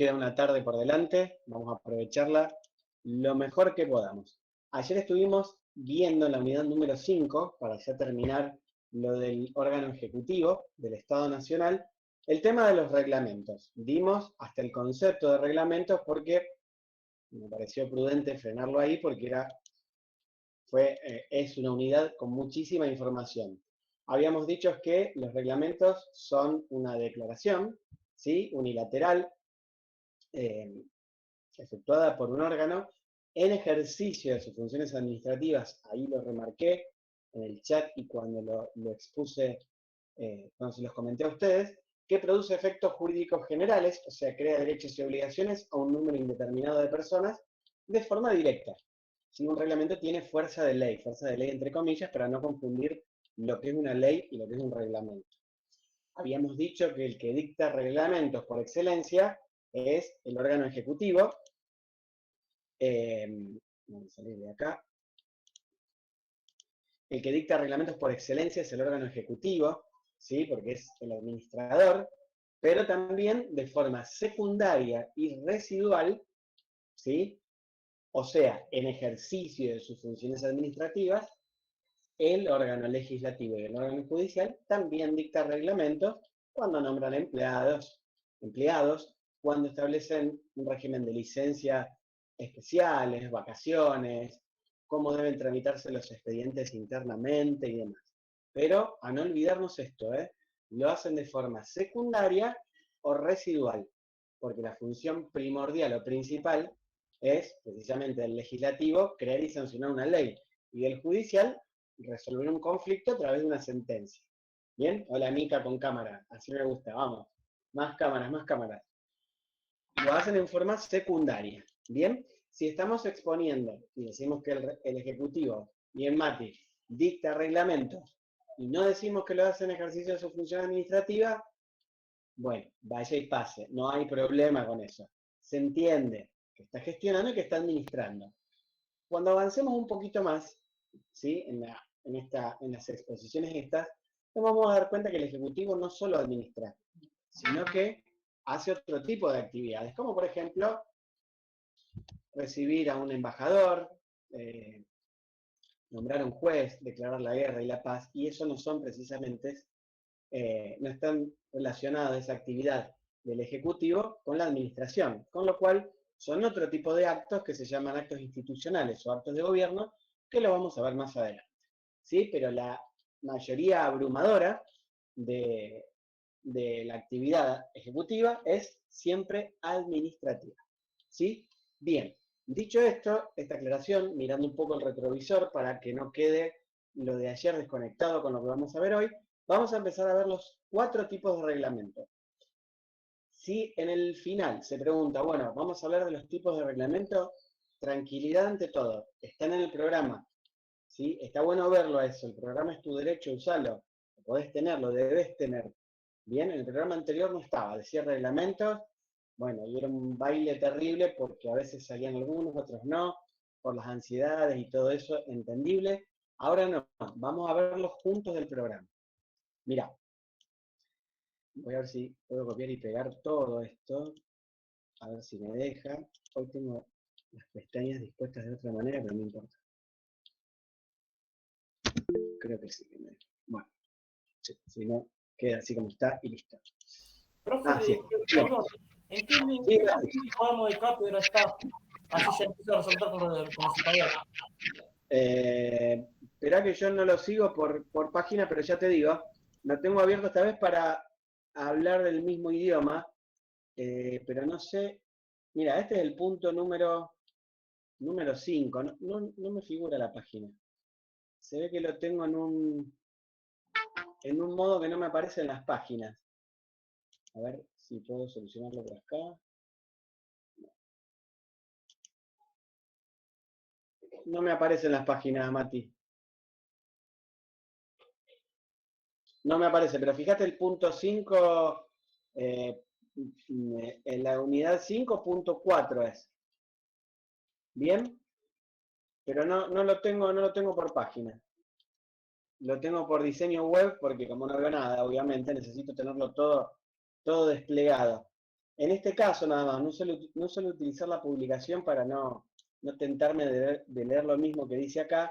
queda una tarde por delante, vamos a aprovecharla lo mejor que podamos. Ayer estuvimos viendo en la unidad número 5, para ya terminar lo del órgano ejecutivo del Estado Nacional, el tema de los reglamentos. Dimos hasta el concepto de reglamentos porque me pareció prudente frenarlo ahí porque es una unidad con muchísima información. Habíamos dicho que los reglamentos son una declaración, ¿sí?, unilateral, efectuada por un órgano en ejercicio de sus funciones administrativas. Ahí lo remarqué en el chat y cuando lo expuse, cuando se los comenté a ustedes, que produce efectos jurídicos generales, o sea, crea derechos y obligaciones a un número indeterminado de personas de forma directa. Si un reglamento tiene fuerza de ley entre comillas, para no confundir lo que es una ley y lo que es un reglamento. Habíamos dicho que el que dicta reglamentos por excelencia es el órgano ejecutivo. Vamos a salir de acá. El que dicta reglamentos por excelencia es el órgano ejecutivo, ¿sí?, porque es el administrador, pero también de forma secundaria y residual, ¿sí?, o sea, en ejercicio de sus funciones administrativas, el órgano legislativo y el órgano judicial también dicta reglamentos cuando nombran empleados, cuando establecen un régimen de licencia especiales, vacaciones, cómo deben tramitarse los expedientes internamente y demás. Pero a no olvidarnos esto, lo hacen de forma secundaria o residual, porque la función primordial o principal es precisamente del legislativo crear y sancionar una ley, y del judicial resolver un conflicto a través de una sentencia. ¿Bien? Hola Mica con cámara, así me gusta, vamos. Más cámaras, más cámaras. Lo hacen en forma secundaria. ¿Bien? Si estamos exponiendo y decimos que el Ejecutivo, bien Mati, dicta reglamentos y no decimos que lo hace en ejercicio de su función administrativa, bueno, vaya y pase, no hay problema con eso. Se entiende que está gestionando y que está administrando. Cuando avancemos un poquito más, ¿sí?, en las exposiciones estas, nos vamos a dar cuenta que el Ejecutivo no solo administra, sino que hace otro tipo de actividades, como por ejemplo recibir a un embajador, nombrar a un juez, declarar la guerra y la paz, y eso no son precisamente, no están relacionadas esa actividad del Ejecutivo con la administración, con lo cual son otro tipo de actos que se llaman actos institucionales o actos de gobierno, que lo vamos a ver más adelante. ¿Sí? Pero la mayoría abrumadora de la actividad ejecutiva es siempre administrativa. ¿Sí? Bien, dicho esto, esta aclaración, mirando un poco el retrovisor para que no quede lo de ayer desconectado con lo que vamos a ver hoy, vamos a empezar a ver los 4 tipos de reglamento. Si en el final se pregunta, bueno, vamos a hablar de los tipos de reglamento, tranquilidad ante todo, están en el programa, ¿sí? Está bueno verlo a eso, el programa es tu derecho, usalo, lo podés tener, lo debes tener. Bien, en el programa anterior no estaba, decía reglamentos, bueno, y era un baile terrible porque a veces salían algunos, otros no, por las ansiedades y todo eso, entendible. Ahora no, vamos a verlos juntos del programa. Mirá, voy a ver si puedo copiar y pegar todo esto, a ver si me deja. Hoy tengo las pestañas dispuestas de otra manera, pero no importa. Creo que sí que me deja. Bueno, si no, queda así como está y listo. Profe, Sí. perdón, ¿en qué cuadro de cátedra está? Así se empieza a resaltar con los separadores. Esperá que yo no lo sigo por página, pero ya te digo, lo tengo abierto esta vez para hablar del mismo idioma, pero no sé. Mira, este es el punto número 5, no me figura la página. Se ve que lo tengo en un modo que no me aparece en las páginas. A ver si puedo solucionarlo por acá. No me aparecen las páginas, Mati. No me aparece, pero fíjate el punto 5, en la unidad 5.4 es. ¿Bien? Pero no lo tengo por página. Lo tengo por diseño web porque como no veo nada, obviamente necesito tenerlo todo desplegado. En este caso, nada más, no suelo utilizar la publicación para no tentarme de leer lo mismo que dice acá,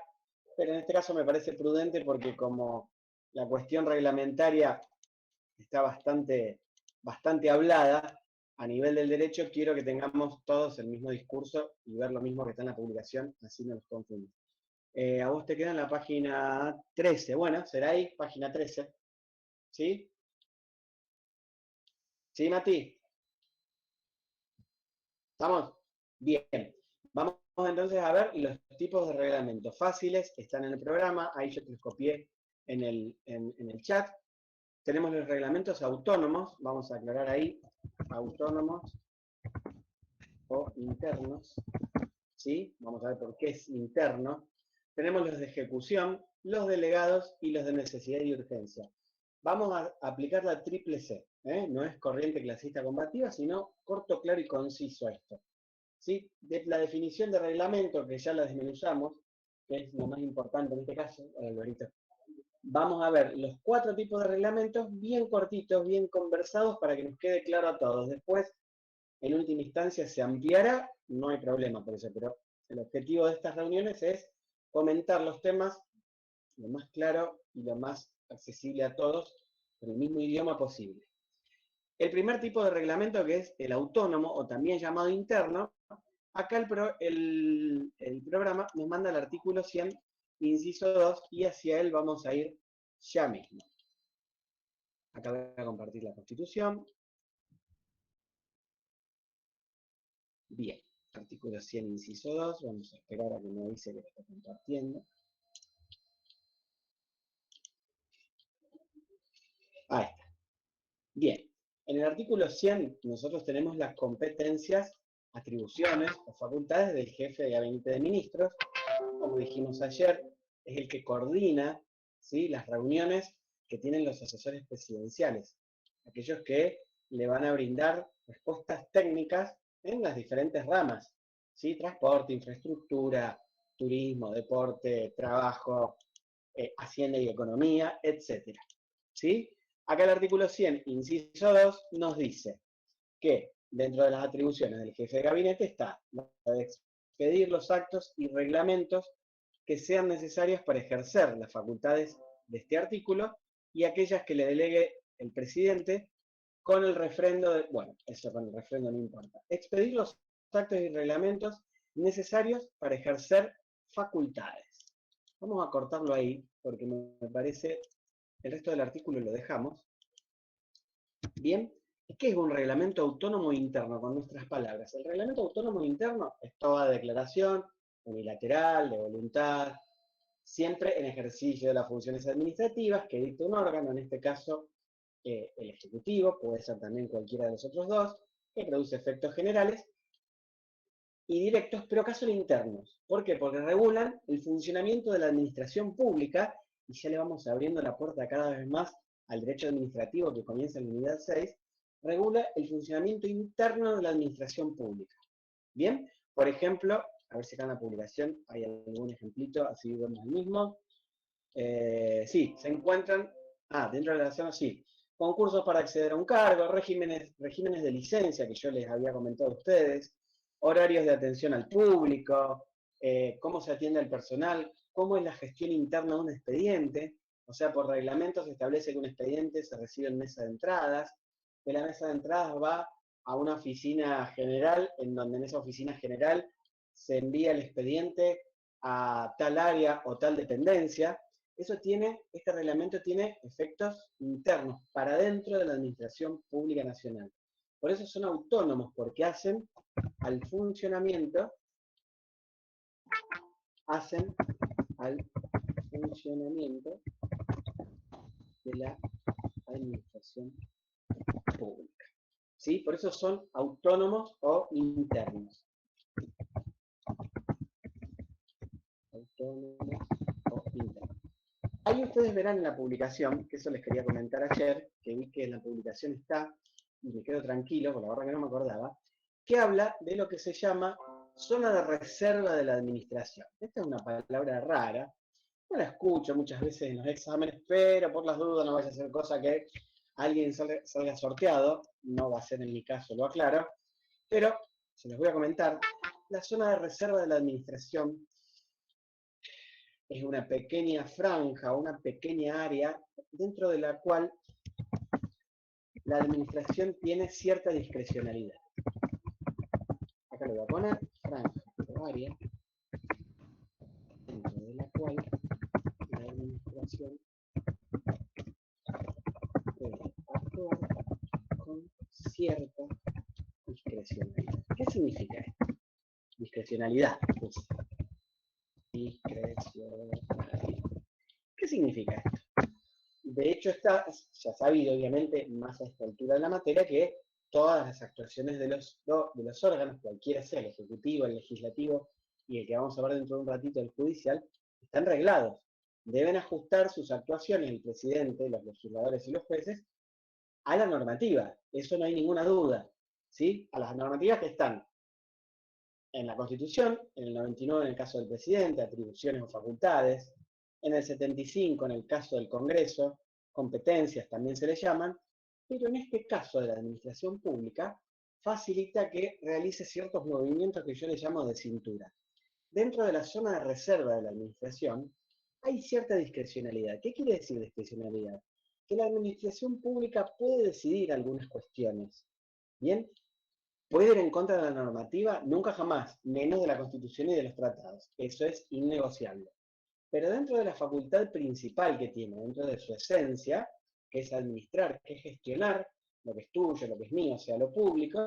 pero en este caso me parece prudente porque como la cuestión reglamentaria está bastante hablada a nivel del derecho, quiero que tengamos todos el mismo discurso y ver lo mismo que está en la publicación, así no nos confundimos. A vos te queda en la página 13, bueno, será ahí, página 13, ¿sí? ¿Sí, Mati? ¿Estamos? Bien. Vamos entonces a ver los tipos de reglamentos fáciles, están en el programa, ahí yo te los copié en el chat. Tenemos los reglamentos autónomos, vamos a aclarar ahí, autónomos o internos, ¿sí? Vamos a ver por qué es interno. Tenemos los de ejecución, los delegados y los de necesidad y urgencia. Vamos a aplicar la triple C, ¿eh? No es corriente clasista combativa, sino corto, claro y conciso esto. ¿Sí? De la definición de reglamento, que ya la desmenuzamos, que es lo más importante en este caso, ahorita. Vamos a ver los 4 tipos de reglamentos bien cortitos, bien conversados, para que nos quede claro a todos. Después, en última instancia, se ampliará, no hay problema por eso, pero el objetivo de estas reuniones es comentar los temas lo más claro y lo más accesible a todos, en el mismo idioma posible. El primer tipo de reglamento, que es el autónomo, o también llamado interno, acá el programa nos manda el artículo 100, inciso 2, y hacia él vamos a ir ya mismo. Acá voy a compartir la Constitución. Bien, artículo 100, inciso 2, vamos a esperar a que me avise que lo está compartiendo. Ahí está. Bien, en el artículo 100 nosotros tenemos las competencias, atribuciones o facultades del jefe de gabinete de ministros. Como dijimos ayer, es el que coordina, ¿sí?, las reuniones que tienen los asesores presidenciales, aquellos que le van a brindar respuestas técnicas en las diferentes ramas, ¿sí?, transporte, infraestructura, turismo, deporte, trabajo, hacienda y economía, etc. ¿Sí? Acá el artículo 100, inciso 2, nos dice que dentro de las atribuciones del jefe de gabinete está la de expedir los actos y reglamentos que sean necesarias para ejercer las facultades de este artículo y aquellas que le delegue el presidente con el refrendo de, bueno, eso con el refrendo no importa. Expedir los actos y reglamentos necesarios para ejercer facultades. Vamos a cortarlo ahí, porque me parece, el resto del artículo lo dejamos. Bien, ¿qué es un reglamento autónomo interno? Con nuestras palabras. El reglamento autónomo interno es toda declaración unilateral, de voluntad, siempre en ejercicio de las funciones administrativas que dicta un órgano, en este caso el Ejecutivo, puede ser también cualquiera de los otros dos, que produce efectos generales y directos, pero acá son internos. ¿Por qué? Porque regulan el funcionamiento de la administración pública, y ya le vamos abriendo la puerta cada vez más al derecho administrativo que comienza en la unidad 6, regula el funcionamiento interno de la administración pública. Bien, por ejemplo, a ver si acá en la publicación hay algún ejemplito, así vemos el mismo. Sí, se encuentran, dentro de la zona, sí, concursos para acceder a un cargo, regímenes de licencia que yo les había comentado a ustedes, horarios de atención al público, cómo se atiende al personal, cómo es la gestión interna de un expediente. O sea, por reglamento se establece que un expediente se recibe en mesa de entradas, que la mesa de entradas va a una oficina general, en donde en esa oficina general se envía el expediente a tal área o tal dependencia. Este reglamento tiene efectos internos para dentro de la Administración Pública Nacional. Por eso son autónomos, porque hacen al funcionamiento de la administración pública. ¿Sí? Por eso son autónomos o internos. Autónomos o internos. Ahí ustedes verán en la publicación, que eso les quería comentar ayer, que vi que en la publicación está, y me quedo tranquilo, porque la verdad que no me acordaba, que habla de lo que se llama zona de reserva de la administración. Esta es una palabra rara, no la escucho muchas veces en los exámenes, pero por las dudas no vaya a ser cosa que alguien salga sorteado, no va a ser en mi caso, lo aclaro, pero se los voy a comentar. La zona de reserva de la administración es una pequeña franja, una pequeña área dentro de la cual la administración tiene cierta discrecionalidad. Acá lo voy a poner, franja o área, dentro de la cual la administración puede actuar con cierta discrecionalidad. ¿Qué significa esto? Discrecionalidad. Pues. Discrecionalidad. ¿Qué significa esto? De hecho, está ya sabido, obviamente, más a esta altura de la materia, que todas las actuaciones de los órganos, cualquiera sea, el ejecutivo, el legislativo y el que vamos a ver dentro de un ratito, el judicial, están reglados. Deben ajustar sus actuaciones, el presidente, los legisladores y los jueces, a la normativa. Eso no hay ninguna duda. ¿Sí? A las normativas que están en la Constitución, en el 99 en el caso del presidente, atribuciones o facultades, en el 75 en el caso del Congreso, competencias también se le llaman, pero en este caso de la administración pública, facilita que realice ciertos movimientos que yo le llamo de cintura. Dentro de la zona de reserva de la administración, hay cierta discrecionalidad. ¿Qué quiere decir discrecionalidad? Que la administración pública puede decidir algunas cuestiones. ¿Bien? ¿Puede ir en contra de la normativa? Nunca jamás, menos de la Constitución y de los tratados. Eso es innegociable. Pero dentro de la facultad principal que tiene, dentro de su esencia, que es administrar, que es gestionar lo que es tuyo, lo que es mío, o sea, lo público,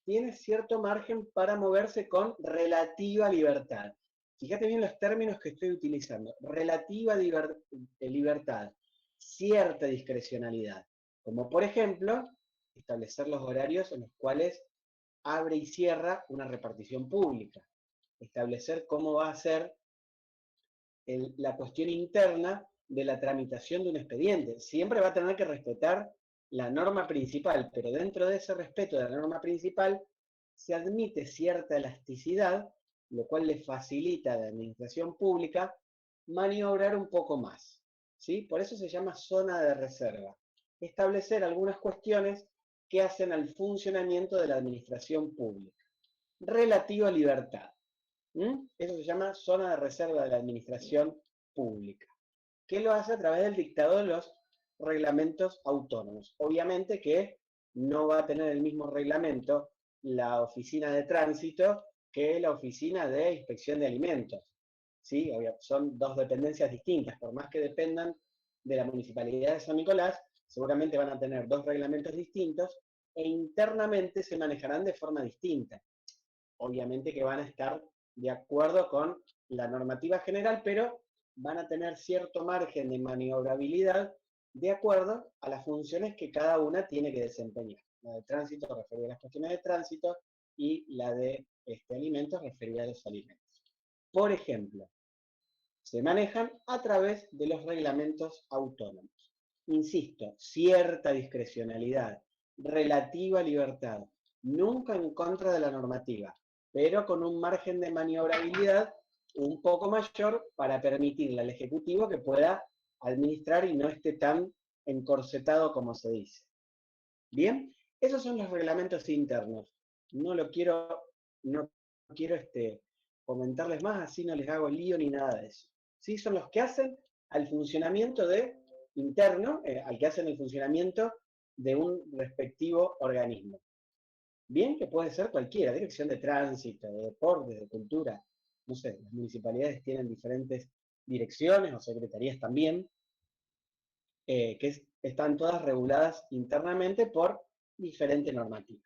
tiene cierto margen para moverse con relativa libertad. Fíjate bien los términos que estoy utilizando. Relativa libertad, cierta discrecionalidad, como por ejemplo, establecer los horarios en los cuales abre y cierra una repartición pública, establecer cómo va a ser la cuestión interna de la tramitación de un expediente. Siempre va a tener que respetar la norma principal, pero dentro de ese respeto de la norma principal se admite cierta elasticidad, lo cual le facilita a la administración pública maniobrar un poco más. ¿Sí? Por eso se llama zona de reserva. Establecer algunas cuestiones que hacen al funcionamiento de la administración pública. Relativa libertad. Eso se llama zona de reserva de la administración pública, que lo hace a través del dictado de los reglamentos autónomos. Obviamente que no va a tener el mismo reglamento la oficina de tránsito que la oficina de inspección de alimentos. ¿Sí? Son dos dependencias distintas, por más que dependan de la Municipalidad de San Nicolás, seguramente van a tener dos reglamentos distintos e internamente se manejarán de forma distinta. Obviamente que van a estar de acuerdo con la normativa general, pero van a tener cierto margen de maniobrabilidad de acuerdo a las funciones que cada una tiene que desempeñar. La de tránsito referida a las cuestiones de tránsito y la de alimentos referida a los alimentos. Por ejemplo, se manejan a través de los reglamentos autónomos. Insisto, cierta discrecionalidad, relativa libertad, nunca en contra de la normativa, pero con un margen de maniobrabilidad un poco mayor para permitirle al Ejecutivo que pueda administrar y no esté tan encorsetado como se dice. Bien, esos son los reglamentos internos. No quiero comentarles más, así no les hago lío ni nada de eso. ¿Sí? Son los que hacen al funcionamiento interno, al que hacen el funcionamiento de un respectivo organismo. Bien, que puede ser cualquiera, dirección de tránsito, de deportes, de cultura, no sé, las municipalidades tienen diferentes direcciones o secretarías también, que están todas reguladas internamente por diferente normativa.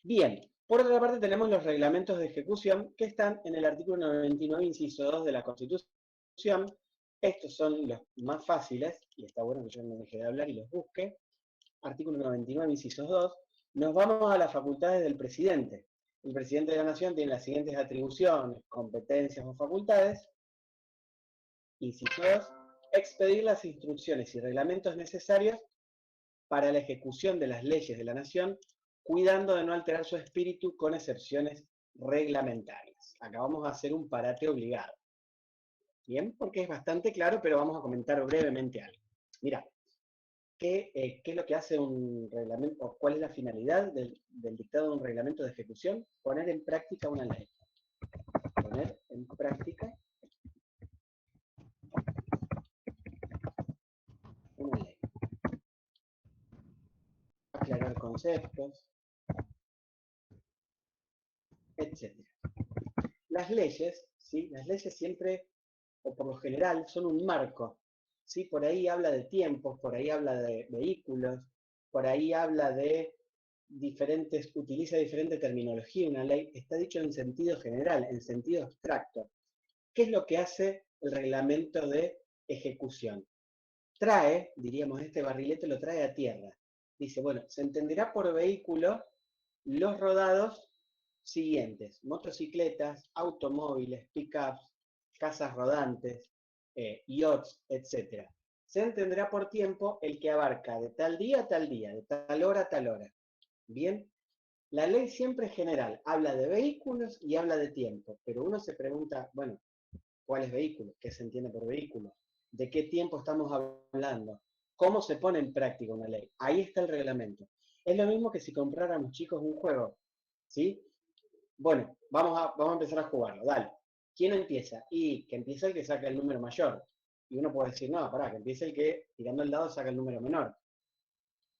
Bien, por otra parte tenemos los reglamentos de ejecución que están en el artículo 99, inciso 2 de la Constitución. Estos son los más fáciles, y está bueno que yo no deje de hablar y los busque. Artículo 99, inciso 2. Nos vamos a las facultades del presidente. El presidente de la Nación tiene las siguientes atribuciones, competencias o facultades. Inciso 2. Expedir las instrucciones y reglamentos necesarios para la ejecución de las leyes de la Nación, cuidando de no alterar su espíritu con excepciones reglamentarias. Acá vamos a hacer un parate obligado. Bien, porque es bastante claro, pero vamos a comentar brevemente algo. Mirá, qué es lo que hace un reglamento, o cuál es la finalidad del dictado de un reglamento de ejecución? Poner en práctica una ley. Poner en práctica una ley. Aclarar conceptos, etc. Las leyes, ¿sí? Las leyes siempre, o por lo general, son un marco, ¿sí? Por ahí habla de tiempos, por ahí habla de vehículos, por ahí habla de utiliza diferente terminología. Una ley está dicho en sentido general, en sentido abstracto. ¿Qué es lo que hace el reglamento de ejecución? Trae, diríamos, este barrilete lo trae a tierra. Dice, bueno, se entenderá por vehículo los rodados siguientes: motocicletas, automóviles, pick-ups, casas rodantes, yachts, etc. Se entenderá por tiempo el que abarca de tal día a tal día, de tal hora a tal hora. Bien, la ley siempre es general, habla de vehículos y habla de tiempo, pero uno se pregunta, bueno, ¿cuál es vehículo? ¿Qué se entiende por vehículo? ¿De qué tiempo estamos hablando? ¿Cómo se pone en práctica una ley? Ahí está el reglamento. Es lo mismo que si compráramos, chicos, un juego, ¿sí? Bueno, vamos a empezar a jugarlo, dale. ¿Quién empieza? Y que empiece el que saca el número mayor. Y uno puede decir, no, pará, que empiece el que, tirando el dado, saca el número menor.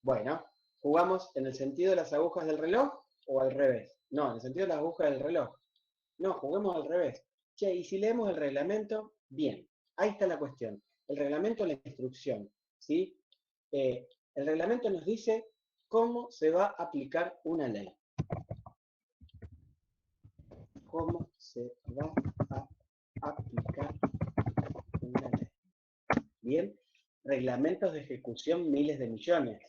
Bueno, ¿jugamos en el sentido de las agujas del reloj o al revés? No, en el sentido de las agujas del reloj. No, juguemos al revés. Che, y si leemos el reglamento, bien, ahí está la cuestión. El reglamento, la instrucción, ¿sí? El reglamento nos dice cómo se va a aplicar una ley. Cómo se va a aplicar una ley. Bien, reglamentos de ejecución miles de millones.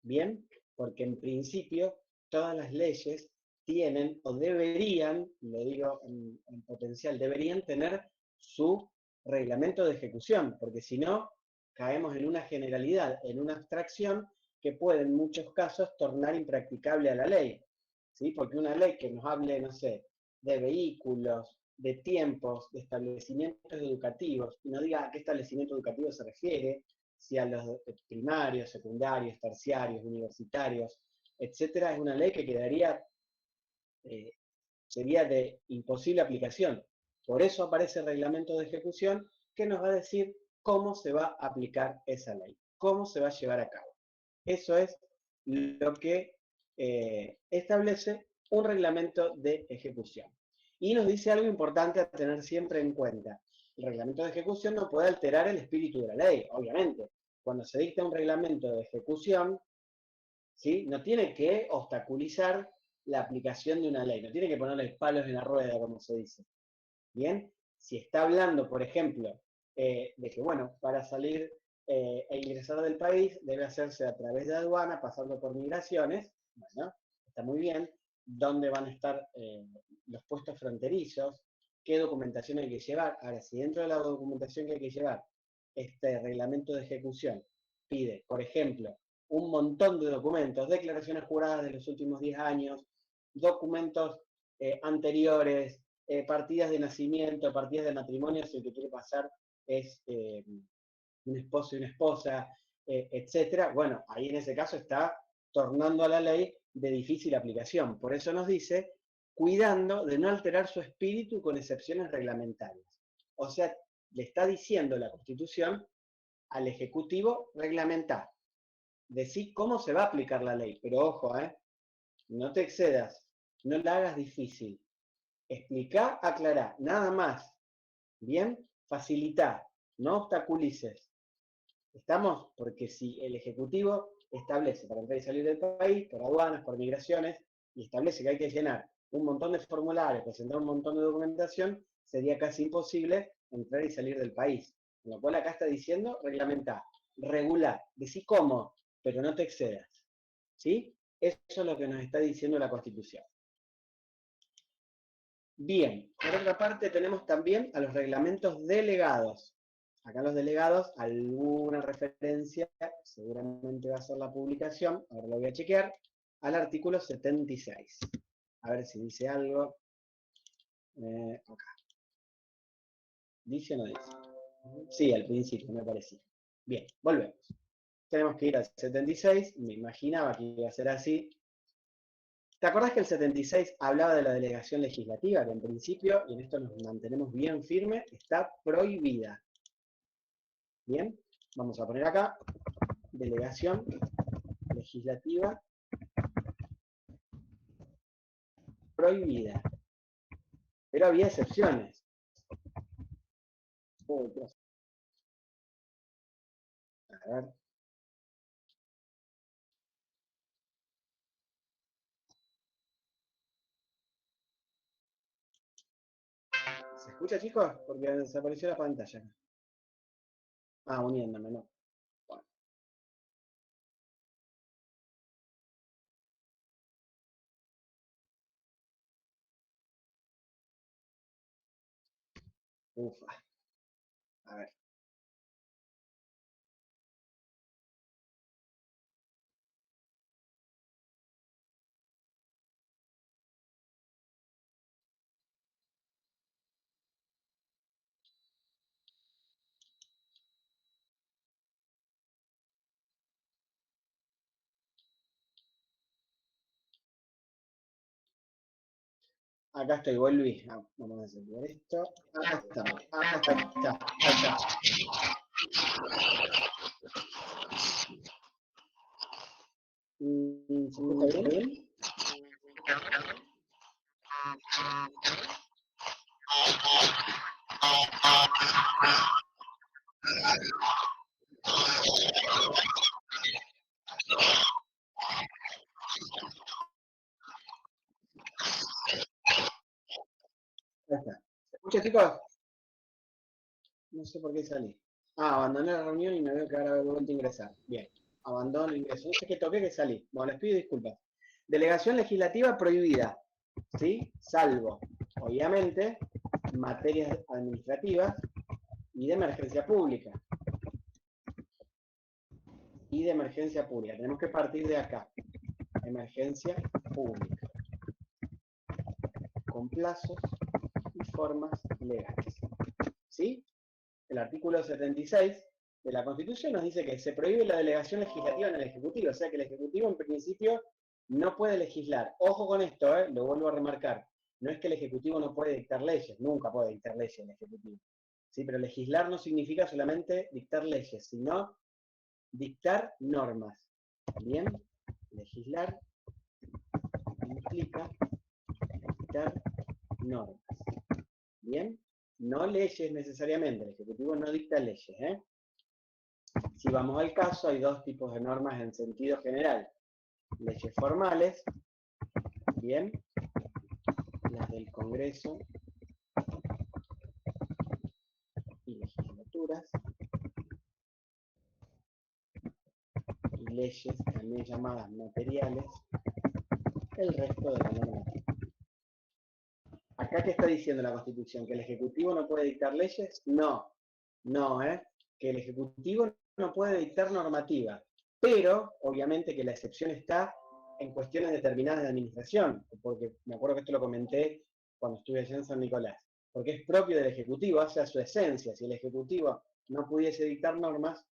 Bien, porque en principio todas las leyes tienen o deberían, lo digo en potencial, deberían tener su reglamento de ejecución, porque si no, caemos en una generalidad, en una abstracción que puede en muchos casos tornar impracticable a la ley, ¿sí? Porque una ley que nos hable, no sé, de vehículos, de tiempos, de establecimientos educativos, y no diga a qué establecimiento educativo se refiere, si a los primarios, secundarios, terciarios, universitarios, etcétera, es una ley que quedaría, sería de imposible aplicación. Por eso aparece el reglamento de ejecución que nos va a decir cómo se va a aplicar esa ley, cómo se va a llevar a cabo. Eso es lo que establece un reglamento de ejecución. Y nos dice algo importante a tener siempre en cuenta. El reglamento de ejecución no puede alterar el espíritu de la ley, obviamente. Cuando se dicta un reglamento de ejecución, ¿sí? No tiene que obstaculizar la aplicación de una ley, no tiene que ponerle palos en la rueda, como se dice. Bien, si está hablando, por ejemplo, de que, bueno, para salir e ingresar del país debe hacerse a través de aduana, pasando por migraciones, bueno, está muy bien. ¿Dónde van a estar los puestos fronterizos? ¿Qué documentación hay que llevar? Ahora, si dentro de la documentación que hay que llevar, este reglamento de ejecución pide, por ejemplo, un montón de documentos, declaraciones juradas de los últimos 10 años, documentos anteriores, partidas de nacimiento, partidas de matrimonio, si el que quiere pasar es un esposo y una esposa, etcétera. Bueno, ahí en ese caso está tornando a la ley de difícil aplicación. Por eso nos dice, cuidando de no alterar su espíritu con excepciones reglamentarias. O sea, le está diciendo la Constitución al Ejecutivo: reglamentar, decir cómo se va a aplicar la ley, pero ojo, no te excedas, no la hagas difícil. Explicar, aclarar, nada más. Bien, facilitar, no obstaculices. ¿Estamos? Porque si el Ejecutivo establece para entrar y salir del país, por aduanas, por migraciones, y establece que hay que llenar un montón de formularios, presentar un montón de documentación, sería casi imposible entrar y salir del país. Con lo cual acá está diciendo reglamentar, regular, decir cómo, pero no te excedas. ¿Sí? Eso es lo que nos está diciendo la Constitución. Bien, por otra parte tenemos también a los reglamentos delegados. Acá los delegados, alguna referencia, seguramente va a ser la publicación, ahora lo voy a chequear, al artículo 76. A ver si dice algo. Acá. ¿Dice o no dice? Sí, al principio me parecía. Bien, volvemos. tenemos que ir al 76, me imaginaba que iba a ser así. ¿Te acordás que el 76 hablaba de la delegación legislativa, que en principio, y en esto nos mantenemos bien firmes, está prohibida? Bien, vamos a poner acá, delegación legislativa prohibida. Pero había excepciones. A ver. ¿Se escucha, chicos? Porque desapareció la pantalla. Ah, uniéndome, no. Bueno. Ufa. A ver. Acá estoy, volví. Vamos a hacer esto. Acá estamos. Acá está. Acá está. ¿Se escucha bien? Acá está. ¿Se escucha, chicos? No sé por qué salí. Ah, abandoné la reunión y me veo que ahora voy a vuelto a ingresar. Bien. Abandono, ingreso. No sé qué toqué que salí. Bueno, les pido disculpas. Delegación legislativa prohibida. ¿Sí? Salvo, obviamente, materias administrativas y de emergencia pública. Y de emergencia pública. Tenemos que partir de acá. Emergencia pública. Con plazos y formas legales. ¿Sí? El artículo 76 de la Constitución nos dice que se prohíbe la delegación legislativa en el Ejecutivo. O sea que el Ejecutivo en principio no puede legislar. Ojo con esto, lo vuelvo a remarcar. No es que el Ejecutivo no puede dictar leyes. Nunca puede dictar leyes el Ejecutivo. ¿Sí? Pero legislar no significa solamente dictar leyes, sino dictar normas. Bien, legislar implica dictar normas. Bien, no leyes necesariamente, el Ejecutivo no dicta leyes. Si vamos al caso, hay dos tipos de normas en sentido general. Leyes formales, bien, las del Congreso y legislaturas, y leyes también llamadas materiales, el resto de la normativa. ¿Acá qué está diciendo la Constitución? ¿Que el Ejecutivo no puede dictar leyes? No, que el Ejecutivo no puede dictar normativa, pero obviamente que la excepción está en cuestiones determinadas de administración, porque me acuerdo que esto lo comenté cuando estuve allá en San Nicolás, porque es propio del Ejecutivo, hace a su esencia. Si el Ejecutivo no pudiese dictar normas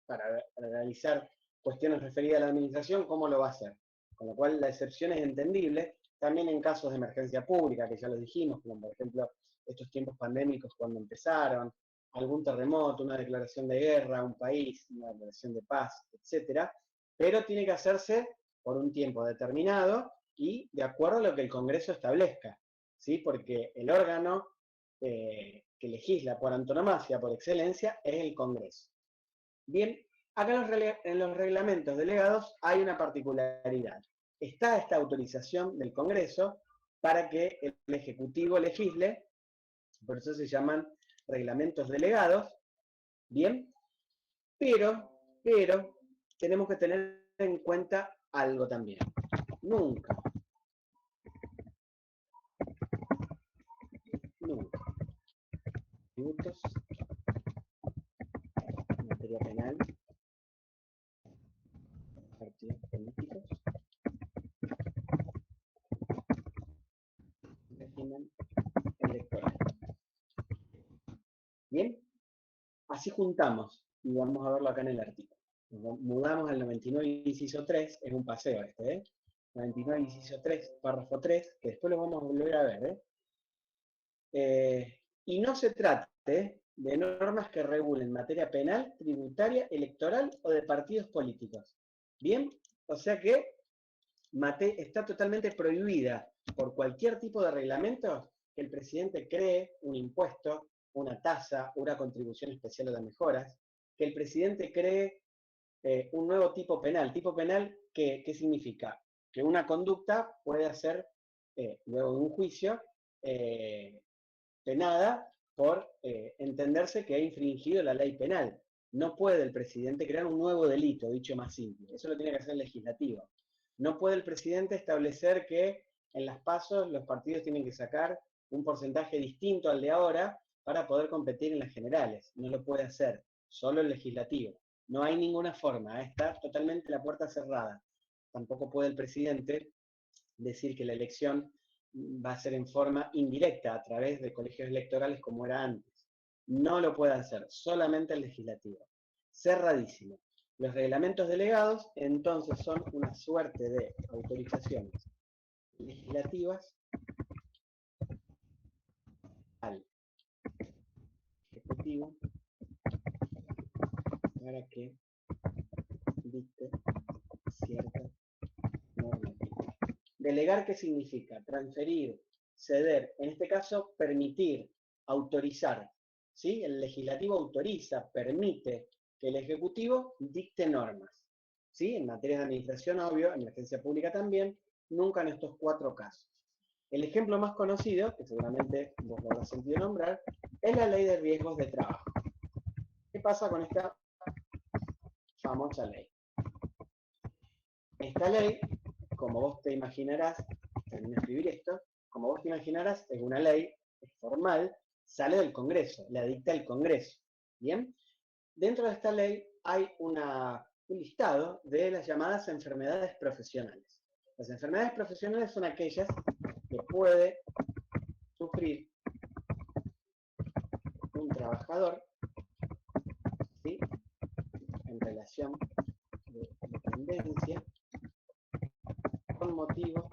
para realizar cuestiones referidas a la administración, ¿cómo lo va a hacer? Con lo cual la excepción es entendible, también en casos de emergencia pública, que ya lo dijimos, como por ejemplo estos tiempos pandémicos cuando empezaron, algún terremoto, una declaración de guerra a un país, una declaración de paz, etc. Pero tiene que hacerse por un tiempo determinado y de acuerdo a lo que el Congreso establezca, ¿sí? Porque el órgano que legisla por antonomasia, por excelencia, es el Congreso. Bien, acá en los reglamentos delegados hay una particularidad. Está esta autorización del Congreso para que el Ejecutivo legisle, por eso se llaman reglamentos delegados, bien, pero tenemos que tener en cuenta algo también. Nunca, tributos, materia penal, partidos políticos, régimen electoral. Bien, así juntamos y vamos a verlo acá en el artículo. Mudamos al 99 inciso 3, es un paseo este, ¿eh? 99 inciso 3, párrafo 3, que después lo vamos a volver a ver, y no se trate de normas que regulen materia penal, tributaria, electoral o de partidos políticos. ¿Bien? O sea que está totalmente prohibida por cualquier tipo de reglamento que el presidente cree un impuesto, una tasa, una contribución especial o de mejoras, que el presidente cree un nuevo tipo penal. Tipo penal, ¿qué significa? Que una conducta puede ser, luego de un juicio, penada por entenderse que ha infringido la ley penal. No puede el presidente crear un nuevo delito, dicho más simple. Eso lo tiene que hacer el legislativo. No puede el presidente establecer que en las pasos los partidos tienen que sacar un porcentaje distinto al de ahora para poder competir en las generales. No lo puede hacer, solo el legislativo. No hay ninguna forma, está totalmente la puerta cerrada. Tampoco puede el presidente decir que la elección va a ser en forma indirecta a través de colegios electorales como era antes. No lo puede hacer, solamente el legislativo. Cerradísimo. Los reglamentos delegados entonces son una suerte de autorizaciones legislativas al Ejecutivo para que dicte cierta normativa. Delegar, ¿qué significa? Transferir, ceder, en este caso permitir, autorizar. ¿Sí? El legislativo autoriza, permite que el Ejecutivo dicte normas. ¿Sí? En materia de administración, obvio, en emergencia pública también, nunca en estos 4 casos. El ejemplo más conocido, que seguramente vos lo habrás sentido nombrar, es la ley de riesgos de trabajo. ¿Qué pasa con esta famosa ley? Esta ley, como vos te imaginarás, termino de escribir esto, como vos te imaginarás, es una ley, es formal, sale del Congreso, la dicta el Congreso. ¿Bien? Dentro de esta ley hay un listado de las llamadas enfermedades profesionales. Las enfermedades profesionales son aquellas que puede sufrir un trabajador, ¿sí? En relación de dependencia con motivo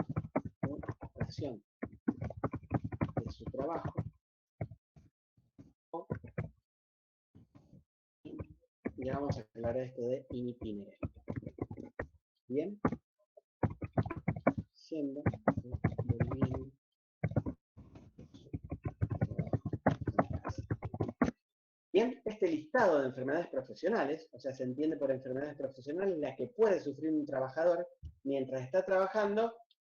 de acción de su trabajo o, ya vamos a aclarar esto de in itinere. Bien, siendo volviendo bien, este listado de enfermedades profesionales, o sea, se entiende por enfermedades profesionales la que puede sufrir un trabajador mientras está trabajando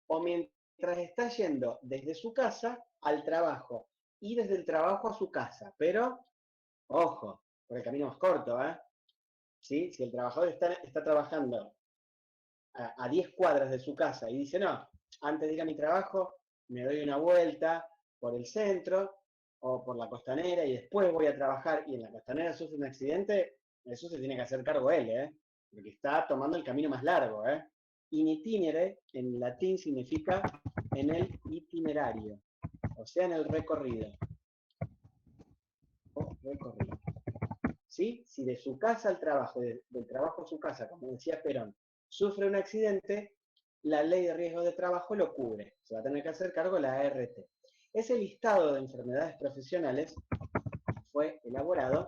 o mientras está yendo desde su casa al trabajo y desde el trabajo a su casa. Pero, ojo, por el camino más corto, ¿eh? ¿Sí? Si el trabajador está trabajando a 10 cuadras de su casa y dice, no, antes de ir a mi trabajo me doy una vuelta por el centro o por la costanera y después voy a trabajar y en la costanera sufre un accidente, eso se tiene que hacer cargo él, porque está tomando el camino más largo. In itinere en latín significa en el itinerario, o sea, en el recorrido. O recorrido. ¿Sí? Si de su casa al trabajo, del trabajo a su casa, como decía Perón, sufre un accidente, la ley de riesgo de trabajo lo cubre. Se va a tener que hacer cargo la ART. Ese listado de enfermedades profesionales fue elaborado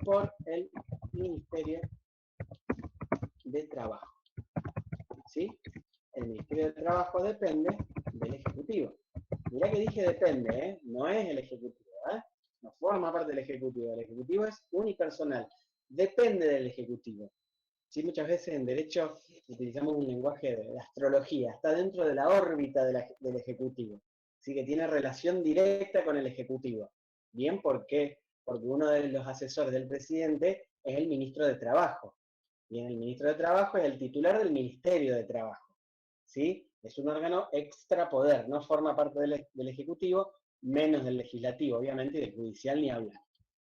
por el Ministerio de Trabajo. ¿Sí? El Ministerio de Trabajo depende del Ejecutivo. Mirá que dije depende, no es el Ejecutivo, no forma parte del Ejecutivo. El Ejecutivo es unipersonal, depende del Ejecutivo. Sí, muchas veces en derecho utilizamos un lenguaje de astrología, está dentro de la órbita del Ejecutivo, así que tiene relación directa con el Ejecutivo. Bien, ¿por qué? Porque uno de los asesores del presidente es el ministro de Trabajo. Bien, el ministro de Trabajo es el titular del Ministerio de Trabajo. ¿Sí? Es un órgano extrapoder, no forma parte del Ejecutivo, menos del Legislativo, obviamente, y del Judicial ni hablar.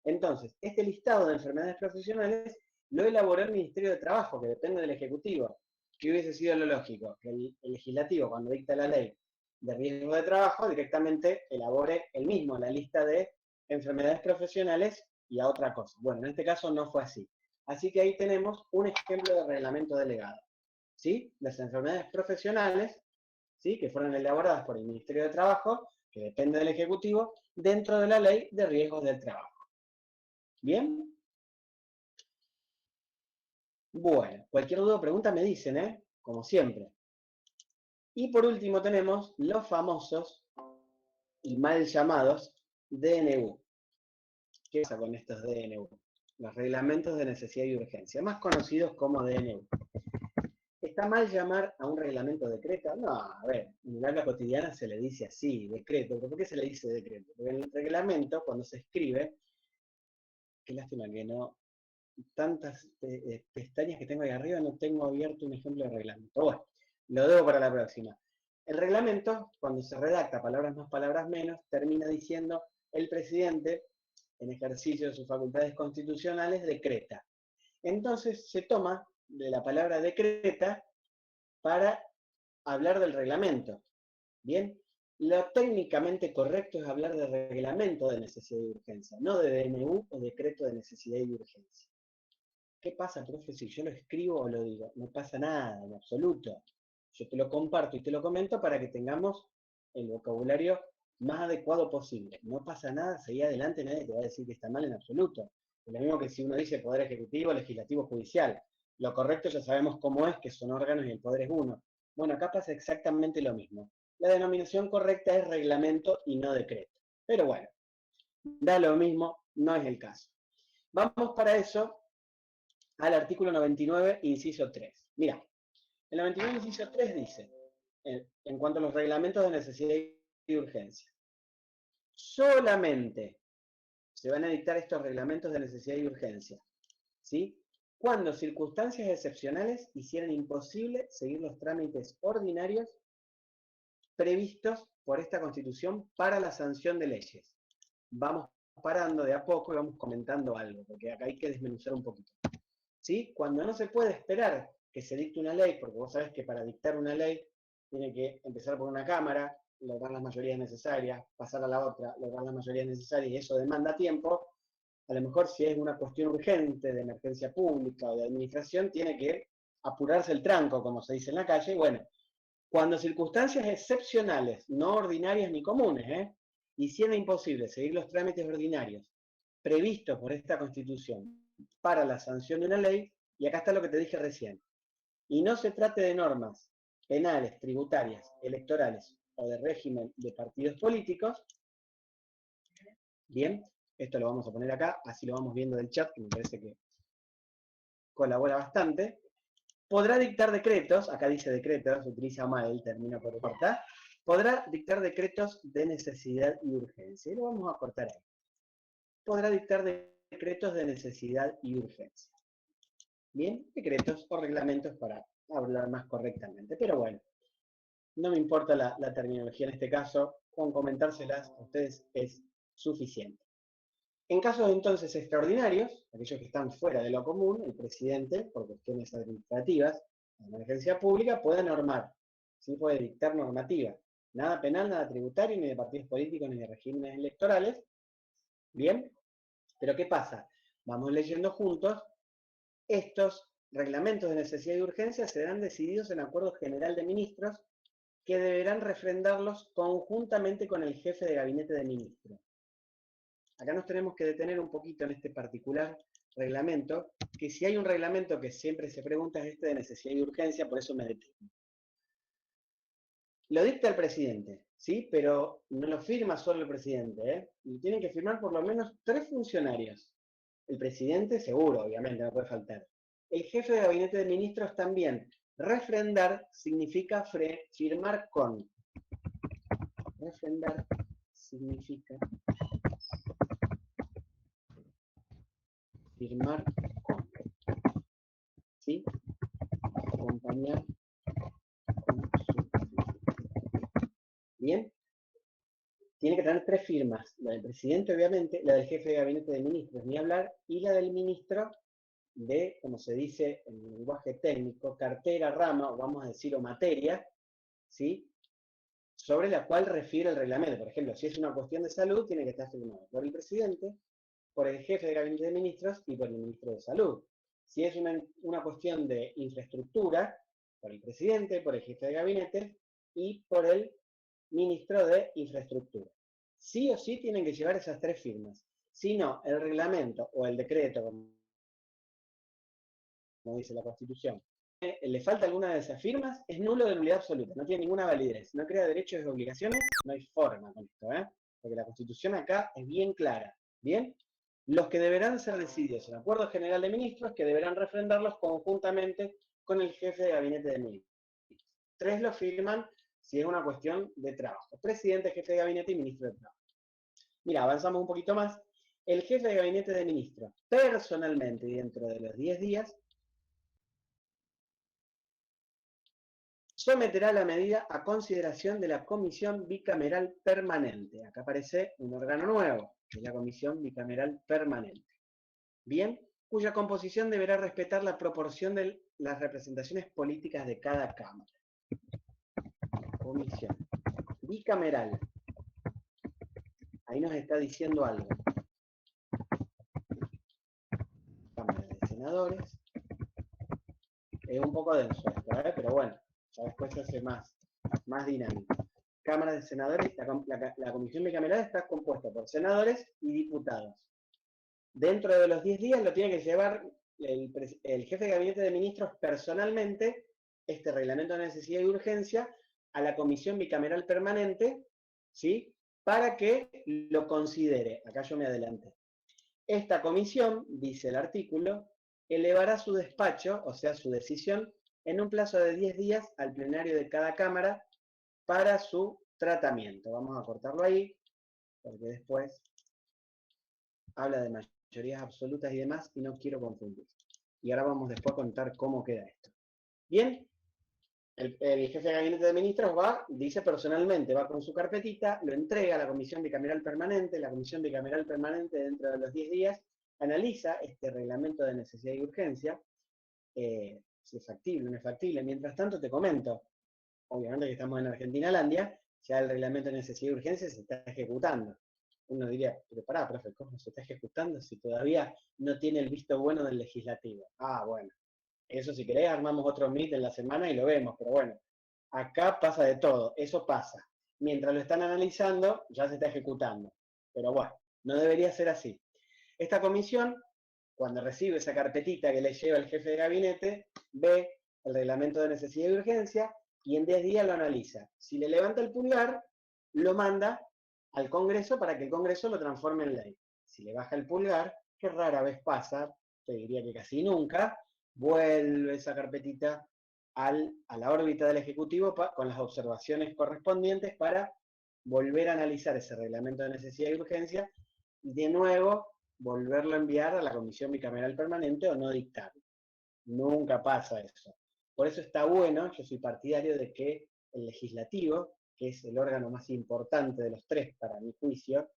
Entonces, este listado de enfermedades profesionales lo elaboró el Ministerio de Trabajo, que depende del Ejecutivo. ¿Qué hubiese sido lo lógico? Que el Legislativo, cuando dicta la ley de riesgo de trabajo, directamente elabore el mismo la lista de enfermedades profesionales y a otra cosa. Bueno, en este caso no fue así. Así que ahí tenemos un ejemplo de reglamento delegado. ¿Sí? Las enfermedades profesionales, ¿sí? Que fueron elaboradas por el Ministerio de Trabajo, que depende del Ejecutivo, dentro de la Ley de Riesgos del Trabajo. ¿Bien? Bueno, cualquier duda o pregunta me dicen, ¿eh? Como siempre. Y por último tenemos los famosos y mal llamados DNU. ¿Qué pasa con estos DNU? Los reglamentos de necesidad y urgencia, más conocidos como DNU. ¿Está mal llamar a un reglamento decreto? No, a ver, en el habla cotidiana se le dice así, decreto. ¿Por qué se le dice decreto? Porque en el reglamento, cuando se escribe, qué lástima que no, tantas pestañas que tengo ahí arriba, no tengo abierto un ejemplo de reglamento. Bueno, lo debo para la próxima. El reglamento, cuando se redacta palabras más, palabras menos, termina diciendo el presidente, en ejercicio de sus facultades constitucionales, decreta. Entonces se toma de la palabra decreta para hablar del reglamento. Bien, lo técnicamente correcto es hablar de reglamento de necesidad y urgencia, no de DNU o decreto de necesidad y urgencia. ¿Qué pasa, profe, si yo lo escribo o lo digo? No pasa nada, en absoluto. Yo te lo comparto y te lo comento para que tengamos el vocabulario más adecuado posible. No pasa nada, seguí adelante, nadie te va a decir que está mal en absoluto. Es lo mismo que si uno dice Poder Ejecutivo, Legislativo, Judicial. Lo correcto ya sabemos cómo es, que son órganos y el poder es uno. Bueno, acá pasa exactamente lo mismo. La denominación correcta es reglamento y no decreto. Pero bueno, da lo mismo, no es el caso. Vamos para eso al artículo 99, inciso 3. Mira, el 99, inciso 3 dice, en cuanto a los reglamentos de necesidad y urgencia, solamente se van a dictar estos reglamentos de necesidad y urgencia, ¿sí? Cuando circunstancias excepcionales hicieran imposible seguir los trámites ordinarios previstos por esta Constitución para la sanción de leyes. Vamos parando de a poco y vamos comentando algo, porque acá hay que desmenuzar un poquito. ¿Sí? Cuando no se puede esperar que se dicte una ley, porque vos sabés que para dictar una ley tiene que empezar por una Cámara, lograr las mayorías necesarias, pasar a la otra, lograr las mayorías necesarias, y eso demanda tiempo. A lo mejor si es una cuestión urgente de emergencia pública o de administración, tiene que apurarse el tranco, como se dice en la calle. Bueno, cuando circunstancias excepcionales, no ordinarias ni comunes, hicieran imposible seguir los trámites ordinarios previstos por esta Constitución para la sanción de una ley, y acá está lo que te dije recién, y no se trate de normas penales, tributarias, electorales o de régimen de partidos políticos, bien, esto lo vamos a poner acá, así lo vamos viendo del chat, que me parece que colabora bastante, podrá dictar decretos, acá dice decretos, utiliza mal el término por cortar, podrá dictar decretos de necesidad y urgencia, y lo vamos a cortar ahí. Podrá dictar decretos de necesidad y urgencia. Bien, decretos o reglamentos para hablar más correctamente. Pero bueno, no me importa la terminología en este caso, con comentárselas a ustedes es suficiente. En casos entonces extraordinarios, aquellos que están fuera de lo común, el presidente, por cuestiones administrativas, de emergencia pública, puede normar, ¿sí? Puede dictar normativa. Nada penal, nada tributario, ni de partidos políticos, ni de regímenes electorales. Bien, pero ¿qué pasa? Vamos leyendo juntos. Estos reglamentos de necesidad y urgencia serán decididos en acuerdo general de ministros que deberán refrendarlos conjuntamente con el jefe de gabinete de ministros. Acá nos tenemos que detener un poquito en este particular reglamento, que si hay un reglamento que siempre se pregunta es este de necesidad y urgencia, por eso me detengo. Lo dicta el presidente, ¿sí? Pero no lo firma solo el presidente, ¿eh? Lo tienen que firmar por lo menos 3 funcionarios. El presidente seguro, obviamente, no puede faltar. El jefe de gabinete de ministros también. Refrendar significa firmar con. Refrendar significa firmar con. ¿Sí? Acompañar con su. ¿Bien? Tiene que tener 3 firmas. La del presidente, obviamente, la del jefe de gabinete de ministros, ni hablar, y la del ministro de, como se dice en el lenguaje técnico, cartera, rama, o vamos a decir, o materia, ¿sí? Sobre la cual refiere el reglamento. Por ejemplo, si es una cuestión de salud, tiene que estar firmado por el presidente, por el jefe de gabinete de ministros y por el ministro de salud. Si es una cuestión de infraestructura, por el presidente, por el jefe de gabinete y por el ministro de infraestructura. Sí o sí tienen que llevar esas 3 firmas. Si no, el reglamento o el decreto, como dice la Constitución, le falta alguna de esas firmas, es nulo de nulidad absoluta, no tiene ninguna validez, no crea derechos y obligaciones, no hay forma con esto, porque la Constitución acá es bien clara, ¿bien? Los que deberán ser decididos en acuerdo general de ministros, que deberán refrendarlos conjuntamente con el jefe de gabinete de ministros. 3 lo firman si es una cuestión de trabajo, presidente, jefe de gabinete y ministro de trabajo. Mira, avanzamos un poquito más. El jefe de gabinete de ministros, personalmente, y dentro de los 10 días, someterá la medida a consideración de la Comisión Bicameral Permanente. Acá aparece un órgano nuevo, que es la Comisión Bicameral Permanente. Bien, cuya composición deberá respetar la proporción de las representaciones políticas de cada Cámara. Comisión bicameral. Ahí nos está diciendo algo. Cámara de Senadores. Es un poco denso esto, pero bueno, ya después se hace más dinámico. Cámara de Senadores, la Comisión Bicameral está compuesta por senadores y diputados. Dentro de los 10 días lo tiene que llevar el jefe de gabinete de ministros personalmente, este reglamento de necesidad y urgencia, a la Comisión Bicameral Permanente, ¿sí? Para que lo considere. Acá yo me adelanté. Esta comisión, dice el artículo, elevará su despacho, o sea, su decisión, en un plazo de 10 días al plenario de cada Cámara para su tratamiento. Vamos a cortarlo ahí, porque después habla de mayorías absolutas y demás, y no quiero confundir. Y ahora vamos después a contar cómo queda esto. Bien, el jefe de gabinete de ministros dice personalmente, va con su carpetita, lo entrega a la Comisión Bicameral Permanente, la Comisión Bicameral Permanente dentro de los 10 días analiza este reglamento de necesidad y urgencia, si es factible o no es factible. Mientras tanto te comento, obviamente que estamos en Argentinalandia, ya el reglamento de necesidad y urgencia se está ejecutando. Uno diría, pero pará, profe, ¿cómo se está ejecutando si todavía no tiene el visto bueno del legislativo? Ah, bueno. Eso si querés armamos otro meet en la semana y lo vemos, pero bueno, acá pasa de todo, eso pasa. Mientras lo están analizando, ya se está ejecutando. Pero bueno, no debería ser así. Esta comisión, cuando recibe esa carpetita que le lleva el jefe de gabinete, ve el reglamento de necesidad y urgencia y en 10 días lo analiza. Si le levanta el pulgar, lo manda al Congreso para que el Congreso lo transforme en ley. Si le baja el pulgar, que rara vez pasa, te diría que casi nunca, vuelve esa carpetita a la órbita del Ejecutivo con las observaciones correspondientes para volver a analizar ese reglamento de necesidad y urgencia y de nuevo volverlo a enviar a la Comisión Bicameral Permanente o no dictarlo. Nunca pasa eso. Por eso está bueno, yo soy partidario de que el legislativo, que es el órgano más importante de los 3 para mi juicio,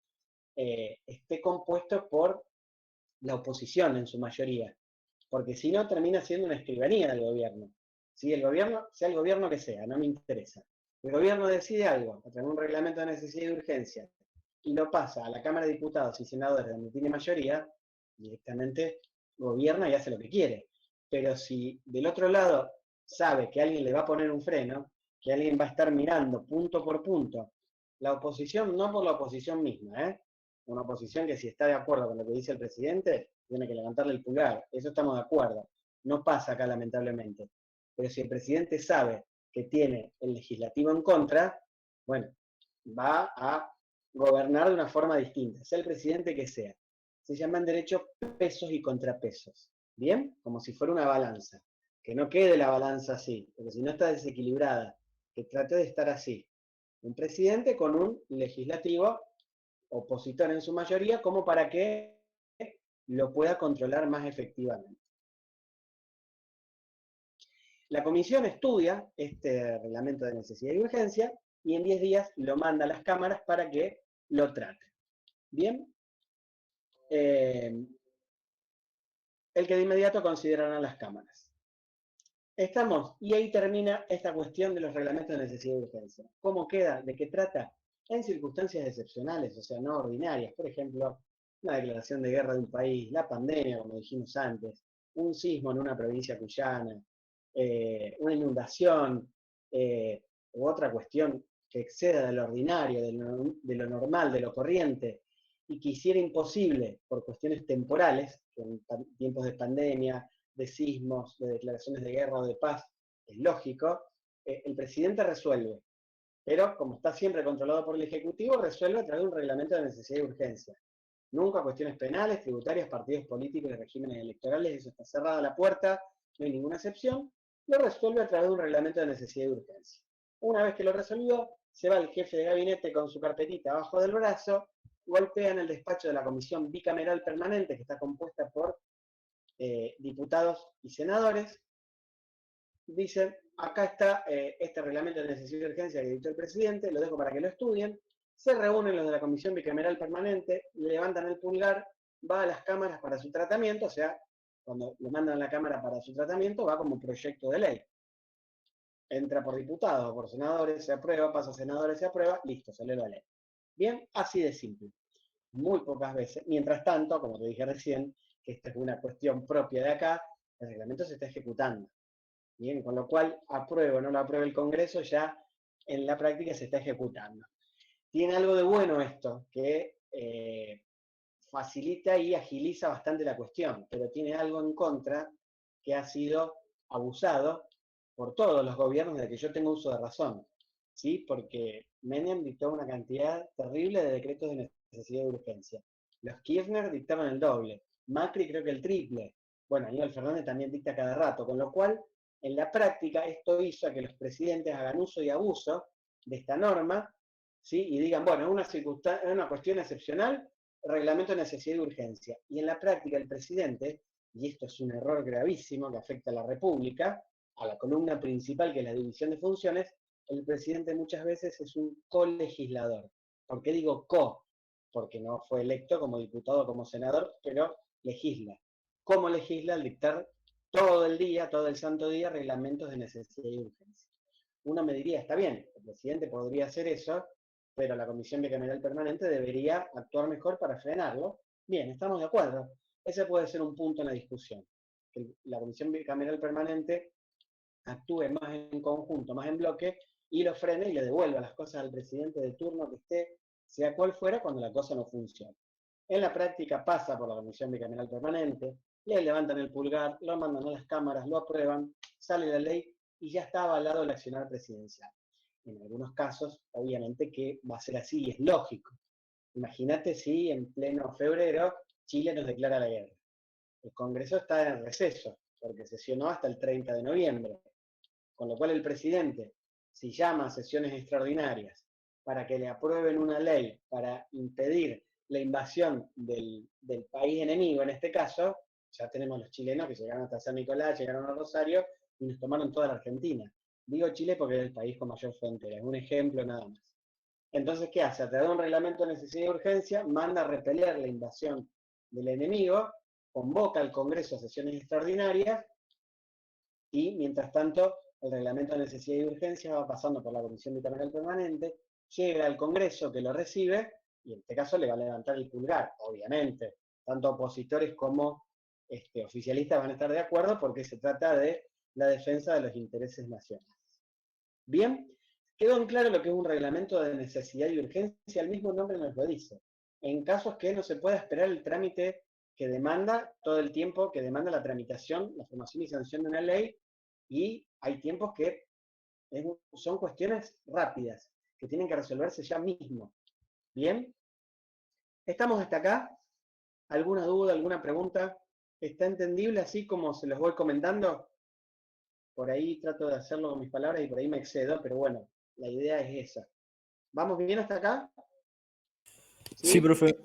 esté compuesto por la oposición en su mayoría, porque si no termina siendo una escribanía del gobierno. Si el gobierno, sea el gobierno que sea, no me interesa. El gobierno decide algo, a través de un reglamento de necesidad y urgencia, y lo pasa a la Cámara de Diputados y Senadores donde tiene mayoría, directamente gobierna y hace lo que quiere. Pero si del otro lado sabe que alguien le va a poner un freno, que alguien va a estar mirando punto por punto, la oposición, no por la oposición misma, una oposición que si está de acuerdo con lo que dice el presidente, tiene que levantarle el pulgar, eso estamos de acuerdo. No pasa acá lamentablemente. Pero si el presidente sabe que tiene el legislativo en contra, bueno, va a gobernar de una forma distinta, sea el presidente que sea. Se llaman derechos pesos y contrapesos, ¿bien? Como si fuera una balanza. Que no quede la balanza así, porque si no está desequilibrada, que trate de estar así. Un presidente con un legislativo opositor en su mayoría, como para que lo pueda controlar más efectivamente. La comisión estudia este reglamento de necesidad y urgencia y en 10 días lo manda a las cámaras para que lo traten. Bien, el que de inmediato considerarán las cámaras. Estamos, y ahí termina esta cuestión de los reglamentos de necesidad y urgencia. ¿Cómo queda? ¿De qué trata? En circunstancias excepcionales, o sea, no ordinarias. Por ejemplo, una declaración de guerra de un país, la pandemia, como dijimos antes, un sismo en una provincia cuyana, una inundación, u otra cuestión que exceda del ordinario, de lo normal, de lo corriente, y que hiciera imposible por cuestiones temporales, que en tiempos de pandemia, de sismos, de declaraciones de guerra o de paz, es lógico, el presidente resuelve. Pero como está siempre controlado por el Ejecutivo, resuelve a través de un reglamento de necesidad y urgencia. Nunca cuestiones penales, tributarias, partidos políticos y regímenes electorales, eso está cerrada la puerta, no hay ninguna excepción, lo resuelve a través de un reglamento de necesidad y urgencia. Una vez que lo resolvió, se va el jefe de gabinete con su carpetita abajo del brazo, golpea en el despacho de la comisión bicameral permanente, que está compuesta por diputados y senadores, dicen, acá está este reglamento de necesidad y urgencia que dictó el presidente, lo dejo para que lo estudien, se reúnen los de la comisión bicameral permanente, le levantan el pulgar, va a las cámaras para su tratamiento, o sea, cuando lo mandan a la cámara para su tratamiento, va como proyecto de ley. Entra por diputados o por senadores, se aprueba, pasa a senadores, se aprueba, listo, sale la ley. Bien, así de simple. Muy pocas veces. Mientras tanto, como te dije recién, que esta es una cuestión propia de acá, el reglamento se está ejecutando. Bien, con lo cual, apruebe o no lo apruebe el Congreso, ya en la práctica se está ejecutando. Tiene algo de bueno esto, que facilita y agiliza bastante la cuestión, pero tiene algo en contra que ha sido abusado por todos los gobiernos de que yo tengo uso de razón, ¿sí? Porque Menem dictó una cantidad terrible de decretos de necesidad de urgencia. Los Kirchner dictaron el doble, Macri creo que el triple. Bueno, Aníbal Fernández también dicta cada rato, con lo cual, en la práctica, esto hizo a que los presidentes hagan uso y abuso de esta norma, ¿sí? Y digan, bueno, es una cuestión excepcional, reglamento de necesidad y urgencia. Y en la práctica, el presidente, y esto es un error gravísimo que afecta a la República, a la columna principal, que es la división de funciones, el presidente muchas veces es un colegislador. ¿Por qué digo co? Porque no fue electo como diputado o como senador, pero legisla. ¿Cómo legisla? Al dictar todo el día, todo el santo día, reglamentos de necesidad y urgencia. Uno me diría, está bien, el presidente podría hacer eso, pero la Comisión Bicameral Permanente debería actuar mejor para frenarlo. Bien, estamos de acuerdo. Ese puede ser un punto en la discusión. Que la Comisión Bicameral Permanente actúe más en conjunto, más en bloque, y lo frene y le devuelva las cosas al presidente de turno que esté, sea cual fuera, cuando la cosa no funcione. En la práctica pasa por la Comisión Bicameral Permanente, le levantan el pulgar, lo mandan a las cámaras, lo aprueban, sale la ley y ya está avalado el accionar presidencial. En algunos casos, obviamente que va a ser así y es lógico. Imagínate si en pleno febrero Chile nos declara la guerra. El Congreso está en receso, porque sesionó hasta el 30 de noviembre. Con lo cual el presidente, si llama a sesiones extraordinarias para que le aprueben una ley para impedir la invasión del país enemigo, en este caso, ya tenemos los chilenos que llegaron hasta San Nicolás, llegaron a Rosario y nos tomaron toda la Argentina. Digo Chile porque es el país con mayor frontera, es un ejemplo nada más. Entonces, ¿qué hace? A través de un reglamento de necesidad y urgencia, manda a repeler la invasión del enemigo, convoca al Congreso a sesiones extraordinarias y, mientras tanto, el reglamento de necesidad y urgencia va pasando por la Comisión Bicameral Permanente, llega al Congreso que lo recibe y en este caso le va a levantar el pulgar, obviamente. Tanto opositores como oficialistas van a estar de acuerdo porque se trata de la defensa de los intereses nacionales. Bien, quedó en claro lo que es un reglamento de necesidad y urgencia, el mismo nombre nos lo dice. En casos que no se pueda esperar el trámite que demanda todo el tiempo, que demanda la tramitación, la formación y sanción de una ley, y hay tiempos que son cuestiones rápidas, que tienen que resolverse ya mismo. ¿Bien? ¿Estamos hasta acá? ¿Alguna duda, alguna pregunta? ¿Está entendible así como se los voy comentando? Por ahí trato de hacerlo con mis palabras y por ahí me excedo, pero bueno, la idea es esa. ¿Vamos bien hasta acá? Sí, ¿Sí? profe.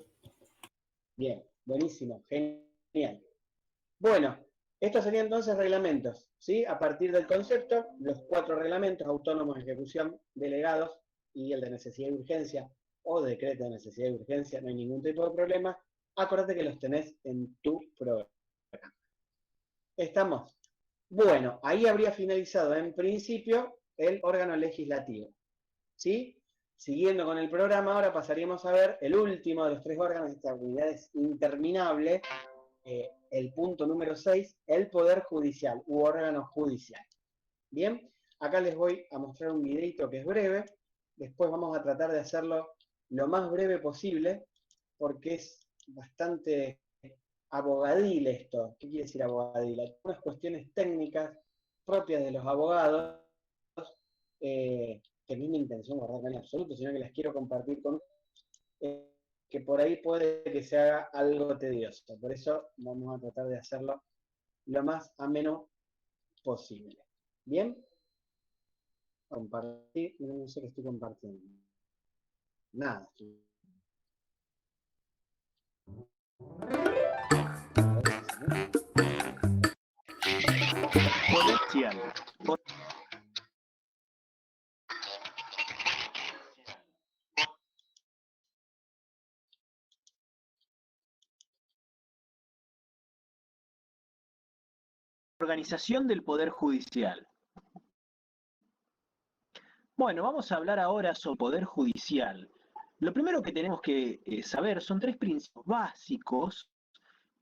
Bien, buenísimo, genial. Bueno, estos serían entonces reglamentos, ¿sí? A partir del concepto, los 4 reglamentos, autónomos de ejecución, delegados y el de necesidad y urgencia o decreto de necesidad y urgencia, no hay ningún tipo de problema. Acuérdate que los tenés en tu programa. ¿Estamos? Bueno, ahí habría finalizado en principio el órgano legislativo, ¿sí? Siguiendo con el programa, ahora pasaríamos a ver el último de los 3 órganos. Esta unidad es interminable, el punto número 6, el Poder Judicial u órgano judicial. Bien, acá les voy a mostrar un videito que es breve, después vamos a tratar de hacerlo lo más breve posible, porque es bastante abogadil esto. ¿Qué quiere decir abogadil? Hay unas cuestiones técnicas propias de los abogados, que no es mi intención guardar en absoluto, sino que las quiero compartir con que por ahí puede que se haga algo tedioso. Por eso vamos a tratar de hacerlo lo más ameno posible. ¿Bien? Compartir, no sé qué estoy compartiendo. Nada. Potencial. Organización del Poder Judicial. Bueno, vamos a hablar ahora sobre Poder Judicial. Lo primero que tenemos que saber son 3 principios básicos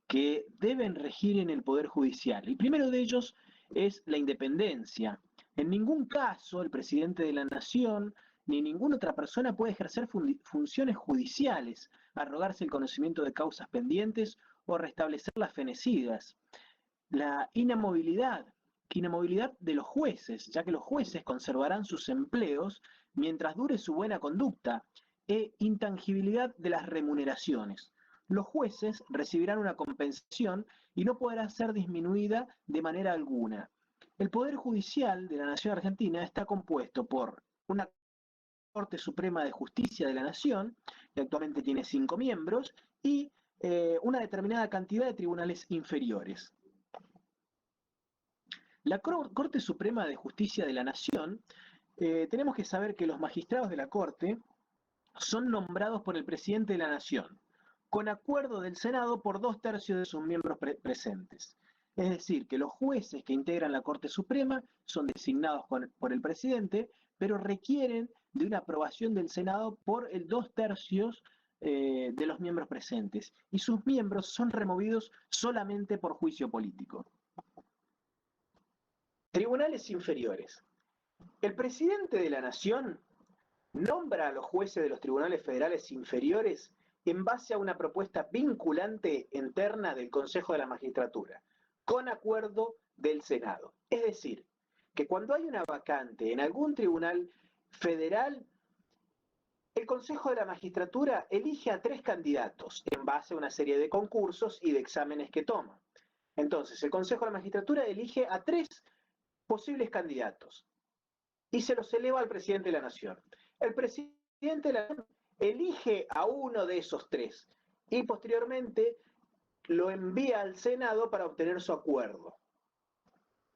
que deben regir en el Poder Judicial. El primero de ellos es la independencia. En ningún caso el presidente de la Nación ni ninguna otra persona puede ejercer funciones judiciales, arrogarse el conocimiento de causas pendientes o restablecer las fenecidas. La inamovilidad de los jueces, ya que los jueces conservarán sus empleos mientras dure su buena conducta, e intangibilidad de las remuneraciones. Los jueces recibirán una compensación y no podrá ser disminuida de manera alguna. El Poder Judicial de la Nación Argentina está compuesto por una Corte Suprema de Justicia de la Nación, que actualmente tiene 5 miembros, y una determinada cantidad de tribunales inferiores. La Corte Suprema de Justicia de la Nación, tenemos que saber que los magistrados de la Corte son nombrados por el presidente de la Nación, con acuerdo del Senado por 2/3 de sus miembros presentes. Es decir, que los jueces que integran la Corte Suprema son designados por el presidente, pero requieren de una aprobación del Senado por el 2/3 de los miembros presentes, y sus miembros son removidos solamente por juicio político. Tribunales inferiores. El presidente de la Nación nombra a los jueces de los tribunales federales inferiores en base a una propuesta vinculante interna del Consejo de la Magistratura, con acuerdo del Senado. Es decir, que cuando hay una vacante en algún tribunal federal, el Consejo de la Magistratura elige a 3 candidatos en base a una serie de concursos y de exámenes que toma. Entonces, el Consejo de la Magistratura elige a 3 posibles candidatos y se los eleva al presidente de la Nación. El presidente de la Nación elige a uno de esos 3 y posteriormente lo envía al Senado para obtener su acuerdo.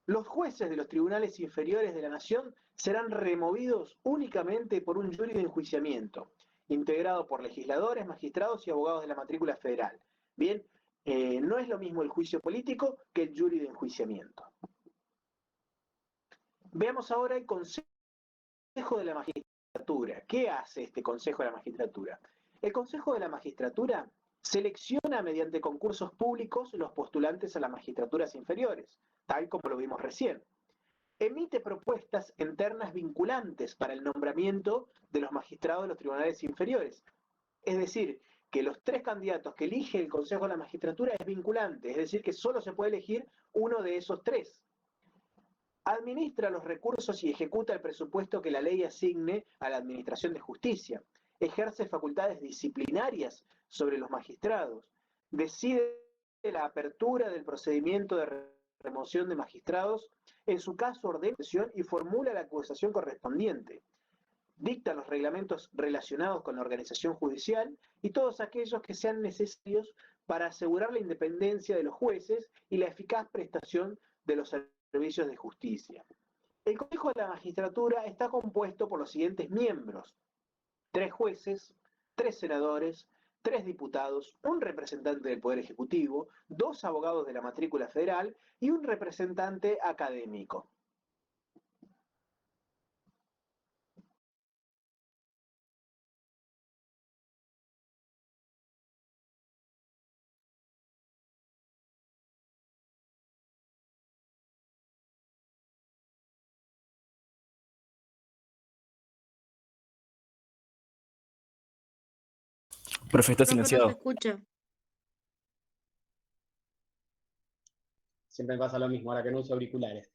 Los jueces de los tribunales inferiores de la Nación serán removidos únicamente por un jury de enjuiciamiento, integrado por legisladores, magistrados y abogados de la matrícula federal. Bien, no es lo mismo el juicio político que el jury de enjuiciamiento. Veamos ahora el Consejo de la Magistratura. ¿Qué hace este Consejo de la Magistratura? El Consejo de la Magistratura selecciona mediante concursos públicos los postulantes a las magistraturas inferiores, tal como lo vimos recién. Emite propuestas internas vinculantes para el nombramiento de los magistrados de los tribunales inferiores. Es decir, que los 3 candidatos que elige el Consejo de la Magistratura es vinculante, es decir, que solo se puede elegir uno de esos 3. Administra los recursos y ejecuta el presupuesto que la ley asigne a la Administración de Justicia. Ejerce facultades disciplinarias sobre los magistrados. Decide la apertura del procedimiento de remoción de magistrados. En su caso, ordena y formula la acusación correspondiente. Dicta los reglamentos relacionados con la organización judicial y todos aquellos que sean necesarios para asegurar la independencia de los jueces y la eficaz prestación de los servicios de justicia. El Consejo de la Magistratura está compuesto por los siguientes miembros: 3 jueces, 3 senadores, 3 diputados, un representante del Poder Ejecutivo, 2 abogados de la matrícula federal y un representante académico. Profe, está Profe, no se silenciado. escucha. Siempre me pasa lo mismo ahora que no uso auriculares.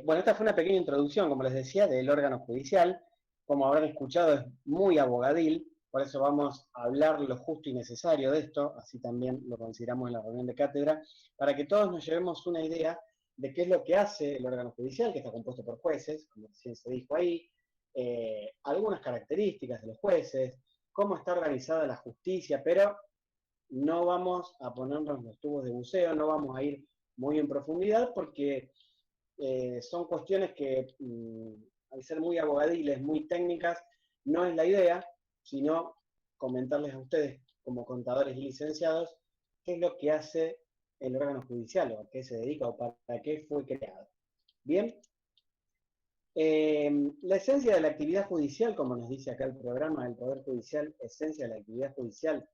Bueno, esta fue una pequeña introducción, como les decía, del órgano judicial. Como habrán escuchado, es muy abogadil, por eso vamos a hablar lo justo y necesario de esto, así también lo consideramos en la reunión de cátedra, para que todos nos llevemos una idea de qué es lo que hace el órgano judicial, que está compuesto por jueces, como recién se dijo ahí, algunas características de los jueces, cómo está organizada la justicia, pero no vamos a ponernos los tubos de buceo, no vamos a ir muy en profundidad porque son cuestiones que, al ser muy abogadiles, muy técnicas, no es la idea, sino comentarles a ustedes, como contadores y licenciados, qué es lo que hace el órgano judicial, o a qué se dedica, o para qué fue creado. Bien, la esencia de la actividad judicial, como nos dice acá el programa del Poder Judicial, esencia de la actividad judicial,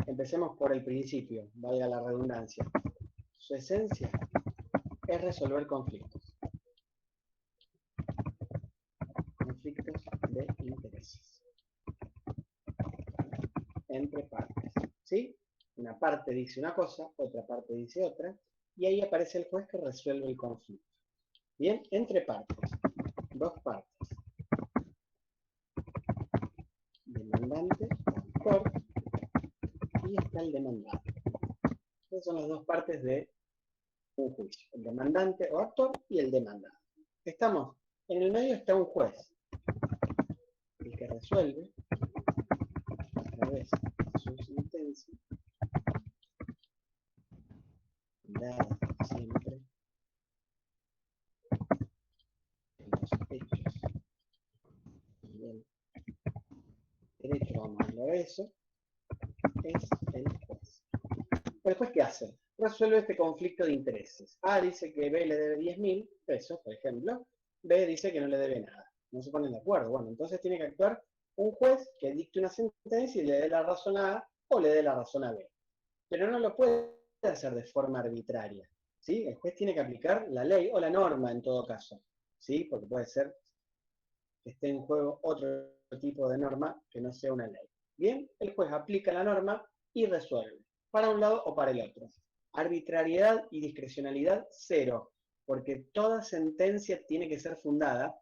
empecemos por el principio, vaya la redundancia. Su esencia es resolver conflictos. Conflictos de intereses. Entre partes. ¿Sí? Una parte dice una cosa, otra parte dice otra, y ahí aparece el juez que resuelve el conflicto. Bien, entre partes. Dos partes. Demandante, actor, y está el demandado. Esas son las dos partes de un juicio. El demandante o actor y el demandado. Estamos, en el medio está un juez, el que resuelve a través de su sentencia, dada siempre en los hechos y el derecho, vamos a hablar de eso, es el juez. ¿El juez qué hace? Resuelve este conflicto de intereses. A dice que B le debe 10.000 pesos, por ejemplo. B dice que no le debe nada. No se ponen de acuerdo. Bueno, entonces tiene que actuar un juez que dicte una sentencia y le dé la razón a A o le dé la razón a B. Pero no lo puede hacer de forma arbitraria. ¿Sí? El juez tiene que aplicar la ley o la norma en todo caso. ¿Sí? Porque puede ser que esté en juego otro tipo de norma que no sea una ley. Bien, el juez aplica la norma y resuelve, para un lado o para el otro. Arbitrariedad y discrecionalidad, cero, porque toda sentencia tiene que ser fundada,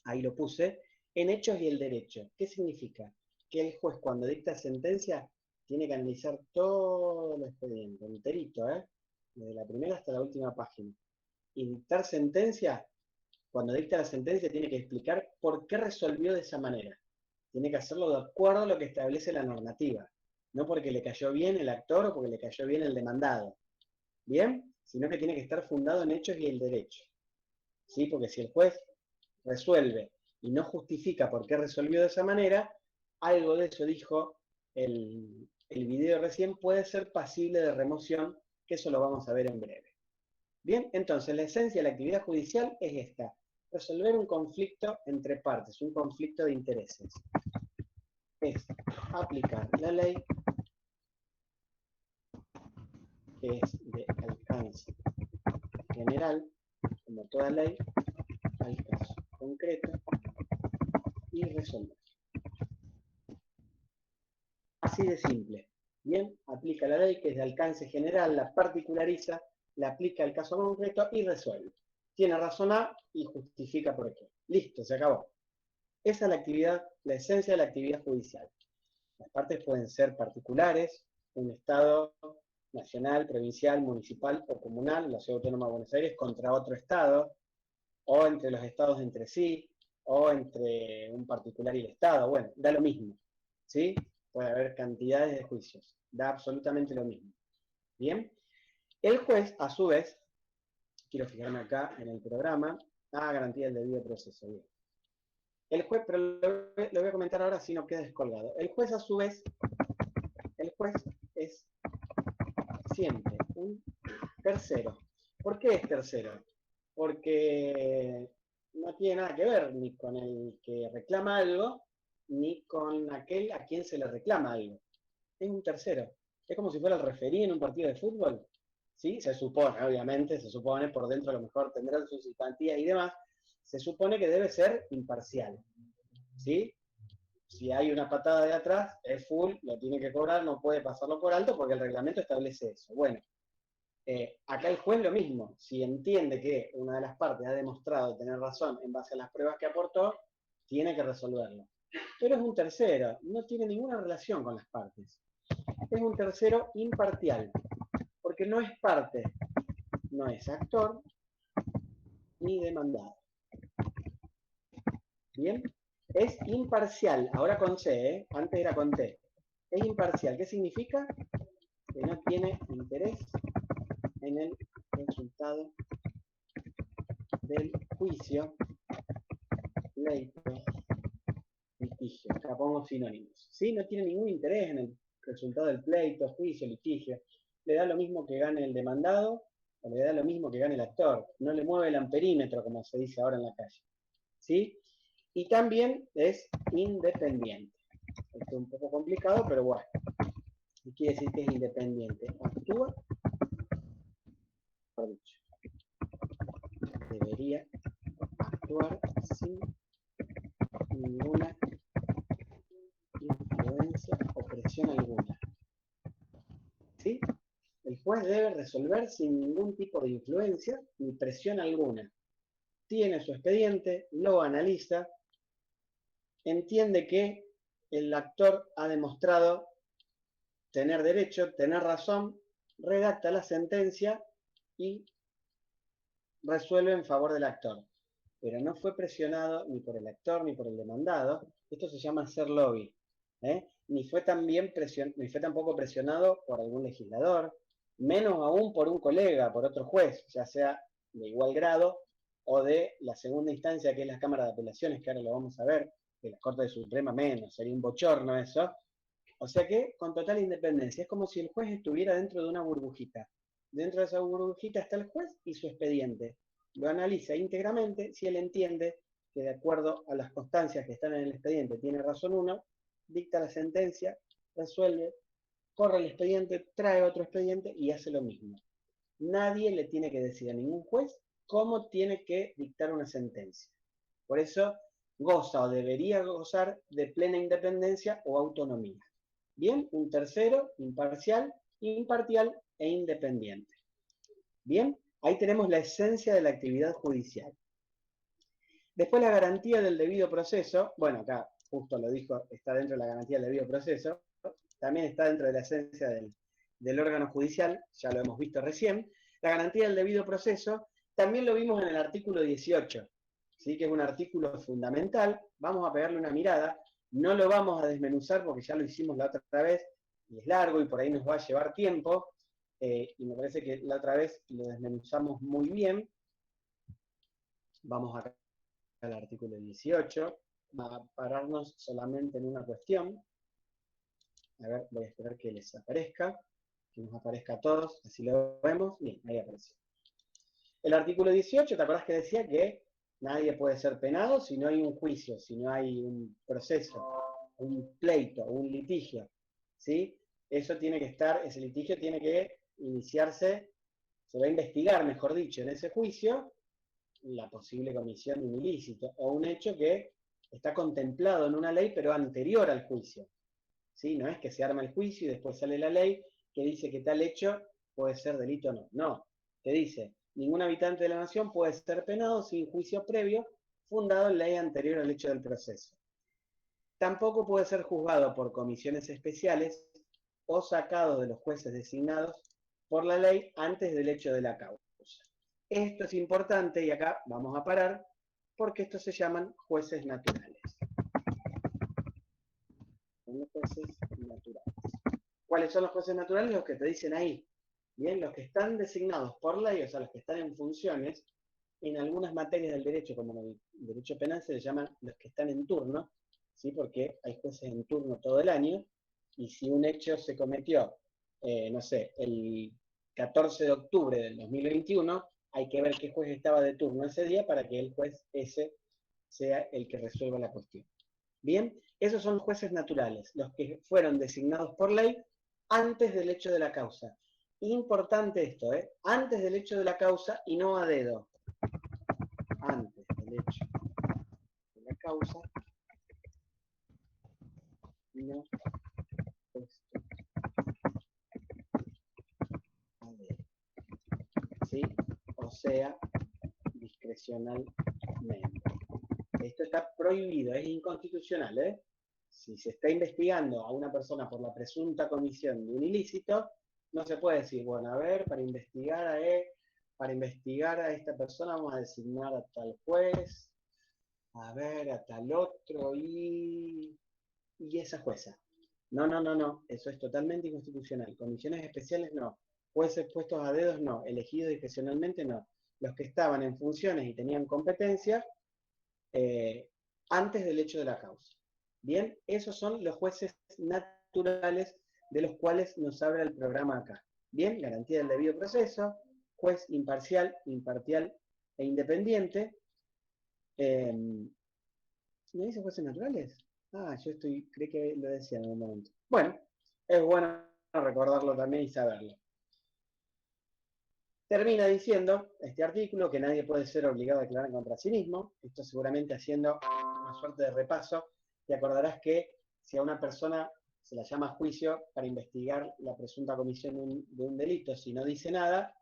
ahí lo puse, en hechos y el derecho. ¿Qué significa? Que el juez cuando dicta sentencia tiene que analizar todo el expediente, enterito, desde la primera hasta la última página. Y dictar sentencia, cuando dicta la sentencia tiene que explicar por qué resolvió de esa manera. Tiene que hacerlo de acuerdo a lo que establece la normativa. No porque le cayó bien el actor o porque le cayó bien el demandado. ¿Bien? Sino que tiene que estar fundado en hechos y el derecho. ¿Sí? Porque si el juez resuelve y no justifica por qué resolvió de esa manera, algo de eso dijo el video recién, puede ser pasible de remoción, que eso lo vamos a ver en breve. Bien, entonces la esencia de la actividad judicial es esta: resolver un conflicto entre partes, un conflicto de intereses. Es aplicar la ley, que es de alcance general, como toda ley, al caso concreto, y resolver. Así de simple. Bien, aplica la ley, que es de alcance general, la particulariza, la aplica al caso concreto y resuelve. Tiene razón A y justifica por qué. Listo, se acabó. Esa es la actividad, la esencia de la actividad judicial. Las partes pueden ser particulares, un Estado nacional, provincial, municipal o comunal, la Ciudad Autónoma de Buenos Aires contra otro Estado, o entre los Estados entre sí, o entre un particular y el Estado. Bueno, da lo mismo. ¿Sí? Puede haber cantidades de juicios. Da absolutamente lo mismo. Bien. El juez, a su vez, quiero fijarme acá en el programa, garantía del debido proceso. Bien. El juez, pero lo voy a comentar ahora si no queda descolgado. El juez, a su vez, el juez es siempre un tercero. ¿Por qué es tercero? Porque no tiene nada que ver ni con el que reclama algo, ni con aquel a quien se le reclama algo. Es un tercero. Es como si fuera el referí en un partido de fútbol. ¿Sí? Se supone, obviamente, se supone, por dentro a lo mejor tendrán sus simpatías y demás, se supone que debe ser imparcial. ¿Sí? si hay una patada de atrás, es full, lo tiene que cobrar, no puede pasarlo por alto porque el reglamento establece eso. Bueno, acá el juez lo mismo, si entiende que una de las partes ha demostrado tener razón en base a las pruebas que aportó, tiene que resolverlo. Pero es un tercero, no tiene ninguna relación con las partes. Es un tercero imparcial, porque no es parte, no es actor ni demandado. ¿Bien? Es imparcial, ahora con C, antes era con T. Es imparcial, ¿qué significa? Que no tiene interés en el resultado del juicio, pleito, litigio. Acá pongo sinónimos. ¿Sí? No tiene ningún interés en el resultado del pleito, juicio, litigio. Le da lo mismo que gane el demandado o le da lo mismo que gane el actor. No le mueve el amperímetro, como se dice ahora en la calle. ¿Sí? Y también es independiente. Esto es un poco complicado, pero bueno. ¿Qué quiere decir que es independiente? Actúa, por dicho. Debería actuar sin ninguna influencia o presión alguna. ¿Sí? El juez debe resolver sin ningún tipo de influencia ni presión alguna. Tiene su expediente, lo analiza, entiende que el actor ha demostrado tener derecho, tener razón, redacta la sentencia y resuelve en favor del actor. Pero no fue presionado ni por el actor ni por el demandado. Esto se llama hacer lobby. Ni fue tampoco presionado por algún legislador, menos aún por un colega, por otro juez, ya sea de igual grado o de la segunda instancia, que es la Cámara de Apelaciones, que ahora lo vamos a ver, de la Corte Suprema menos, sería un bochorno eso. O sea que con total independencia, es como si el juez estuviera dentro de una burbujita. Dentro de esa burbujita está el juez y su expediente. Lo analiza íntegramente, si él entiende que de acuerdo a las constancias que están en el expediente tiene razón uno, dicta la sentencia, resuelve, corre el expediente, trae otro expediente y hace lo mismo. Nadie le tiene que decir a ningún juez cómo tiene que dictar una sentencia. Por eso goza o debería gozar de plena independencia o autonomía. Bien, un tercero, imparcial, imparcial e independiente. Bien, ahí tenemos la esencia de la actividad judicial. Después la garantía del debido proceso, bueno, acá justo lo dijo, está dentro de la garantía del debido proceso, también está dentro de la esencia del órgano judicial, ya lo hemos visto recién. La garantía del debido proceso también lo vimos en el artículo 18, ¿sí? Que es un artículo fundamental. Vamos a pegarle una mirada, no lo vamos a desmenuzar porque ya lo hicimos la otra vez, y es largo y por ahí nos va a llevar tiempo, y me parece que la otra vez lo desmenuzamos muy bien. Vamos acá al artículo 18, va a pararnos solamente en una cuestión. A ver, voy a esperar que les aparezca, que nos aparezca a todos, así lo vemos. Bien, ahí apareció. El artículo 18, ¿te acordás que decía que nadie puede ser penado si no hay un juicio, si no hay un proceso, un pleito, un litigio? ¿Sí? Eso tiene que estar, ese litigio tiene que iniciarse, se va a investigar, mejor dicho, en ese juicio, la posible comisión de un ilícito o un hecho que está contemplado en una ley pero anterior al juicio. ¿Sí? No es que se arma el juicio y después sale la ley que dice que tal hecho puede ser delito o no. No, te dice, ningún habitante de la nación puede ser penado sin juicio previo fundado en ley anterior al hecho del proceso. Tampoco puede ser juzgado por comisiones especiales o sacado de los jueces designados por la ley antes del hecho de la causa. Esto es importante y acá vamos a parar porque estos se llaman jueces naturales. Son los jueces naturales. ¿Cuáles son los jueces naturales? Los que te dicen ahí. Bien, los que están designados por ley, o sea, los que están en funciones, en algunas materias del derecho, como en el derecho penal, se les llaman los que están en turno, ¿sí? Porque hay jueces en turno todo el año, y si un hecho se cometió, no sé, el 14 de octubre del 2021, hay que ver qué juez estaba de turno ese día para que el juez ese sea el que resuelva la cuestión. Bien, esos son jueces naturales, los que fueron designados por ley antes del hecho de la causa. Importante esto, antes del hecho de la causa y no a dedo. Antes del hecho de la causa no puesto a dedo. ¿Sí? O sea, discrecionalmente. Esto está prohibido, es inconstitucional, ¿eh? Si se está investigando a una persona por la presunta comisión de un ilícito, no se puede decir, bueno, a ver, para investigar a esta persona vamos a designar a tal juez, a ver, a tal otro y esa jueza. No, eso es totalmente inconstitucional. Comisiones especiales no, jueces puestos a dedos no, elegidos discrecionalmente no. Los que estaban en funciones y tenían competencia antes del hecho de la causa. Bien, esos son los jueces naturales de los cuales nos habla el programa acá. Bien, garantía del debido proceso, juez imparcial, imparcial e independiente. ¿No dice jueces naturales? Ah, creí que lo decía en algún momento. Bueno, es bueno recordarlo también y saberlo. Termina diciendo este artículo que nadie puede ser obligado a declarar contra sí mismo. Esto seguramente haciendo una suerte de repaso. Te acordarás que si a una persona se la llama a juicio para investigar la presunta comisión de un delito, si no dice nada,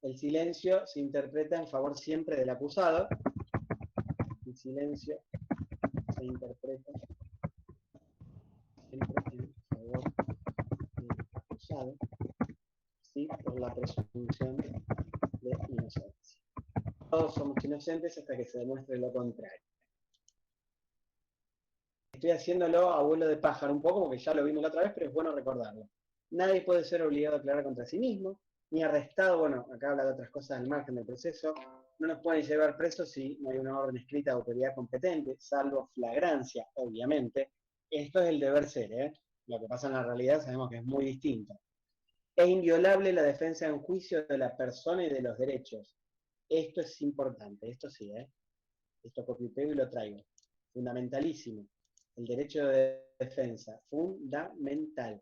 el silencio se interpreta en favor siempre del acusado. El silencio se interpreta siempre en favor del acusado, ¿sí? Por la presunción de inocencia. Todos somos inocentes hasta que se demuestre lo contrario. Estoy haciéndolo a vuelo de pájaro un poco, porque ya lo vimos la otra vez, pero es bueno recordarlo. Nadie puede ser obligado a declarar contra sí mismo, ni arrestado, bueno, acá habla de otras cosas al margen del proceso, no nos pueden llevar presos si no hay una orden escrita de autoridad competente, salvo flagrancia, obviamente. Esto es el deber ser, ¿eh? Lo que pasa en la realidad sabemos que es muy distinto. Es inviolable la defensa en juicio de la persona y de los derechos. Esto es importante, esto sí, ¿eh? Esto copio y pego y lo traigo. Fundamentalísimo. El derecho de defensa, fundamental.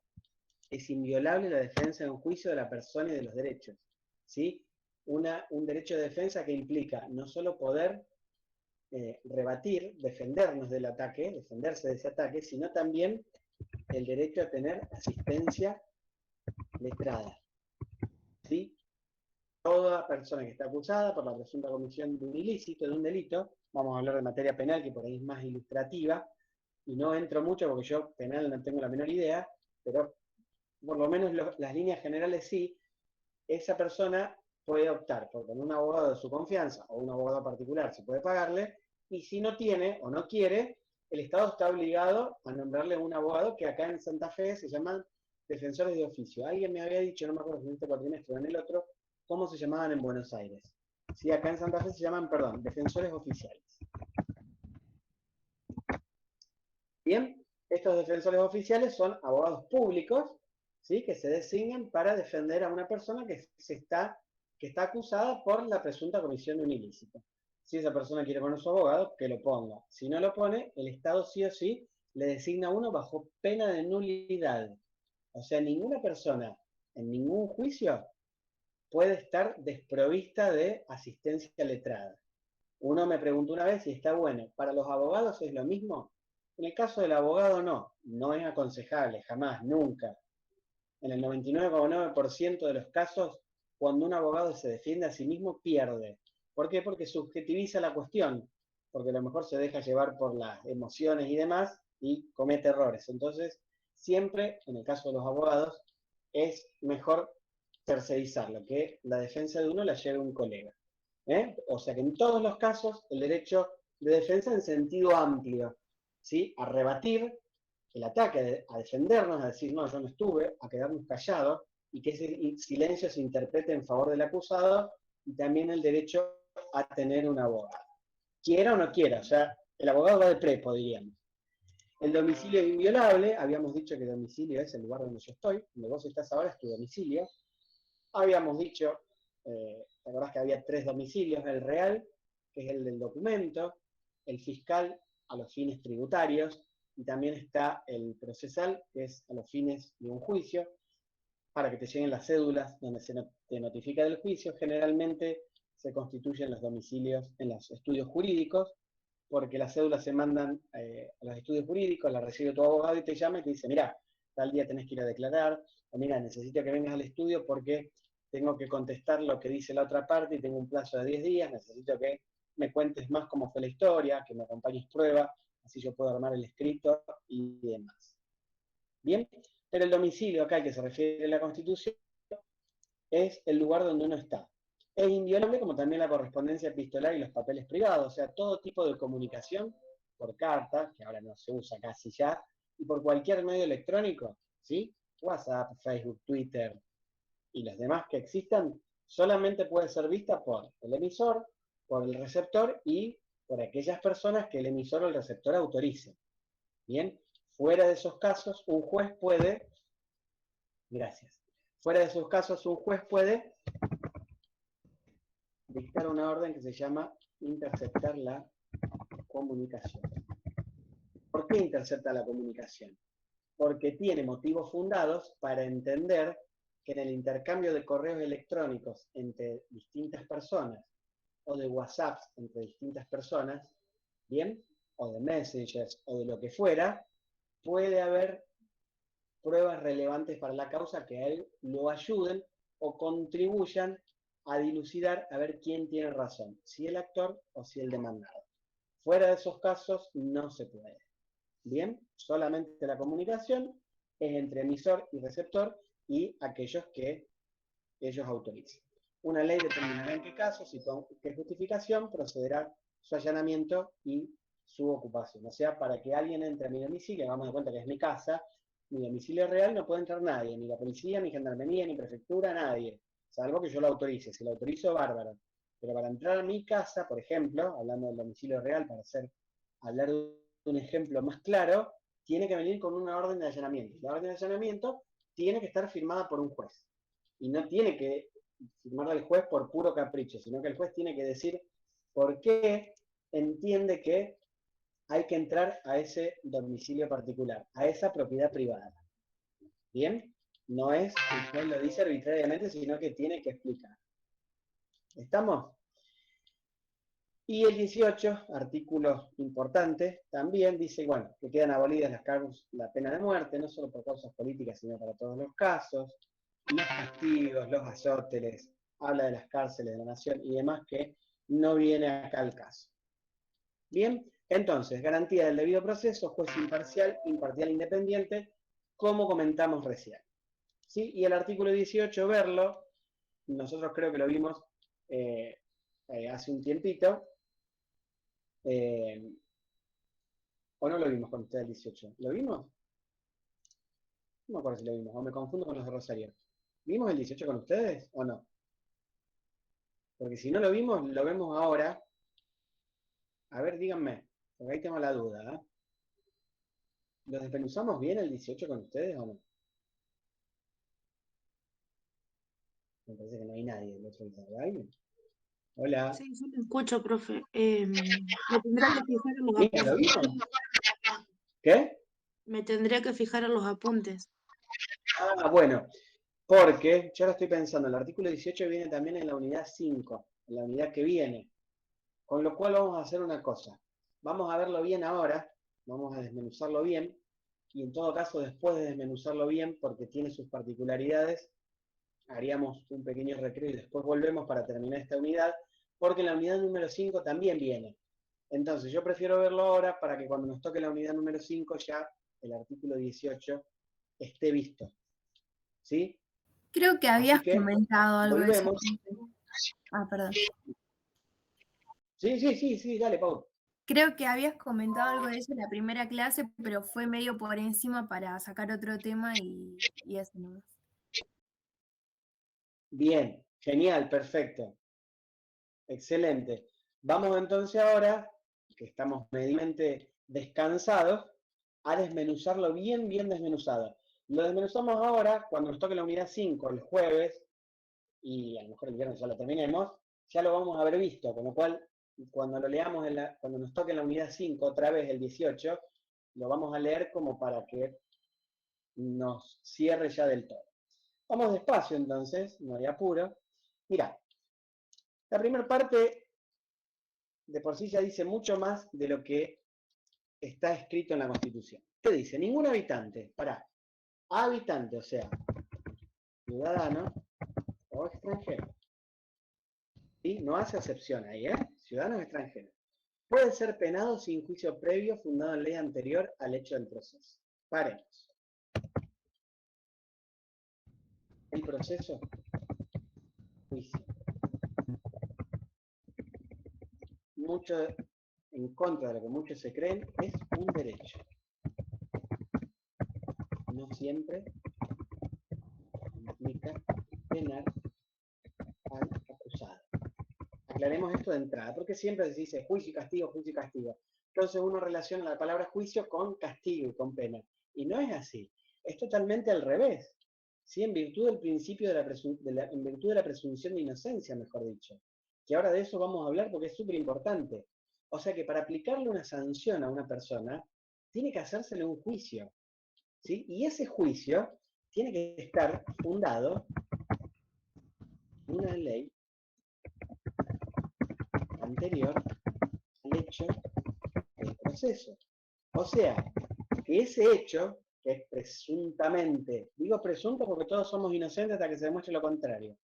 Es inviolable la defensa en juicio de la persona y de los derechos. ¿Sí? Un derecho de defensa que implica no solo poder rebatir, defendernos del ataque, defenderse de ese ataque, sino también el derecho a tener asistencia letrada. ¿Sí? Toda persona que está acusada por la presunta comisión de un ilícito, de un delito, vamos a hablar de materia penal, que por ahí es más ilustrativa, y no entro mucho porque yo penal no tengo la menor idea, pero por lo menos las líneas generales sí, esa persona puede optar por con un abogado de su confianza o un abogado particular, si puede pagarle, y si no tiene o no quiere, el Estado está obligado a nombrarle un abogado que acá en Santa Fe se llaman defensores de oficio. Alguien me había dicho, no me acuerdo si en este cuatrimestre o en el otro, cómo se llamaban en Buenos Aires. Sí, acá en Santa Fe se llaman, perdón, defensores oficiales. Bien, estos defensores oficiales son abogados públicos, ¿sí? Que se designan para defender a una persona que está acusada por la presunta comisión de un ilícito. Si esa persona quiere poner su abogado, que lo ponga. Si no lo pone, el Estado sí o sí le designa a uno bajo pena de nulidad. O sea, ninguna persona en ningún juicio puede estar desprovista de asistencia letrada. Uno me preguntó una vez si está bueno. ¿Para los abogados es lo mismo? En el caso del abogado no es aconsejable, jamás, nunca. En el 99,9% de los casos, cuando un abogado se defiende a sí mismo, pierde. ¿Por qué? Porque subjetiviza la cuestión, porque a lo mejor se deja llevar por las emociones y demás y comete errores. Entonces, siempre, en el caso de los abogados, es mejor tercerizarlo, que la defensa de uno la lleve un colega. O sea que en todos los casos, el derecho de defensa en sentido amplio, ¿sí? A rebatir el ataque, a defendernos, a decir, no, yo no estuve, a quedarnos callados, y que ese silencio se interprete en favor del acusado, y también el derecho a tener un abogado. Quiera o no quiera, o sea, el abogado va de prepo, diríamos. El domicilio es inviolable, habíamos dicho que domicilio es el lugar donde yo estoy, donde vos estás ahora es tu domicilio. Habíamos dicho, ¿te acordás que había 3 domicilios? El real, que es el del documento, el fiscal a los fines tributarios, y también está el procesal, que es a los fines de un juicio, para que te lleguen las cédulas donde se te notifica del juicio. Generalmente se constituyen los domicilios en los estudios jurídicos, porque las cédulas se mandan a los estudios jurídicos, las recibe tu abogado y te llama y te dice, mira, tal día tenés que ir a declarar, o mira, necesito que vengas al estudio porque tengo que contestar lo que dice la otra parte y tengo un plazo de 10 días, necesito que me cuentes más cómo fue la historia, que me acompañes prueba, así yo puedo armar el escrito y demás. Bien, pero el domicilio acá al que se refiere la Constitución es el lugar donde uno está. Es inviolable como también la correspondencia epistolar y los papeles privados, o sea, todo tipo de comunicación por carta, que ahora no se usa casi ya, y por cualquier medio electrónico, ¿sí? WhatsApp, Facebook, Twitter y los demás que existan, solamente puede ser vista por el emisor, por el receptor y por aquellas personas que el emisor o el receptor autorice. Bien, fuera de esos casos, un juez puede, gracias, fuera de esos casos, un juez puede dictar una orden que se llama interceptar la comunicación. ¿Por qué intercepta la comunicación? Porque tiene motivos fundados para entender que en el intercambio de correos electrónicos entre distintas personas o de WhatsApp entre distintas personas, ¿bien? O de messages o de lo que fuera, puede haber pruebas relevantes para la causa que a él lo ayuden o contribuyan a dilucidar a ver quién tiene razón, si el actor o si el demandado. Fuera de esos casos no se puede. Bien, solamente la comunicación es entre emisor y receptor y aquellos que ellos autoricen. Una ley determinará en qué casos y con qué justificación procederá su allanamiento y su ocupación. O sea, para que alguien entre a mi domicilio, vamos a cuenta que es mi casa, mi domicilio real no puede entrar nadie, ni la policía, ni gendarmería, ni prefectura, nadie, salvo que yo lo autorice. Si lo autorizo, bárbaro. Pero para entrar a mi casa, por ejemplo, hablando del domicilio real, para hablar de un ejemplo más claro, tiene que venir con una orden de allanamiento. La orden de allanamiento tiene que estar firmada por un juez. Y no tiene que firmarla el juez por puro capricho, sino que el juez tiene que decir por qué entiende que hay que entrar a ese domicilio particular, a esa propiedad privada. ¿Bien? No es que el juez lo dice arbitrariamente, sino que tiene que explicar. ¿Estamos? Y el 18, artículo importante, también dice, bueno, que quedan abolidas la pena de muerte, no solo por causas políticas, sino para todos los casos, los castigos, los azotes, habla de las cárceles de la nación y demás, que no viene acá al caso. Bien, entonces, garantía del debido proceso, juez imparcial, imparcial independiente, como comentamos recién. ¿Sí? Y el artículo 18, verlo, nosotros creo que lo vimos hace un tiempito, ¿o no lo vimos con ustedes el 18? ¿Lo vimos? No me acuerdo si lo vimos, o me confundo con los de Rosario. ¿Vimos el 18 con ustedes o no? Porque si no lo vimos, lo vemos ahora. A ver, díganme, porque ahí tengo la duda. ¿Eh? ¿Lo desmenuzamos bien el 18 con ustedes o no? Me parece que no hay nadie del otro lado. ¿Alguien? Hola. Sí, yo te escucho, profe. Me tendría que fijar en los Mira, ¿lo apuntes. vimos? ¿Qué? Me tendría que fijar en los apuntes. Ah, bueno, porque yo ahora estoy pensando, el artículo 18 viene también en la unidad 5, en la unidad que viene. Con lo cual vamos a hacer una cosa. Vamos a verlo bien ahora, vamos a desmenuzarlo bien, y en todo caso después de desmenuzarlo bien, porque tiene sus particularidades, haríamos un pequeño recreo y después volvemos para terminar esta unidad, porque en la unidad número 5 también viene. Entonces yo prefiero verlo ahora para que cuando nos toque la unidad número 5 ya el artículo 18 esté visto. ¿Sí? Creo que Así habías que comentado algo de eso. volvemos. Ah, perdón. Sí, dale, Pau. Creo que habías comentado algo de eso en la primera clase, pero fue medio por encima para sacar otro tema y eso nomás. Bien, genial, perfecto. Excelente. Vamos entonces ahora, que estamos medidamente descansados, a desmenuzarlo bien, bien desmenuzado. Lo desmenuzamos ahora, cuando nos toque la unidad 5, el jueves, y a lo mejor el viernes ya lo terminemos, ya lo vamos a haber visto, con lo cual, cuando lo leamos, cuando nos toque la unidad 5, otra vez el 18, lo vamos a leer como para que nos cierre ya del todo. Vamos despacio entonces, no hay apuro. Mirá, la primera parte de por sí ya dice mucho más de lo que está escrito en la Constitución. ¿Qué dice? Ningún habitante, habitante, o sea, ciudadano o extranjero. ¿Sí? No hace acepción ahí, ciudadanos extranjeros. Puede ser penado sin juicio previo fundado en ley anterior al hecho del proceso. Paremos. El proceso, juicio. Mucho en contra de lo que muchos se creen, es un derecho. No siempre implica penar al acusado. Aclaremos esto de entrada, porque siempre se dice juicio y castigo, juicio y castigo. Entonces uno relaciona la palabra juicio con castigo y con pena. Y no es así. Es totalmente al revés. ¿Sí? En virtud del principio en virtud de la presunción de inocencia, mejor dicho. Que ahora de eso vamos a hablar porque es súper importante. O sea que para aplicarle una sanción a una persona, tiene que hacérsele un juicio. ¿Sí? Y ese juicio tiene que estar fundado en una ley anterior al hecho del proceso. O sea, que ese hecho, que es presuntamente, digo presunto porque todos somos inocentes hasta que se demuestre lo contrario,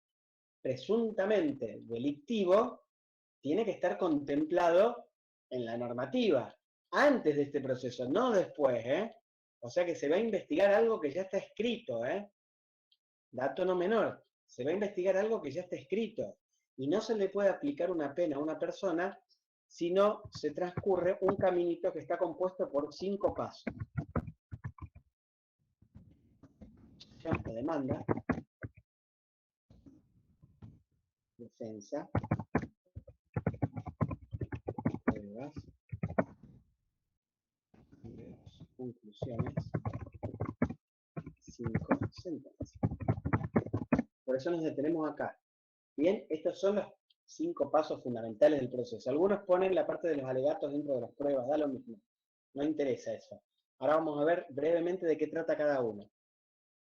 presuntamente delictivo, tiene que estar contemplado en la normativa, antes de este proceso, no después, O sea que se va a investigar algo que ya está escrito, Dato no menor, se va a investigar algo que ya está escrito, y no se le puede aplicar una pena a una persona si no se transcurre un caminito que está compuesto por 5 pasos. La demanda, defensa, pruebas, conclusiones, 5 sentencias. Por eso nos detenemos acá. Bien, estos son los 5 pasos fundamentales del proceso. Algunos ponen la parte de los alegatos dentro de las pruebas, da lo mismo. No interesa eso. Ahora vamos a ver brevemente de qué trata cada uno.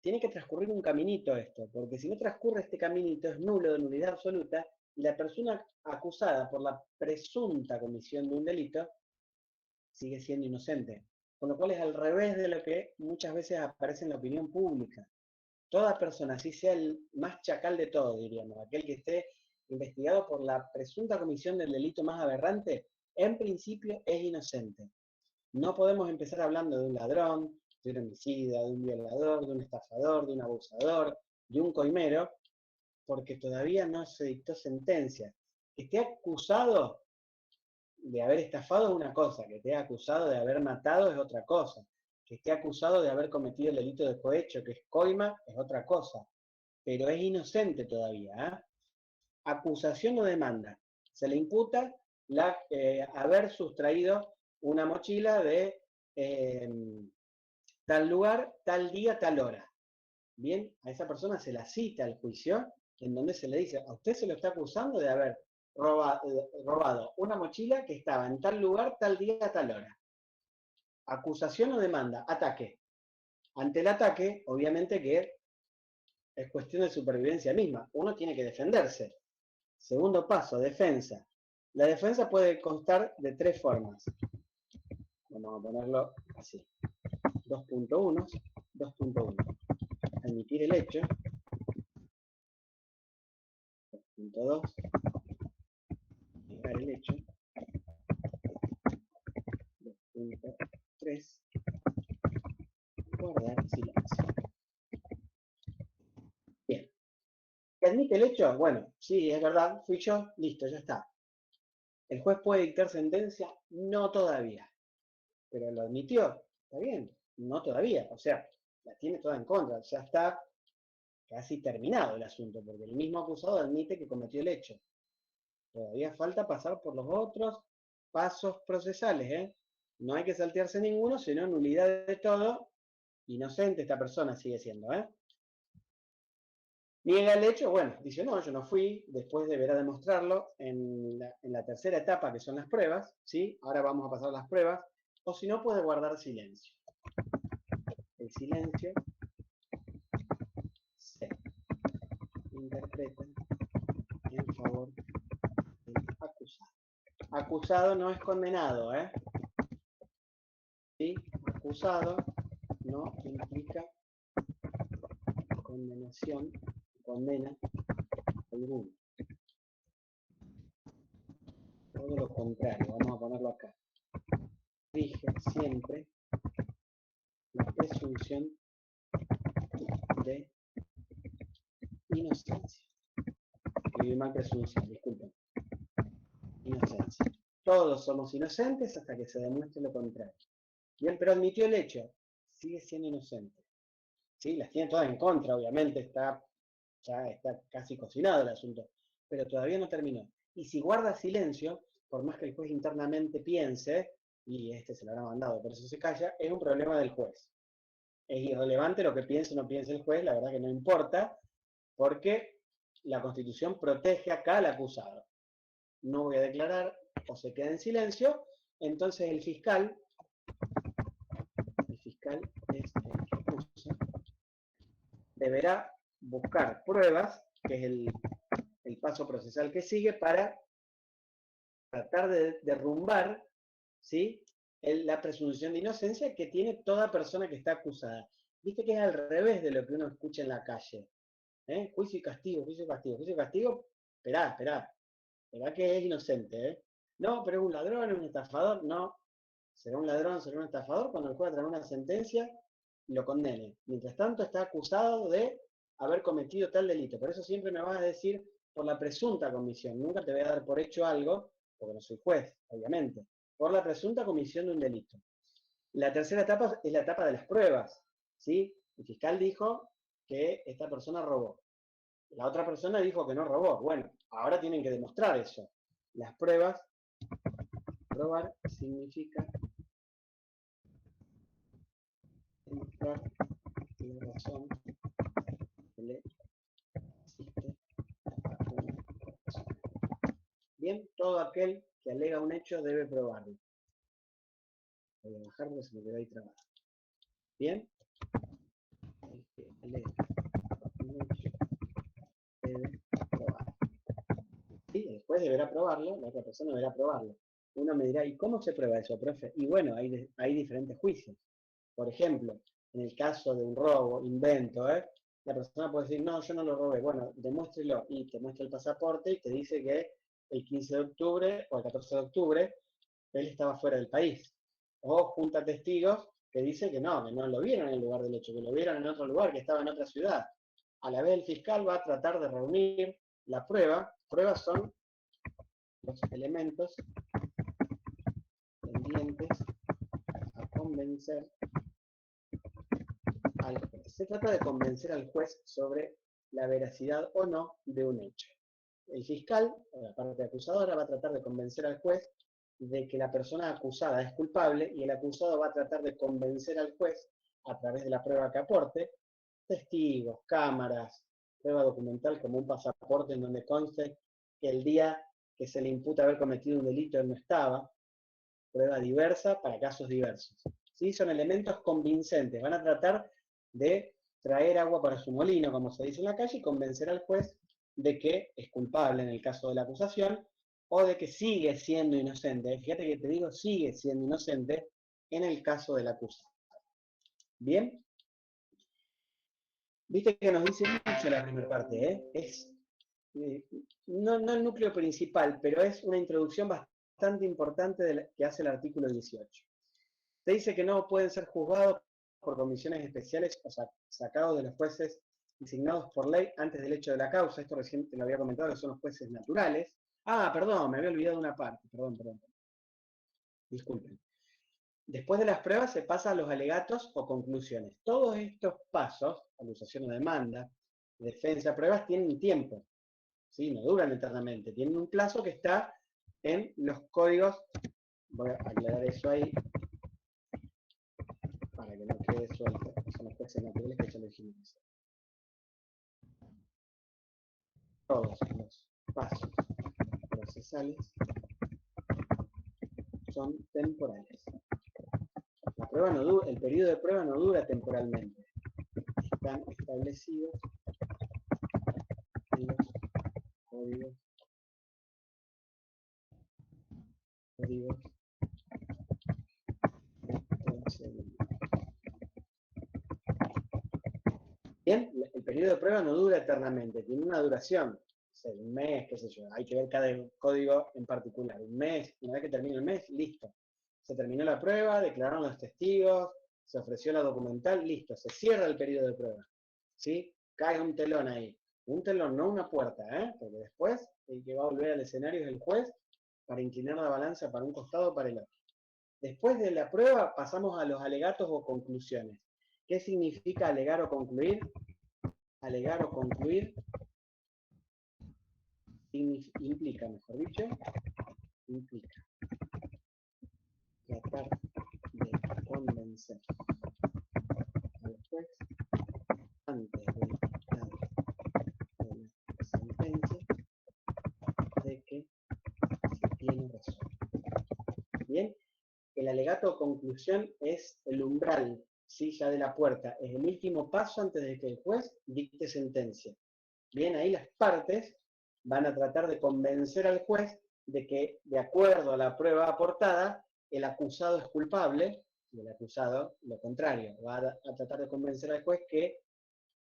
Tiene que transcurrir un caminito esto, porque si no transcurre este caminito es nulo, de nulidad absoluta, y la persona acusada por la presunta comisión de un delito sigue siendo inocente. Con lo cual es al revés de lo que muchas veces aparece en la opinión pública. Toda persona, así sea el más chacal de todos, diríamos, aquel que esté investigado por la presunta comisión del delito más aberrante, en principio es inocente. No podemos empezar hablando de un ladrón, de un homicida, de un violador, de un estafador, de un abusador, de un coimero, porque todavía no se dictó sentencia. Que esté acusado de haber estafado es una cosa, que esté acusado de haber matado es otra cosa, que esté acusado de haber cometido el delito de cohecho, que es coima, es otra cosa, pero es inocente todavía. Acusación o demanda. Se le imputa haber sustraído una mochila de tal lugar, tal día, tal hora. Bien, a esa persona se la cita al juicio, en donde se le dice, a usted se lo está acusando de haber robado una mochila que estaba en tal lugar, tal día, tal hora. Acusación o demanda, ataque. Ante el ataque, obviamente que es cuestión de supervivencia misma. Uno tiene que defenderse. Segundo paso, defensa. La defensa puede constar de 3 formas. Vamos a ponerlo así. 2.1, 2.1. Admitir el hecho. 2.2. Negar el hecho. 2.3. Guardar silencio. Bien. ¿Admite el hecho? Bueno, sí, es verdad, fui yo, listo, ya está. ¿El juez puede dictar sentencia? No todavía. Pero lo admitió, está bien, no todavía. O sea, la tiene toda en contra, ya está casi terminado el asunto, porque el mismo acusado admite que cometió el hecho. Todavía falta pasar por los otros pasos procesales, No hay que saltearse ninguno, sino nulidad de todo. Inocente esta persona sigue siendo, Niega el hecho, bueno, dice, no, yo no fui, después deberá demostrarlo en la tercera etapa, que son las pruebas, ¿sí? Ahora vamos a pasar las pruebas, o si no, puede guardar silencio. El silencio se interpreta en favor del acusado. acusado no es condenado, ¿eh? ¿Sí? Acusado no implica condenación, condena alguna. Todo lo contrario, vamos a ponerlo acá. Rige siempre la presunción de inocencia. Escribí mal presunción, disculpen. Inocencia. Todos somos inocentes hasta que se demuestre lo contrario. Bien, pero admitió el hecho. Sigue siendo inocente. ¿Sí? Las tiene todas en contra, obviamente. Ya está casi cocinado el asunto. Pero todavía no terminó. Y si guarda silencio, por más que el juez internamente piense, y este se lo habrá mandado, por eso se calla, es un problema del juez. Es irrelevante lo que piense o no piense el juez, la verdad que no importa, porque la Constitución protege acá al acusado. No voy a declarar o se queda en silencio, entonces el fiscal es el que acusa, deberá buscar pruebas, que es el paso procesal que sigue, para tratar de derrumbar, ¿sí?, la presunción de inocencia que tiene toda persona que está acusada. Viste que es al revés de lo que uno escucha en la calle. Juicio y castigo, juicio y castigo, juicio y castigo. Esperá que es inocente, ¿eh? No, pero es un ladrón, es un estafador. No, será un ladrón, será un estafador cuando el juez trae una sentencia y lo condene. Mientras tanto está acusado de haber cometido tal delito. Por eso siempre me vas a decir por la presunta comisión. Nunca te voy a dar por hecho algo, porque no soy juez, obviamente. Por la presunta comisión de un delito. La tercera etapa es la etapa de las pruebas, ¿sí? El fiscal dijo que esta persona robó. La otra persona dijo que no robó. Bueno, ahora tienen que demostrar eso. Las pruebas, probar significa demostrar la razón que le existe a una persona. Bien, todo aquel que alega un hecho debe probarlo. Voy a bajar porque se me quedó ahí trabado. Bien, el que alega un hecho debe probarlo. ¿Sí? El juez deberá probarlo, la otra persona deberá probarlo. Uno me dirá, ¿y cómo se prueba eso, profe? Y bueno, hay diferentes juicios. Por ejemplo, en el caso de un robo, invento, la persona puede decir, no, yo no lo robé. Bueno, demuéstrelo y te muestra el pasaporte y te dice que el 15 de octubre o el 14 de octubre él estaba fuera del país. O junta testigos que dicen que no lo vieron en el lugar del hecho, que lo vieron en otro lugar, que estaba en otra ciudad. A la vez el fiscal va a tratar de reunir la prueba. Pruebas son los elementos tendientes a convencer al juez. Se trata de convencer al juez sobre la veracidad o no de un hecho. El fiscal, o la parte acusadora, va a tratar de convencer al juez de que la persona acusada es culpable y el acusado va a tratar de convencer al juez a través de la prueba que aporte, testigos, cámaras, prueba documental como un pasaporte en donde conste que el día que se le imputa haber cometido un delito él no estaba, prueba diversa para casos diversos. ¿Sí? Son elementos convincentes, van a tratar de traer agua para su molino, como se dice en la calle, y convencer al juez de que es culpable en el caso de la acusación, o de que sigue siendo inocente. Fíjate que te digo, sigue siendo inocente en el caso del acusado. ¿Bien? Viste que nos dice mucho la primera parte, no el núcleo principal, pero es una introducción bastante importante que hace el artículo 18. Te dice que no pueden ser juzgados por comisiones especiales o sacados de los jueces designados por ley antes del hecho de la causa. Esto recién te lo había comentado, que son los jueces naturales. Ah, perdón, me había olvidado una parte. Perdón. Disculpen. Después de las pruebas se pasa a los alegatos o conclusiones. Todos estos pasos, acusación o demanda, defensa, pruebas, tienen tiempo. ¿Sí? No duran eternamente. Tienen un plazo que está en los códigos. Voy a aclarar eso ahí para que no quede suelto. Son los jueces naturales que ya lo dijimos. Todos los pasos procesales son temporales. La prueba no dura, el periodo de prueba no dura temporalmente. Están establecidos en los códigos códigos de procedimiento. Bien, el periodo de prueba no dura eternamente, tiene una duración, o sea, un mes, qué sé yo, hay que ver cada código en particular. Un mes, una vez que termine el mes, listo. Se terminó la prueba, declararon los testigos, se ofreció la documental, listo, se cierra el periodo de prueba. ¿Sí? Cae un telón ahí. Un telón, no una puerta, porque después el que va a volver al escenario es el juez para inclinar la balanza para un costado o para el otro. Después de la prueba pasamos a los alegatos o conclusiones. ¿Qué significa alegar o concluir? Alegar o concluir implica, mejor dicho, implica tratar de convencer al juez antes del dictado de la sentencia de que se tiene razón. Bien, el alegato o conclusión es el umbral, ¿sí? Ya de la puerta, es el último paso antes de que el juez dicte sentencia. Bien, ahí las partes van a tratar de convencer al juez de que, de acuerdo a la prueba aportada, el acusado es culpable, y el acusado, lo contrario, va a tratar de convencer al juez que,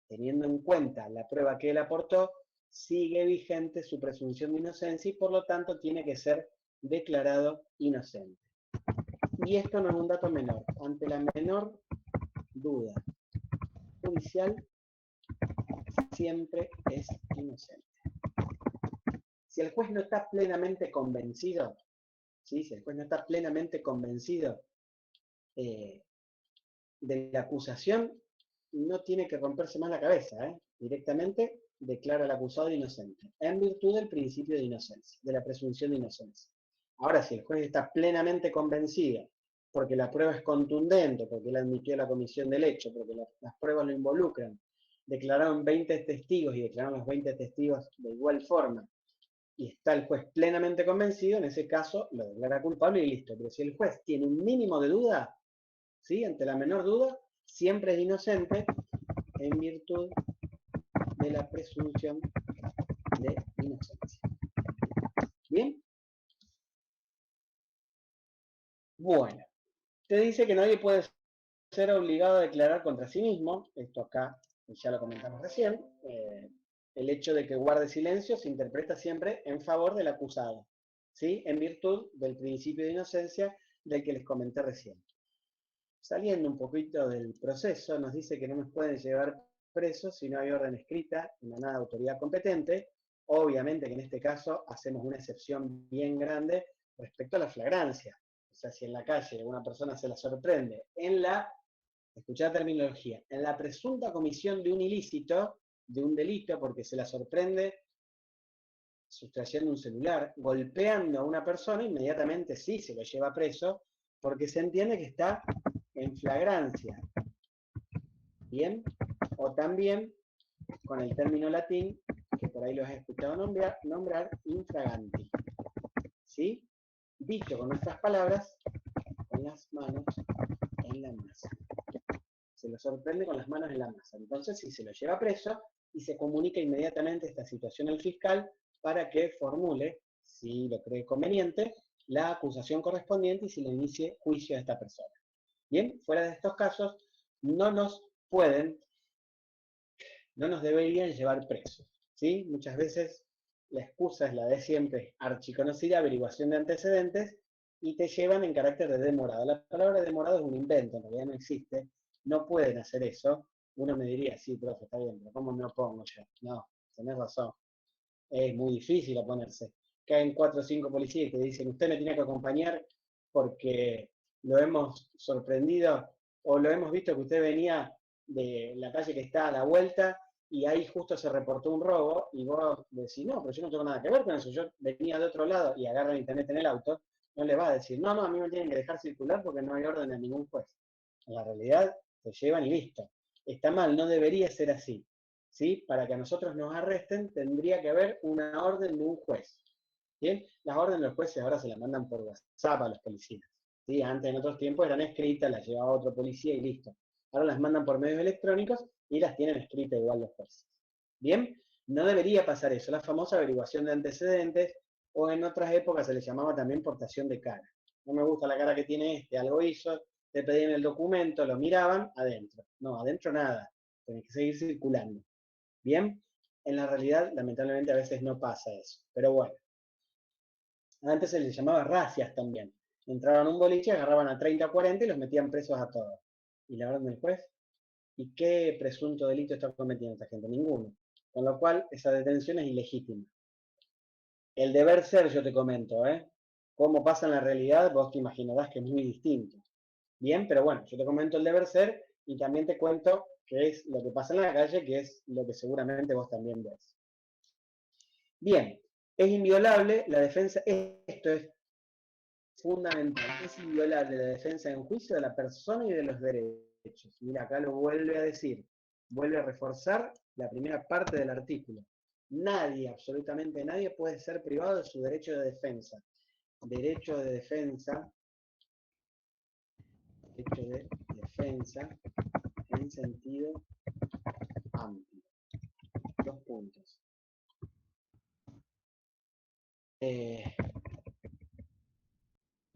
teniendo en cuenta la prueba que él aportó, sigue vigente su presunción de inocencia y por lo tanto tiene que ser declarado inocente. Y esto no es un dato menor. Ante la menor duda judicial, siempre es inocente. Si el juez no está plenamente convencido, ¿sí? Si el juez no está plenamente convencido de la acusación, no tiene que romperse más la cabeza, directamente declara al acusado inocente, en virtud del principio de inocencia, de la presunción de inocencia. Ahora, si el juez está plenamente convencido, porque la prueba es contundente, porque él admitió la comisión del hecho, porque las pruebas lo involucran, declararon 20 testigos y declararon los 20 testigos de igual forma, y está el juez plenamente convencido, en ese caso lo declara culpable y listo. Pero si el juez tiene un mínimo de duda, ¿sí? Ante la menor duda, siempre es inocente en virtud de la presunción de inocencia. ¿Bien? Bueno, te dice que nadie puede ser obligado a declarar contra sí mismo, esto acá ya lo comentamos recién, el hecho de que guarde silencio se interpreta siempre en favor del acusado, ¿sí? En virtud del principio de inocencia del que les comenté recién. Saliendo un poquito del proceso, nos dice que no nos pueden llevar presos si no hay orden escrita emanada de autoridad competente. Obviamente que en este caso hacemos una excepción bien grande respecto a la flagrancia. O sea, si en la calle una persona se la sorprende en la, escuchá la terminología, en la presunta comisión de un ilícito, de un delito, porque se la sorprende sustrayendo un celular, golpeando a una persona, inmediatamente sí se lo lleva preso, porque se entiende que está en flagrancia. ¿Bien? O también con el término latín, que por ahí los he escuchado nombrar infraganti. ¿Sí? Dicho con nuestras palabras, con las manos en la masa. Se lo sorprende con las manos en la masa. Entonces, si se lo lleva preso y se comunica inmediatamente esta situación al fiscal para que formule, si lo cree conveniente, la acusación correspondiente y se le inicie juicio a esta persona. Bien, fuera de estos casos, no nos deberían llevar presos, ¿sí? Muchas veces la excusa es la de siempre, archiconocida, averiguación de antecedentes, y te llevan en carácter de demorado. La palabra demorado es un invento, en realidad no existe, no pueden hacer eso. Uno me diría, sí, profe, está bien, pero ¿cómo me pongo yo? No, tenés razón, es muy difícil oponerse. Caen 4 o 5 policías y te dicen, usted me tiene que acompañar porque lo hemos sorprendido, o lo hemos visto que usted venía de la calle que está a la vuelta, y ahí justo se reportó un robo, y vos decís, no, pero yo no tengo nada que ver con eso, yo venía de otro lado, y agarran internet en el auto, no le va a decir, no, a mí me tienen que dejar circular porque no hay orden de ningún juez. En la realidad, te llevan y listo. Está mal, no debería ser así. ¿Sí? Para que a nosotros nos arresten, tendría que haber una orden de un juez. ¿Bien? Las órdenes de los jueces ahora se las mandan por WhatsApp a los policías. ¿Sí? Antes, en otros tiempos, eran escritas, las llevaba otro policía y listo. Ahora las mandan por medios electrónicos y las tienen escritas igual los jueces. ¿Bien? No debería pasar eso. La famosa averiguación de antecedentes, o en otras épocas se le llamaba también portación de cara. No me gusta la cara que tiene este, algo hizo, te pedían el documento, lo miraban, adentro. No, adentro nada, tenés que seguir circulando. ¿Bien? En la realidad, lamentablemente, a veces no pasa eso, pero bueno. Antes se les llamaba racias también. Entraban a un boliche, agarraban a 30 o 40 y los metían presos a todos. ¿Y la orden del juez? ¿Y qué presunto delito está cometiendo esta gente? Ninguno. Con lo cual, esa detención es ilegítima. El deber ser, yo te comento, cómo pasa en la realidad, vos te imaginarás que es muy distinto. Bien, pero bueno, yo te comento el deber ser y también te cuento qué es lo que pasa en la calle, que es lo que seguramente vos también ves. Bien, es inviolable la defensa, esto es fundamental, es inviolable la defensa en juicio de la persona y de los derechos. Mira, acá lo vuelve a decir, vuelve a reforzar la primera parte del artículo. Nadie, absolutamente nadie, puede ser privado de su derecho de defensa. Derecho de defensa en sentido amplio. 2 puntos.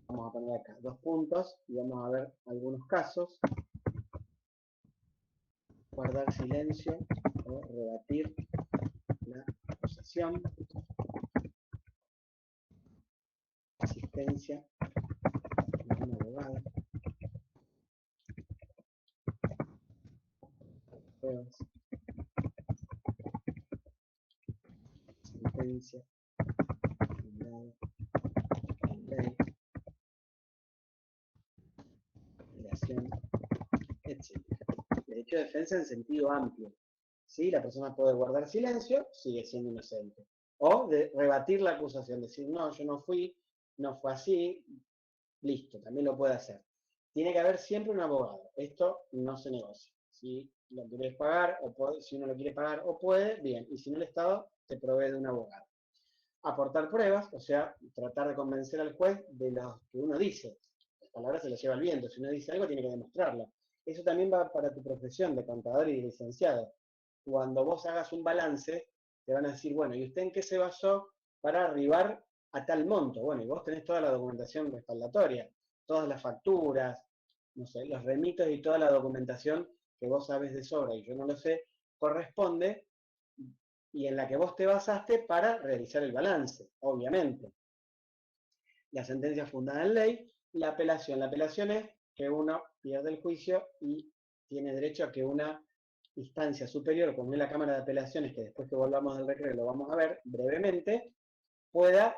Vamos a poner acá 2 puntos y vamos a ver algunos casos. Guardar silencio o rebatir la acusación. Asistencia de un abogado. Pruebas. Sentencia. Juzgado. Ley. Creación. Etc. Derecho de defensa en sentido amplio. ¿Sí? La persona puede guardar silencio, sigue siendo inocente. O de rebatir la acusación, decir, no, yo no fui, no fue así, listo, también lo puede hacer. Tiene que haber siempre un abogado. Esto no se negocia. Si lo quieres pagar, o puede, si uno lo quiere pagar o puede, bien. Y si no, el Estado te provee de un abogado. Aportar pruebas, o sea, tratar de convencer al juez de lo que uno dice. Las palabras se las lleva el viento. Si uno dice algo, tiene que demostrarlo. Eso también va para tu profesión de contador y de licenciado. Cuando vos hagas un balance, te van a decir, bueno, ¿y usted en qué se basó para arribar a tal monto? Bueno, y vos tenés toda la documentación respaldatoria, todas las facturas, no sé, los remitos y toda la documentación que vos sabés de sobra y yo no lo sé, corresponde y en la que vos te basaste para realizar el balance, obviamente. La sentencia fundada en ley, la apelación. La apelación es que uno pierde el juicio y tiene derecho a que una instancia superior, como es la Cámara de Apelaciones, que después que volvamos del recreo lo vamos a ver brevemente, pueda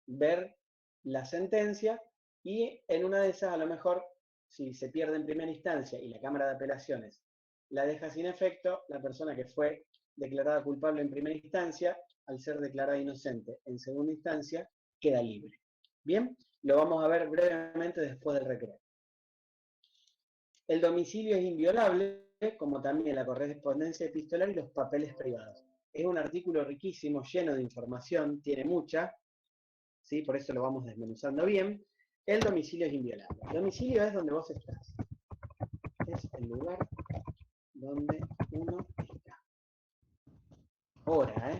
ver la sentencia y en una de esas, a lo mejor, si se pierde en primera instancia y la Cámara de Apelaciones la deja sin efecto, la persona que fue declarada culpable en primera instancia, al ser declarada inocente en segunda instancia, queda libre. Bien, lo vamos a ver brevemente después del recreo. El domicilio es inviolable, como también la correspondencia epistolar y los papeles privados. Es un artículo riquísimo, lleno de información, tiene mucha, ¿sí? Por eso lo vamos desmenuzando bien. El domicilio es inviolable. El domicilio es donde vos estás. Es el lugar donde uno está. Ahora,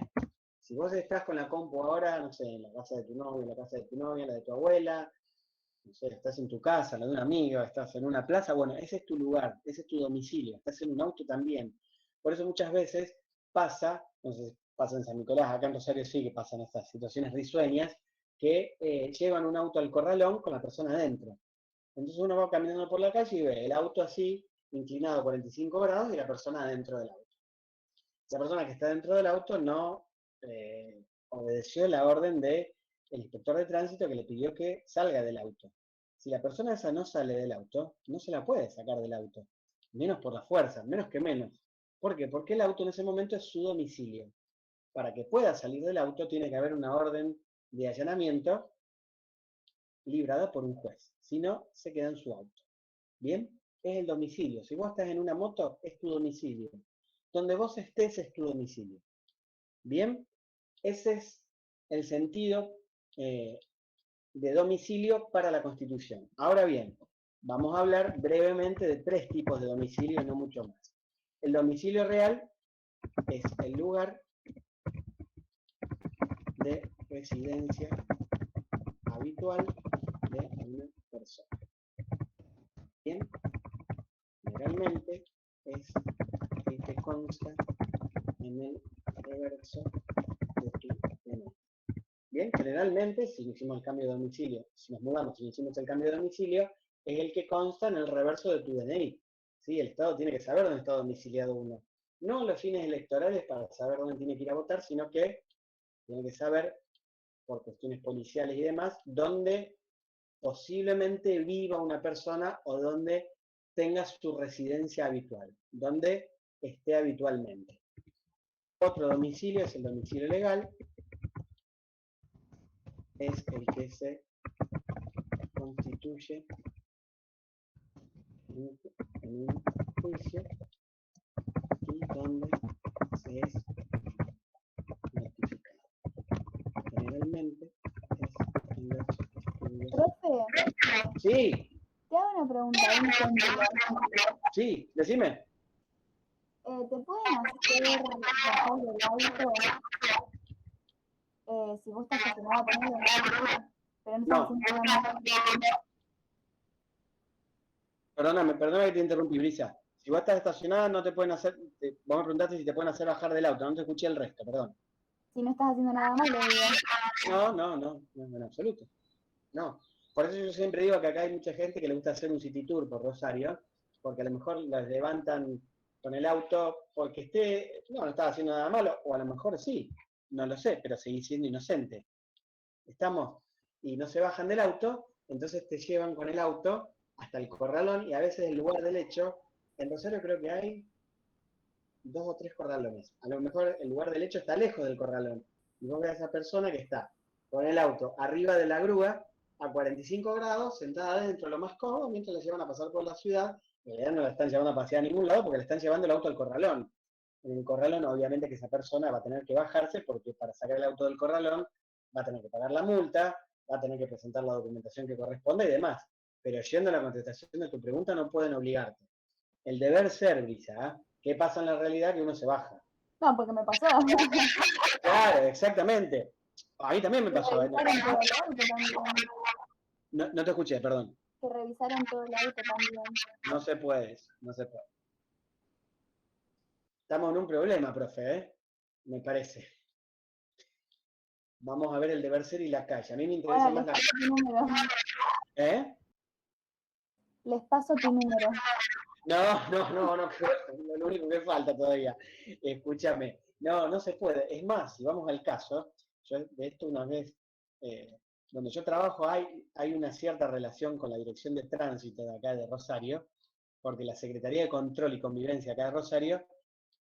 si vos estás con la compu ahora, no sé, en la casa de tu novio, en la casa de tu novia, la de tu abuela, no sé, estás en tu casa, la de un amigo, estás en una plaza, bueno, ese es tu lugar, ese es tu domicilio, estás en un auto también. Por eso muchas veces pasa, no sé, pasa en San Nicolás, acá en Rosario sí que pasan estas situaciones risueñas, que llevan un auto al corralón con la persona adentro. Entonces uno va caminando por la calle y ve el auto así, inclinado 45 grados y la persona adentro del auto. La persona que está dentro del auto no obedeció la orden del inspector de tránsito que le pidió que salga del auto. Si la persona esa no sale del auto, no se la puede sacar del auto. Menos por la fuerza, menos que menos. ¿Por qué? Porque el auto en ese momento es su domicilio. Para que pueda salir del auto tiene que haber una orden de allanamiento librada por un juez. Si no, se queda en su auto. ¿Bien? Es el domicilio. Si vos estás en una moto, es tu domicilio. Donde vos estés es tu domicilio. ¿Bien? Ese es el sentido de domicilio para la Constitución. Ahora bien, vamos a hablar brevemente de 3 tipos de domicilio y no mucho más. El domicilio real es el lugar de residencia habitual de una persona. Bien, generalmente es el que consta en el reverso de tu DNI. Bien, generalmente, si hicimos el cambio de domicilio, si nos mudamos y hicimos el cambio de domicilio, es el que consta en el reverso de tu DNI. ¿Sí? El Estado tiene que saber dónde está domiciliado uno. No los fines electorales para saber dónde tiene que ir a votar, sino que tiene que saber, por cuestiones policiales y demás, dónde posiblemente viva una persona o dónde tenga su residencia habitual, donde esté habitualmente. Otro domicilio es el domicilio legal, es el que se constituye en un juicio y donde se es notificado. Generalmente es en los estudios. Profe, Sí, te hago una pregunta, un ejemplo. sí, decime. ¿Te pueden hacer bajar del auto si vos estás estacionado con él? Pero no estás No, haciendo nada más. perdóname que te interrumpí, Brisa. Si vos estás estacionada, no te pueden hacer. Vos me preguntaste si te pueden hacer bajar del auto, no te escuché el resto, perdón. Si no estás haciendo nada más, le digo. No, en absoluto. No. Por eso yo siempre digo que acá hay mucha gente que le gusta hacer un city tour por Rosario, porque a lo mejor las levantan con el auto porque no estaba haciendo nada malo, o a lo mejor sí, no lo sé, pero seguí siendo inocente. Estamos, y no se bajan del auto, entonces te llevan con el auto hasta el corralón, y a veces el lugar del hecho, en Rosario creo que hay 2 o 3 corralones. A lo mejor el lugar del hecho está lejos del corralón, y vos ves a esa persona que está con el auto arriba de la grúa, a 45 grados, sentada adentro, lo más cómodo, mientras la llevan a pasar por la ciudad. En realidad no la están llevando a pasear a ningún lado porque le están llevando el auto al corralón. En el corralón, obviamente, que esa persona va a tener que bajarse porque para sacar el auto del corralón va a tener que pagar la multa, va a tener que presentar la documentación que corresponde y demás. Pero yendo a la contestación de tu pregunta, no pueden obligarte. El deber ser, Brisa, ¿eh? ¿Qué pasa en la realidad? Que uno se baja. No, porque me pasó. Claro, exactamente. A mí también me Que pasó. revisaron todo el auto también. No te escuché, perdón. Que revisaron todo el auto también. No se puede, no se puede. Estamos en un problema, profe, ¿eh? Me parece. Vamos a ver el deber ser y la calle. A mí me interesa Ahora más les la... paso tu número. ¿Eh? Les paso tu número. No, lo único que falta todavía. Escúchame. No se puede. Es más, si vamos al caso, yo de esto una vez, donde yo trabajo hay una cierta relación con la Dirección de Tránsito de acá de Rosario, porque la Secretaría de Control y Convivencia acá de Rosario,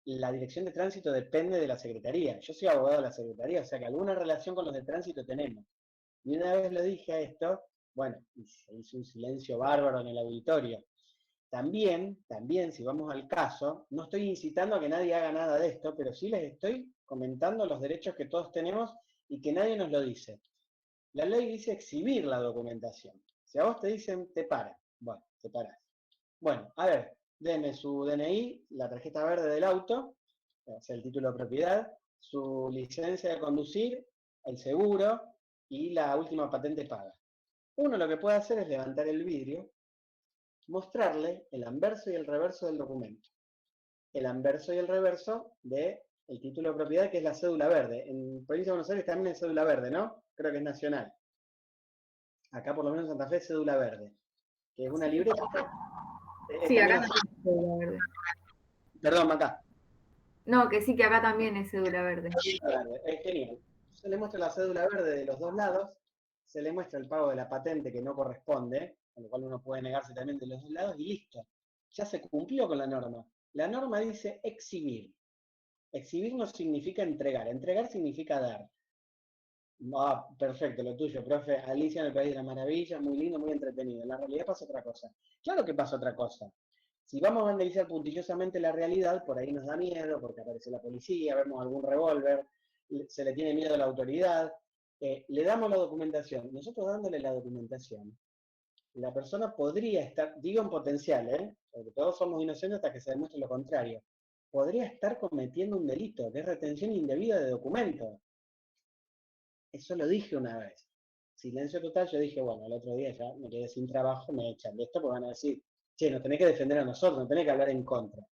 la Dirección de Tránsito depende de la Secretaría. Yo soy abogado de la Secretaría, o sea que alguna relación con los de tránsito tenemos. Y una vez lo dije a esto, bueno, y se hizo un silencio bárbaro en el auditorio. También, si vamos al caso, no estoy incitando a que nadie haga nada de esto, pero sí les estoy comentando los derechos que todos tenemos y que nadie nos lo dice. La ley dice exhibir la documentación. Si a vos te dicen, te para. Bueno, te parás. Bueno, a ver, denme su DNI, la tarjeta verde del auto, o sea, el título de propiedad, su licencia de conducir, el seguro y la última patente paga. Uno lo que puede hacer es levantar el vidrio, mostrarle el anverso y el reverso del documento. El anverso y el reverso del título de propiedad, que es la cédula verde. En Provincia de Buenos Aires también es cédula verde, ¿no? Creo que es nacional. Acá por lo menos en Santa Fe es cédula verde, que es una libreta. Sí, acá también es cédula verde. Perdón, acá. No, que sí, que acá también es cédula verde. Es genial. Se le muestra la cédula verde de los dos lados, se le muestra el pago de la patente que no corresponde, con lo cual uno puede negarse también de los dos lados, y listo. Ya se cumplió con la norma. La norma dice exhibir. Exhibir no significa entregar, entregar significa dar. Ah, perfecto, lo tuyo, profe. Alicia en el País de las Maravillas, muy lindo, muy entretenido. En la realidad pasa otra cosa. Claro que pasa otra cosa. Si vamos a analizar puntillosamente la realidad, por ahí nos da miedo, porque aparece la policía, vemos algún revólver, se le tiene miedo a la autoridad, le damos la documentación. Nosotros dándole la documentación, la persona podría estar, digo en potencial, porque todos somos inocentes hasta que se demuestre lo contrario, podría estar cometiendo un delito, que es retención indebida de documentos. Eso lo dije una vez. Silencio total, yo dije, bueno, el otro día ya me quedé sin trabajo, me echan de esto, porque van a decir, che, nos tenés que defender a nosotros, no tenés que hablar en contra.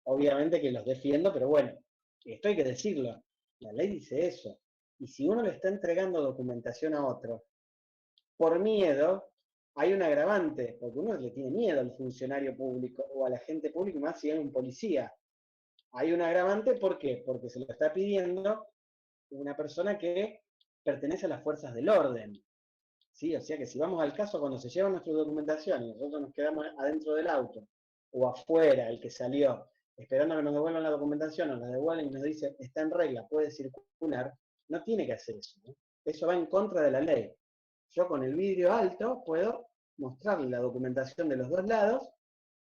Obviamente que los defiendo, pero bueno, esto hay que decirlo. La ley dice eso. Y si uno le está entregando documentación a otro, por miedo, hay un agravante, porque uno le tiene miedo al funcionario público o al agente público, más si es un policía. Hay un agravante, ¿por qué? Porque se lo está pidiendo una persona que pertenece a las fuerzas del orden. ¿Sí? O sea que si vamos al caso, cuando se lleva nuestra documentación y nosotros nos quedamos adentro del auto o afuera, el que salió, esperando a que nos devuelvan la documentación, nos la devuelven y nos dice, está en regla, puede circular, no tiene que hacer eso, ¿no? Eso va en contra de la ley. Yo con el vidrio alto puedo mostrarle la documentación de los dos lados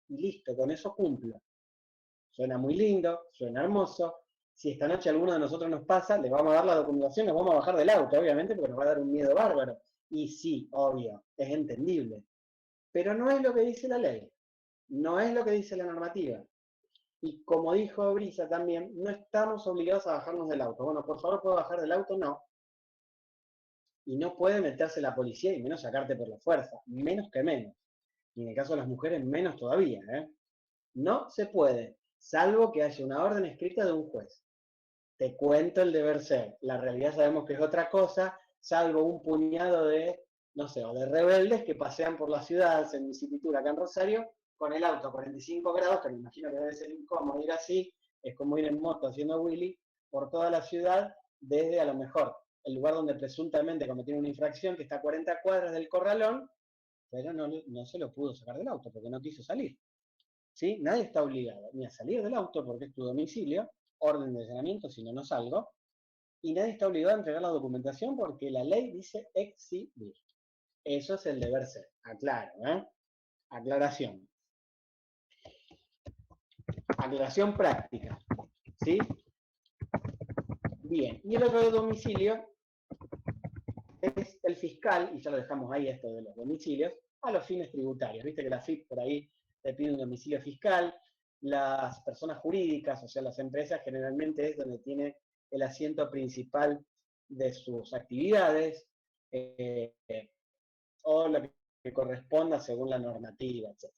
y listo, con eso cumplo. Suena muy lindo, suena hermoso. Si esta noche alguno de nosotros nos pasa, le vamos a dar la documentación, nos vamos a bajar del auto, obviamente, porque nos va a dar un miedo bárbaro. Y sí, obvio, es entendible. Pero no es lo que dice la ley, no es lo que dice la normativa. Y como dijo Brisa también, no estamos obligados a bajarnos del auto. Bueno, por favor, ¿puedo bajar del auto? No. Y no puede meterse la policía y menos sacarte por la fuerza, menos que menos. Y en el caso de las mujeres, menos todavía, ¿eh? No se puede, salvo que haya una orden escrita de un juez. Te cuento el deber ser. La realidad sabemos que es otra cosa, salvo un puñado de, no sé, o de rebeldes que pasean por la ciudad, en mi cipitura acá en Rosario, con el auto a 45 grados, que me imagino que debe ser incómodo ir así, es como ir en moto haciendo Willy, por toda la ciudad, desde a lo mejor el lugar donde presuntamente cometió una infracción, que está a 40 cuadras del corralón, pero no se lo pudo sacar del auto, porque no quiso salir. ¿Sí? Nadie está obligado ni a salir del auto, porque es tu domicilio, orden de allanamiento, si no, no salgo, y nadie está obligado a entregar la documentación porque la ley dice exhibir. Eso es el deber ser, aclaro, ¿eh? Aclaración. Aclaración práctica, ¿sí? Bien, y el otro de domicilio es el fiscal, y ya lo dejamos ahí esto de los domicilios, a los fines tributarios. Viste que la FIP por ahí te pide un domicilio fiscal, las personas jurídicas, o sea, las empresas, generalmente es donde tiene el asiento principal de sus actividades, o lo que corresponda según la normativa, etc.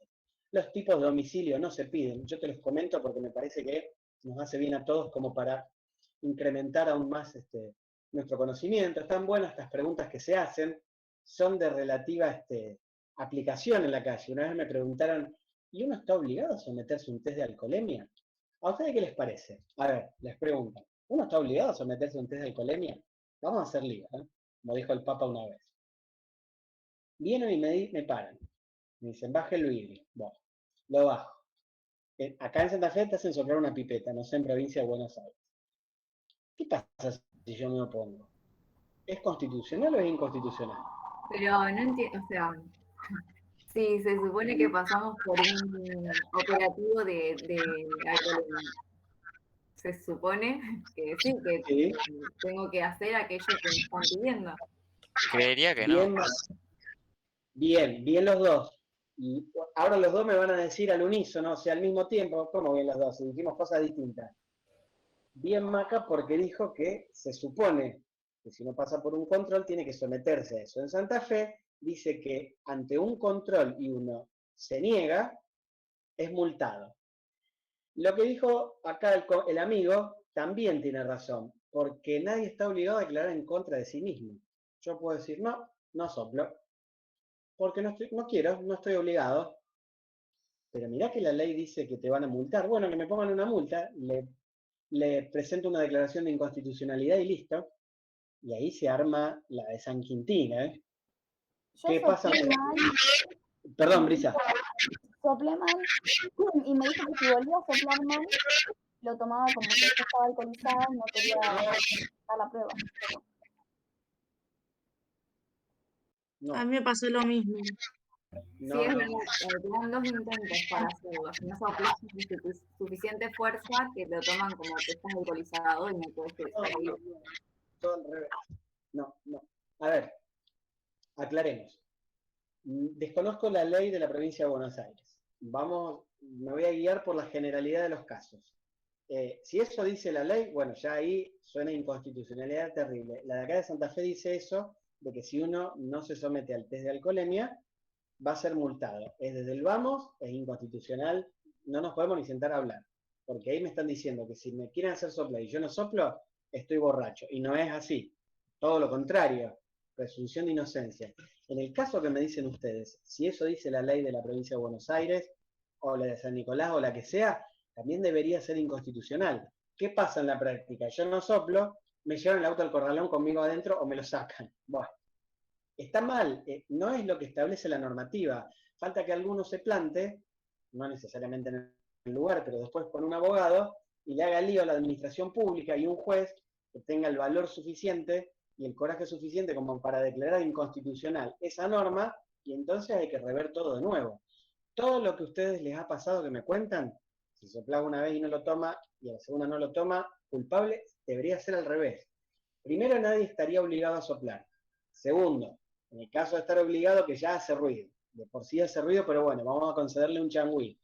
Los tipos de domicilio no se piden, yo te los comento porque me parece que nos hace bien a todos como para incrementar aún más nuestro conocimiento. Están buenas estas preguntas que se hacen, son de relativa aplicación en la calle. Una vez me preguntaron, ¿y uno está obligado a someterse a un test de alcoholemia? ¿A ustedes qué les parece? A ver, les pregunto, ¿uno está obligado a someterse a un test de alcoholemia? Vamos a hacer lío, ¿eh? Como dijo el Papa una vez. Vienen y me paran. Me dicen, baje el vidrio. Bueno, lo bajo. Acá en Santa Fe te hacen soplar una pipeta, no sé en provincia de Buenos Aires. ¿Qué pasa si yo me opongo? ¿Es constitucional o es inconstitucional? Pero no entiendo, o sea, sí, se supone que pasamos por un operativo de alcoholemia. Se supone que sí, que Sí. tengo que hacer aquello que me están pidiendo. Creería que no. Bien los dos. Y ahora los dos me van a decir al unísono, o sea, al mismo tiempo, ¿cómo bien los dos? Si dijimos cosas distintas. Bien Maca porque dijo que se supone que si uno pasa por un control tiene que someterse a eso. En Santa Fe dice que ante un control y uno se niega, es multado. Lo que dijo acá el amigo también tiene razón, porque nadie está obligado a declarar en contra de sí mismo. Yo puedo decir, no soplo, porque no quiero, no estoy obligado. Pero mirá que la ley dice que te van a multar. Bueno, que me pongan una multa, le presento una declaración de inconstitucionalidad y listo. Y ahí se arma la de San Quintín, ¿eh? Yo ¿Qué pasa? soplé mal, Perdón, Brisa. soplé mal, y me dijo que si volvía a soplar mal, lo tomaba como que yo estaba alcoholizada y no quería dar la prueba. No, A mí me pasó lo mismo. Sí, es verdad, te dan 2 intentos para hacerlo. Si no soplas con suficiente fuerza, que lo toman como que estás alcoholizado y no puedes seguir. todo al revés. No. A ver, aclaremos. Desconozco la ley de la provincia de Buenos Aires. Me voy a guiar por la generalidad de los casos. Si eso dice la ley, bueno, ya ahí suena inconstitucionalidad terrible. La de acá de Santa Fe dice eso, de que si uno no se somete al test de alcoholemia, va a ser multado. Es desde el vamos, es inconstitucional, no nos podemos ni sentar a hablar. Porque ahí me están diciendo que si me quieren hacer soplar y yo no soplo, estoy borracho. Y no es así. Todo lo contrario. Presunción de inocencia. En el caso que me dicen ustedes, si eso dice la ley de la provincia de Buenos Aires, o la de San Nicolás, o la que sea, también debería ser inconstitucional. ¿Qué pasa en la práctica? Yo no soplo, me llevan el auto al corralón conmigo adentro o me lo sacan. Bueno, está mal, no es lo que establece la normativa. Falta que alguno se plante, no necesariamente en el lugar, pero después con un abogado, y le haga lío a la administración pública y un juez que tenga el valor suficiente y el coraje suficiente como para declarar inconstitucional esa norma, y entonces hay que rever todo de nuevo. Todo lo que a ustedes les ha pasado que me cuentan, si soplaba una vez y no lo toma, y a la segunda no lo toma, culpable debería ser al revés. Primero, nadie estaría obligado a soplar. Segundo, en el caso de estar obligado, que ya hace ruido. De por sí hace ruido, pero bueno, vamos a concederle un changüí.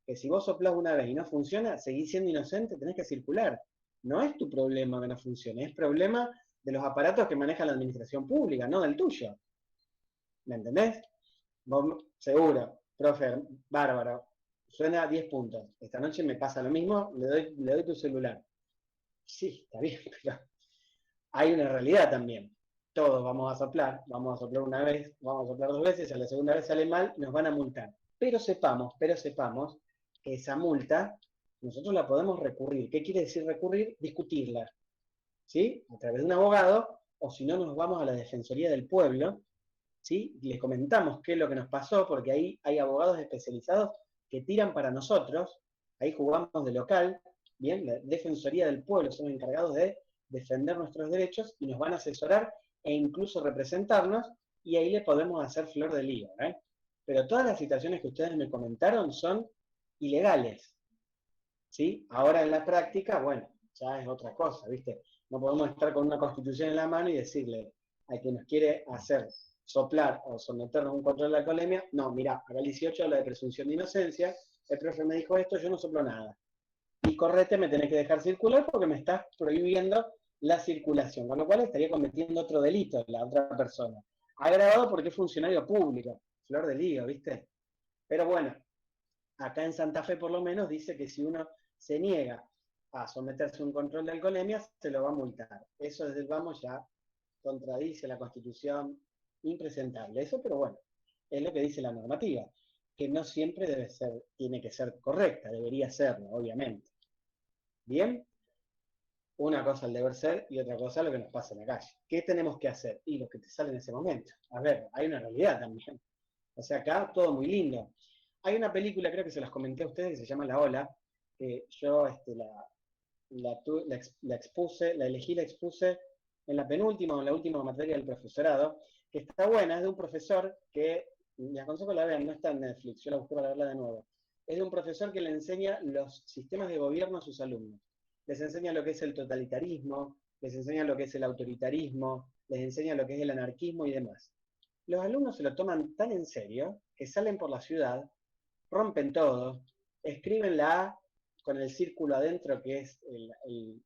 Que si vos soplás una vez y no funciona, seguís siendo inocente, tenés que circular. No es tu problema que no funcione, es problema de los aparatos que maneja la administración pública, no del tuyo. ¿Me entendés? Vos, seguro, profe, bárbaro, suena a 10 puntos. Esta noche me pasa lo mismo, le doy tu celular. Sí, está bien, pero hay una realidad también. Todos vamos a soplar una vez, vamos a soplar 2 veces, a la segunda vez sale mal, nos van a multar. Pero sepamos que esa multa nosotros la podemos recurrir. ¿Qué quiere decir recurrir? Discutirla, ¿sí? A través de un abogado, o si no nos vamos a la Defensoría del Pueblo, ¿sí? Y le comentamos qué es lo que nos pasó, porque ahí hay abogados especializados que tiran para nosotros, ahí jugamos de local, bien, la Defensoría del Pueblo son encargados de defender nuestros derechos y nos van a asesorar e incluso representarnos, y ahí le podemos hacer flor de lío, ¿eh? Pero todas las situaciones que ustedes me comentaron son ilegales, ¿sí? Ahora en la práctica, bueno, ya es otra cosa, ¿viste? No podemos estar con una constitución en la mano y decirle al que nos quiere hacer soplar o someternos a un control de alcoholemia, no, mira, acá el 18 habla de presunción de inocencia, el profe me dijo esto, yo no soplo nada. Y correte, me tenés que dejar circular porque me estás prohibiendo la circulación, con lo cual estaría cometiendo otro delito la otra persona. Agravado porque es funcionario público, flor de lío, ¿viste? Pero bueno, acá en Santa Fe por lo menos dice que si uno se niega a someterse a un control de alcoholemia, se lo va a multar. Eso desde el vamos ya contradice la Constitución, impresentable eso, pero bueno, es lo que dice la normativa, que no siempre tiene que ser correcta, debería serlo, obviamente. ¿Bien? Una cosa el deber ser y otra cosa lo que nos pasa en la calle. ¿Qué tenemos que hacer? Y lo que te sale en ese momento. A ver, hay una realidad también. O sea, acá todo muy lindo. Hay una película, creo que se las comenté a ustedes, que se llama La Ola, que yo la expuse en la penúltima o en la última materia del profesorado, que está buena, es de un profesor que, me aconsejo que la vean, no está en Netflix, yo la busqué para verla de nuevo. Es de un profesor que le enseña los sistemas de gobierno a sus alumnos. Les enseña lo que es el totalitarismo, les enseña lo que es el autoritarismo, les enseña lo que es el anarquismo y demás. Los alumnos se lo toman tan en serio que salen por la ciudad, rompen todo, escriben la A con el círculo adentro que es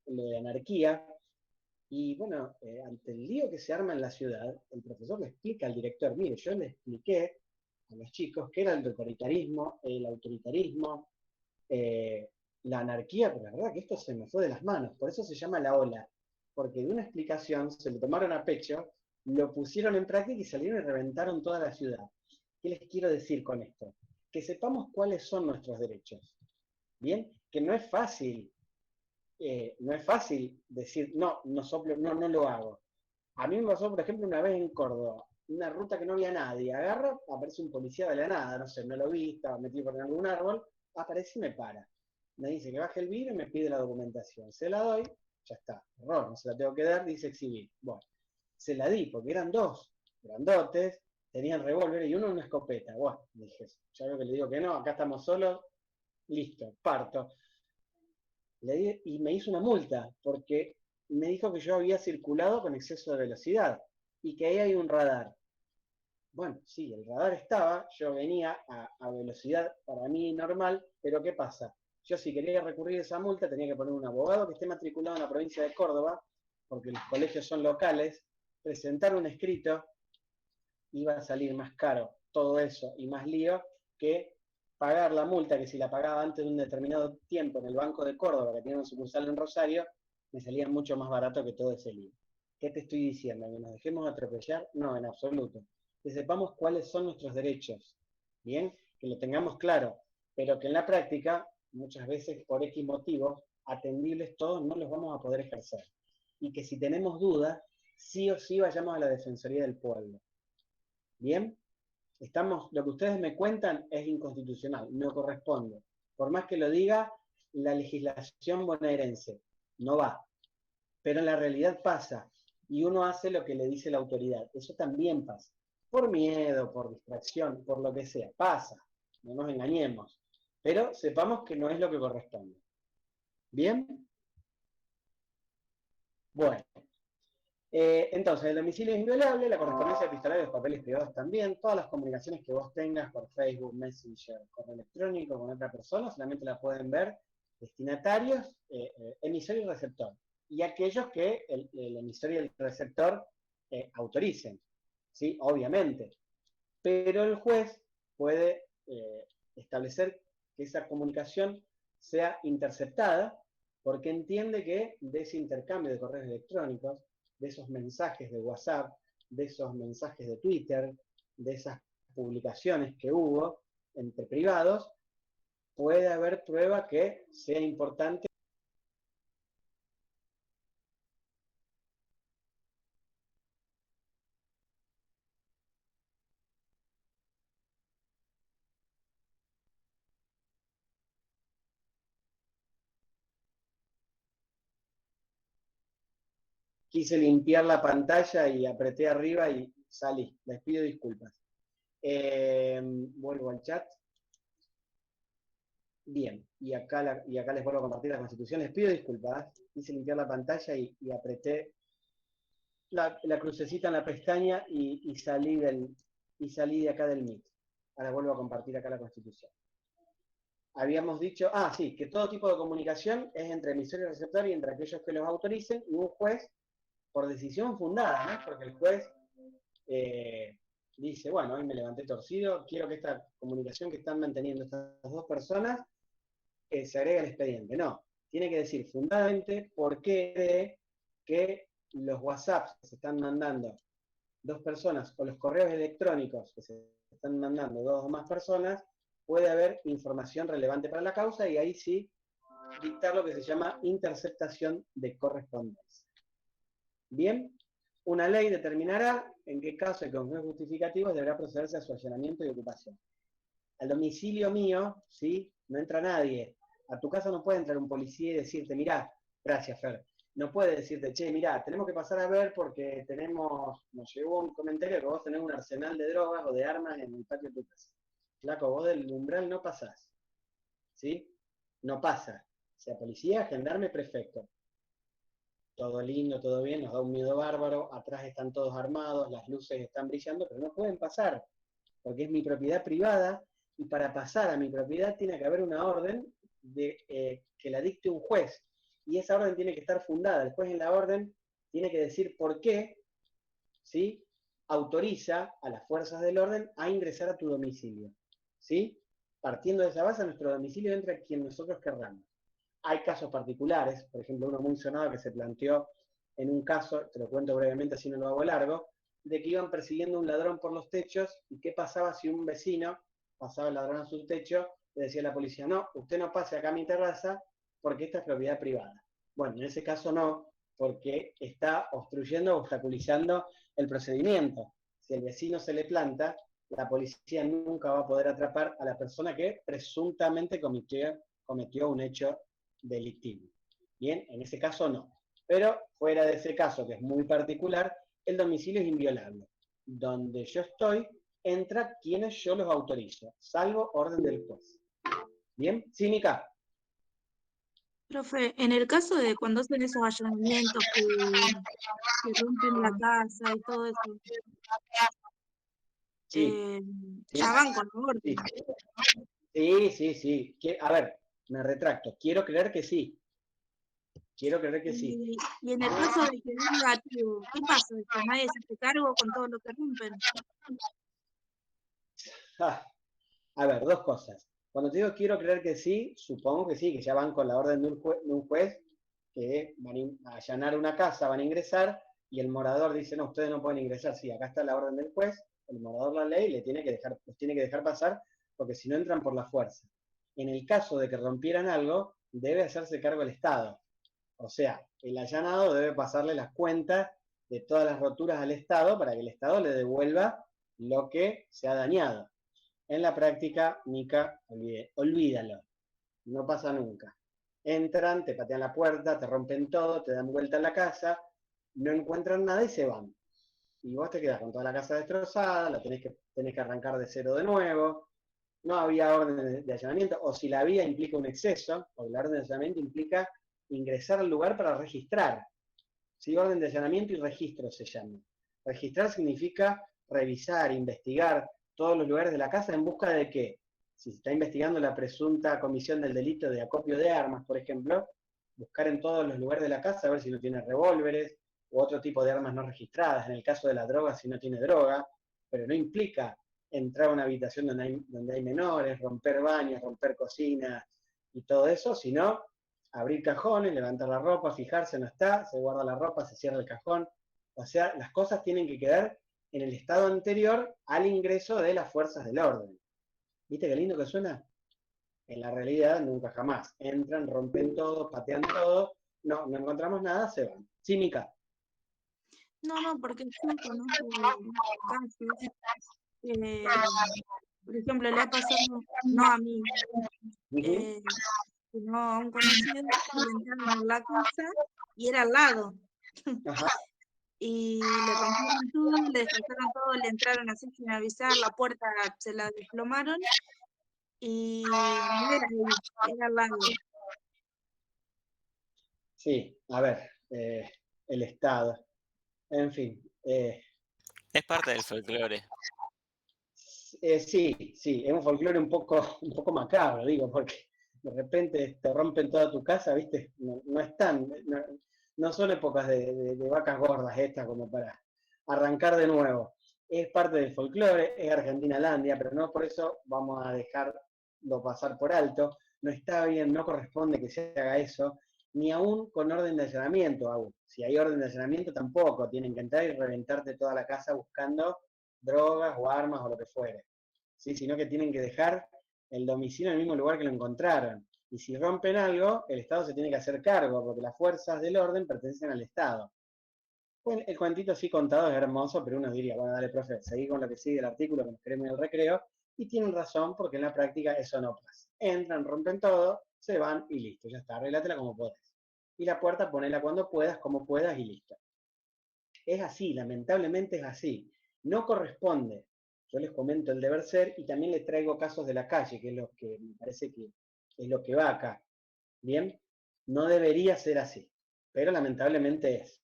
lo de anarquía, y bueno, ante el lío que se arma en la ciudad, el profesor le explica al director, mire, yo le expliqué a los chicos qué era el totalitarismo, el autoritarismo, la anarquía, pero la verdad que esto se me fue de las manos, por eso se llama La Ola, porque de una explicación se lo tomaron a pecho, lo pusieron en práctica y salieron y reventaron toda la ciudad. ¿Qué les quiero decir con esto? Que sepamos cuáles son nuestros derechos. ¿Bien? Que no es fácil decir, no soplo, no lo hago. A mí me pasó, por ejemplo, una vez en Córdoba, una ruta que no había nadie, agarra, aparece un policía de la nada, no sé, no lo vi, estaba metido por algún árbol, aparece y me para. Me dice que baje el vidrio y me pide la documentación. Se la doy, ya está, error, no se la tengo que dar, dice exhibir. Bueno, se la di, porque eran 2 grandotes, tenían revólver y uno una escopeta. Bueno, dije, ya veo que le digo que no, acá estamos solos, listo, parto. Y me hizo una multa, porque me dijo que yo había circulado con exceso de velocidad, y que ahí hay un radar. Bueno, sí, el radar estaba, yo venía a velocidad para mí normal, pero ¿qué pasa? yo si quería recurrir a esa multa tenía que poner un abogado que esté matriculado en la provincia de Córdoba, porque los colegios son locales, presentar un escrito, iba a salir más caro todo eso y más lío que pagar la multa, que si la pagaba antes de un determinado tiempo en el Banco de Córdoba, que tiene una sucursal en Rosario, me salía mucho más barato que todo ese lío. ¿Qué te estoy diciendo? ¿Que nos dejemos atropellar? No, en absoluto. Que sepamos cuáles son nuestros derechos, ¿bien? Que lo tengamos claro, pero que en la práctica, muchas veces por X motivos, atendibles todos no los vamos a poder ejercer. Y que si tenemos dudas, sí o sí vayamos a la Defensoría del Pueblo. ¿Bien? Lo que ustedes me cuentan es inconstitucional, no corresponde. Por más que lo diga la legislación bonaerense, no va. Pero en la realidad pasa, y uno hace lo que le dice la autoridad. Eso también pasa. Por miedo, por distracción, por lo que sea. Pasa, no nos engañemos. Pero sepamos que no es lo que corresponde. ¿Bien? Bueno. Entonces, el domicilio es inviolable, la correspondencia epistolaria de los papeles privados también, todas las comunicaciones que vos tengas por Facebook, Messenger, correo electrónico con otra persona, solamente la pueden ver destinatarios, emisor y receptor, y aquellos que el emisor y el receptor autoricen, ¿sí? Obviamente. Pero el juez puede establecer que esa comunicación sea interceptada, porque entiende que de ese intercambio de correos electrónicos, de esos mensajes de WhatsApp, de esos mensajes de Twitter, de esas publicaciones que hubo entre privados, puede haber prueba que sea importante. Quise limpiar la pantalla y apreté arriba y salí. Les pido disculpas. Vuelvo al chat. Bien, y acá les vuelvo a compartir la Constitución. Les pido disculpas. Quise limpiar la pantalla y apreté la crucecita en la pestaña y salí de acá del Meet. Ahora vuelvo a compartir acá la Constitución. Habíamos dicho, sí, que todo tipo de comunicación es entre emisor y receptor y entre aquellos que los autoricen y un juez por decisión fundada, ¿no? Porque el juez dice, bueno, hoy me levanté torcido, quiero que esta comunicación que están manteniendo estas dos personas se agregue al expediente. No, tiene que decir fundadamente por qué cree que los WhatsApps que se están mandando dos personas o los correos electrónicos que se están mandando dos o más personas, puede haber información relevante para la causa y ahí sí dictar lo que se llama interceptación de correspondencia. Bien, una ley determinará en qué caso y con qué justificativos deberá procederse a su allanamiento y ocupación. Al domicilio mío, ¿sí? No entra nadie. A tu casa no puede entrar un policía y decirte, mirá, gracias Fer, no puede decirte, che, mirá, tenemos que pasar a ver porque nos llegó un comentario que vos tenés un arsenal de drogas o de armas en el patio de tu casa. Flaco, vos del umbral no pasás, ¿sí? No pasa. Sea policía, gendarme, prefecto. Todo lindo, todo bien, nos da un miedo bárbaro, atrás están todos armados, las luces están brillando, pero no pueden pasar, porque es mi propiedad privada, y para pasar a mi propiedad tiene que haber una orden que la dicte un juez, y esa orden tiene que estar fundada. El juez en la orden tiene que decir por qué, ¿sí? Autoriza a las fuerzas del orden a ingresar a tu domicilio, ¿sí? Partiendo de esa base, a nuestro domicilio entra quien nosotros querramos. Hay casos particulares, por ejemplo, uno muy sonado que se planteó en un caso, te lo cuento brevemente, así no lo hago largo, de que iban persiguiendo a un ladrón por los techos, y qué pasaba si un vecino pasaba el ladrón a su techo, le decía a la policía, no, usted no pase acá a mi terraza porque esta es propiedad privada. Bueno, en ese caso no, porque está obstruyendo, obstaculizando el procedimiento. Si el vecino se le planta, la policía nunca va a poder atrapar a la persona que presuntamente cometió un hecho delictivo. Bien, en ese caso no. Pero fuera de ese caso, que es muy particular, el domicilio es inviolable. Donde yo estoy, entra quienes yo los autorizo, salvo orden del juez. ¿Bien? Sí, Mica. Profe, en el caso de cuando hacen esos allanamientos que rompen la casa y todo eso, Sí. ya van con orden. Sí. A ver, Me retracto. Quiero creer que sí. Quiero creer que sí. Y en el caso de que es negativo, ¿qué pasa? ¿Que nadie se hace cargo con todo lo que rompen? A ver, dos cosas. Cuando te digo quiero creer que sí, supongo que sí, que ya van con la orden de un juez que van a allanar una casa, van a ingresar, y el morador dice, no, ustedes no pueden ingresar. Sí, acá está la orden del juez, el morador la ley, los tiene que dejar pasar, porque si no entran por la fuerza. En el caso de que rompieran algo, debe hacerse cargo el Estado. O sea, el allanado debe pasarle las cuentas de todas las roturas al Estado para que el Estado le devuelva lo que se ha dañado. En la práctica, Mica, olvídalo. No pasa nunca. Entran, te patean la puerta, te rompen todo, te dan vuelta a la casa, no encuentran nada y se van. Y vos te quedás con toda la casa destrozada, la tenés que arrancar de cero de nuevo. No había orden de allanamiento, o si la había implica un exceso, o la orden de allanamiento implica ingresar al lugar para registrar. ¿Sí? Orden de allanamiento y registro se llama. Registrar significa revisar, investigar todos los lugares de la casa en busca de qué. Si se está investigando la presunta comisión del delito de acopio de armas, por ejemplo, buscar en todos los lugares de la casa a ver si no tiene revólveres u otro tipo de armas no registradas. En el caso de la droga, si no tiene droga, pero no implica entrar a una habitación donde hay menores, romper baños, romper cocinas y todo eso, sino abrir cajones, levantar la ropa, fijarse, no está, se guarda la ropa, se cierra el cajón. O sea, las cosas tienen que quedar en el estado anterior al ingreso de las fuerzas del orden. ¿Viste qué lindo que suena? En la realidad, nunca jamás. Entran, rompen todo, patean todo, no encontramos nada, se van. Sí, Mica. No, porque yo conozco casos, por ejemplo, le ha pasado, no a mí, sino a un conocido, que entraron a la casa y era al lado. Ajá. Y le rompieron todo, le destrozaron todo, le entraron así sin avisar, la puerta se la desplomaron y no era ahí, era al lado. Sí, a ver, el Estado. En fin. Es parte del folclore. Sí, es un folclore un poco macabro, digo, porque de repente te rompen toda tu casa, ¿viste? No están, no son épocas de vacas gordas estas como para arrancar de nuevo. Es parte del folclore, es Argentinalandia, pero no por eso vamos a dejarlo pasar por alto. No está bien, no corresponde que se haga eso, ni aún con orden de allanamiento aún. Si hay orden de allanamiento tampoco, tienen que entrar y reventarte toda la casa buscando drogas o armas o lo que fuere, ¿sí? Sino que tienen que dejar el domicilio en el mismo lugar que lo encontraron. Y si rompen algo, el Estado se tiene que hacer cargo, porque las fuerzas del orden pertenecen al Estado. Bueno, el cuentito así contado es hermoso, pero uno diría, bueno, dale, profe, seguí con lo que sigue el artículo, que nos queremos ir al recreo, y tienen razón, porque en la práctica eso no pasa. Entran, rompen todo, se van y listo, ya está, arreglátela como podés. Y la puerta ponela cuando puedas, como puedas y listo. Es así, lamentablemente es así. No corresponde. Yo les comento el deber ser y también les traigo casos de la calle, que es lo que me parece que es lo que va acá. ¿Bien? No debería ser así, pero lamentablemente es.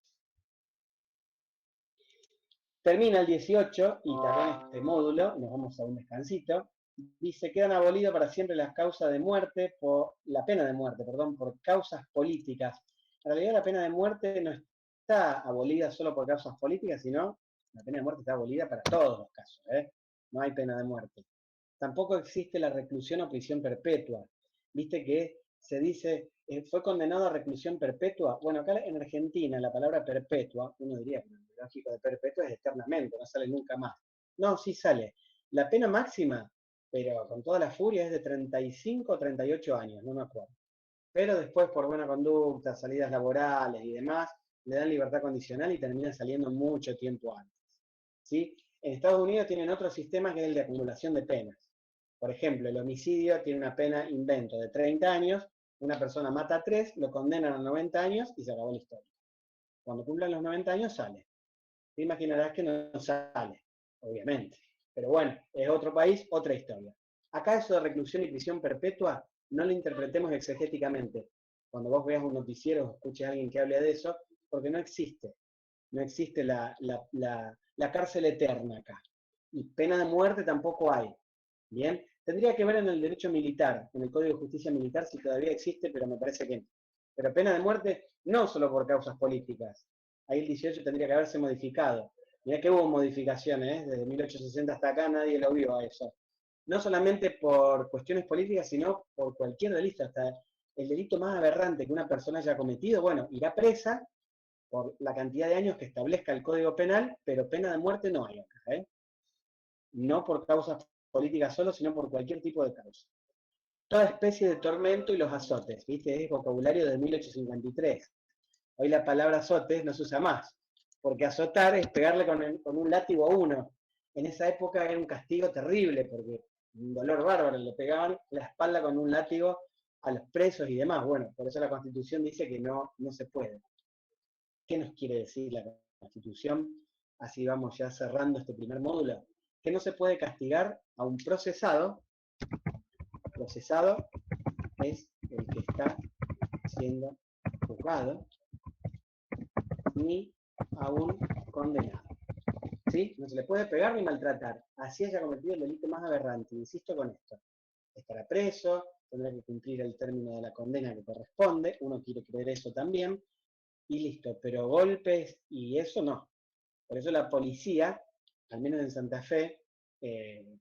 Termina el 18 y también este módulo, nos vamos a un descansito. Dice, quedan abolidas para siempre las causas de muerte, la pena de muerte, perdón, por causas políticas. En realidad la pena de muerte no está abolida solo por causas políticas, sino la pena de muerte está abolida para todos los casos, No hay pena de muerte. Tampoco existe la reclusión o prisión perpetua. Viste que se dice, fue condenado a reclusión perpetua. Bueno, acá en Argentina la palabra perpetua, uno diría que el lógico de perpetua es eternamente, no sale nunca más. No, sí sale. La pena máxima, pero con toda la furia, es de 35 o 38 años, no me acuerdo. Pero después, por buena conducta, salidas laborales y demás, le dan libertad condicional y termina saliendo mucho tiempo antes. ¿Sí? En Estados Unidos tienen otro sistema que es el de acumulación de penas. Por ejemplo, el homicidio tiene una pena invento de 30 años, una persona mata a 3, lo condenan a 90 años y se acabó la historia. Cuando cumplan los 90 años sale. Te imaginarás que no sale, obviamente. Pero bueno, es otro país, otra historia. Acá eso de reclusión y prisión perpetua no lo interpretemos exegéticamente. Cuando vos veas un noticiero o escuches a alguien que hable de eso, porque no existe. No existe la cárcel eterna acá. Y pena de muerte tampoco hay. Bien, Tendría que ver en el derecho militar, en el Código de Justicia Militar, si todavía existe, pero me parece que no. Pero pena de muerte no solo por causas políticas. Ahí el 18 tendría que haberse modificado. Mirá que hubo modificaciones, desde 1860 hasta acá nadie lo vio a eso. No solamente por cuestiones políticas, sino por cualquier delito, hasta el delito más aberrante que una persona haya cometido, bueno, irá presa por la cantidad de años que establezca el Código Penal, pero pena de muerte no hay acá, ¿eh? No por causas políticas solo, sino por cualquier tipo de causa. Toda especie de tormento y los azotes, ¿viste? Es vocabulario de 1853. Hoy la palabra azotes no se usa más, porque azotar es pegarle con un látigo a uno. En esa época era un castigo terrible, porque un dolor bárbaro, le pegaban la espalda con un látigo a los presos y demás. Bueno, por eso la Constitución dice que no se puede. ¿Qué nos quiere decir la Constitución? Así vamos ya cerrando este primer módulo. Que no se puede castigar a un procesado. Procesado es el que está siendo juzgado, ni a un condenado. ¿Sí? No se le puede pegar ni maltratar. Así haya cometido el delito más aberrante. Insisto con esto. Estará preso, tendrá que cumplir el término de la condena que corresponde. Uno quiere creer eso también. Y listo. Pero golpes y eso no. Por eso la policía, al menos en Santa Fe, el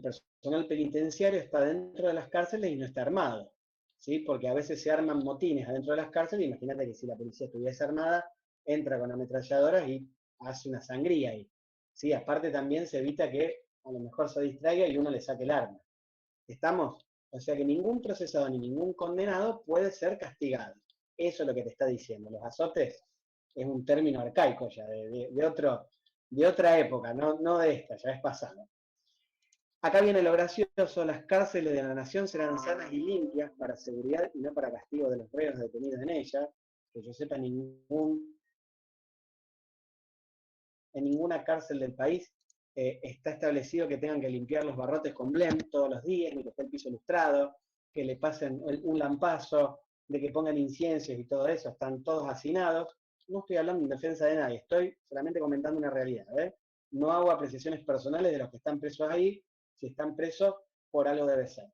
personal penitenciario está dentro de las cárceles y no está armado, ¿sí? Porque a veces se arman motines adentro de las cárceles, imagínate que si la policía estuviese armada, entra con ametralladoras y hace una sangría ahí, ¿sí? Aparte también se evita que a lo mejor se distraiga y uno le saque el arma. ¿Estamos? O sea que ningún procesado ni ningún condenado puede ser castigado. Eso es lo que te está diciendo. Los azotes es un término arcaico ya, de otra época, no de esta, ya es pasado. Acá viene lo gracioso: las cárceles de la nación serán sanas y limpias para seguridad y no para castigo de los reos detenidos en ellas. Que yo sepa, en ninguna cárcel del país está establecido que tengan que limpiar los barrotes con Blem todos los días, ni que esté el piso lustrado, que le pasen un lampazo, de que pongan inciensos y todo eso. Están todos hacinados. No estoy hablando en defensa de nadie, estoy solamente comentando una realidad, ¿eh? No hago apreciaciones personales de los que están presos ahí. Si están presos, por algo debe ser.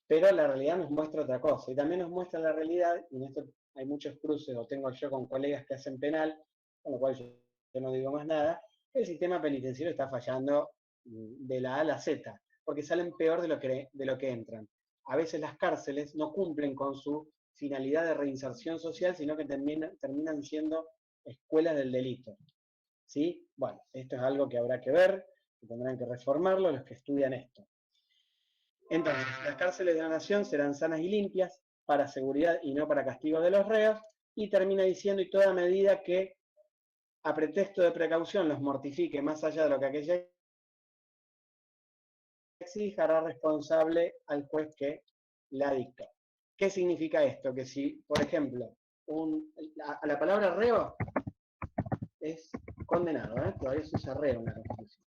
Pero la realidad nos muestra otra cosa. Y también nos muestra la realidad, y en esto hay muchos cruces, o tengo yo con colegas que hacen penal, con lo cual yo no digo más nada, que el sistema penitenciario está fallando de la A a la Z, porque salen peor de lo que entran. A veces las cárceles no cumplen con su finalidad de reinserción social, sino que terminan siendo escuelas del delito. ¿Sí? Bueno, esto es algo que habrá que ver, que tendrán que reformarlo los que estudian esto. Entonces, las cárceles de la nación serán sanas y limpias para seguridad y no para castigo de los reos, y termina diciendo: y toda medida que a pretexto de precaución los mortifique más allá de lo que aquella exija, hará responsable al juez que la dictó. ¿Qué significa esto? Que si, por ejemplo, a la palabra reo es condenado, todavía se usa reo en la Constitución.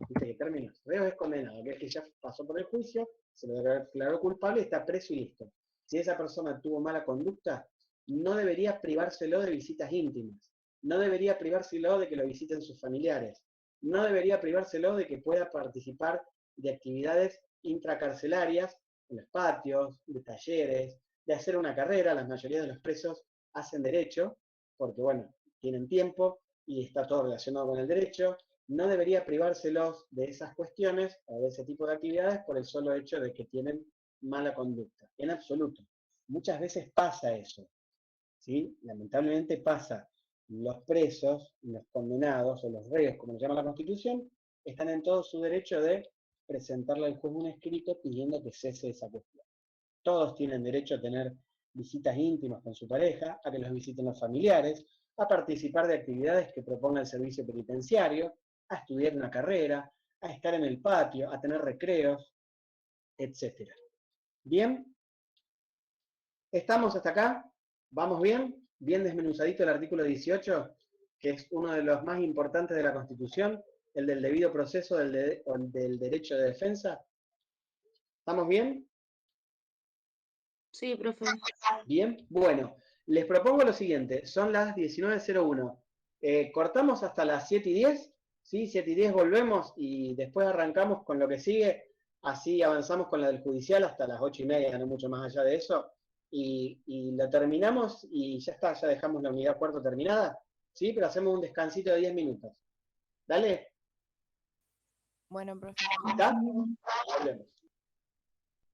¿Viste qué términos? Reo es condenado, que es que ya pasó por el juicio, se lo declaró culpable, está preso y listo. Si esa persona tuvo mala conducta, no debería privárselo de visitas íntimas, no debería privárselo de que lo visiten sus familiares, no debería privárselo de que pueda participar de actividades intracarcelarias, en los patios, de talleres, de hacer una carrera. La mayoría de los presos hacen derecho, porque bueno, tienen tiempo y está todo relacionado con el derecho. No debería privárselos de esas cuestiones o de ese tipo de actividades por el solo hecho de que tienen mala conducta. En absoluto. Muchas veces pasa eso, ¿sí? Lamentablemente pasa. Los presos, los condenados o los reos, como lo llama la Constitución, están en todo su derecho de presentarle al juez un escrito pidiendo que cese esa cuestión. Todos tienen derecho a tener visitas íntimas con su pareja, a que los visiten los familiares, a participar de actividades que proponga el servicio penitenciario, a estudiar una carrera, a estar en el patio, a tener recreos, etc. ¿Bien? ¿Estamos hasta acá? ¿Vamos bien? Bien desmenuzadito el artículo 18, que es uno de los más importantes de la Constitución, el del debido proceso del derecho de defensa. ¿Estamos bien? Sí, profe. Bien, bueno, les propongo lo siguiente, son las 19:01. Cortamos hasta las 7:10, ¿sí? 7:10 volvemos y después arrancamos con lo que sigue. así avanzamos con la del judicial hasta las 8:30, no mucho más allá de eso, y la terminamos y ya está, ya dejamos la unidad cuarto terminada, ¿sí? Pero hacemos un descansito de 10 minutos. ¿Dale? Bueno, profe. ¿Está? Hablemos.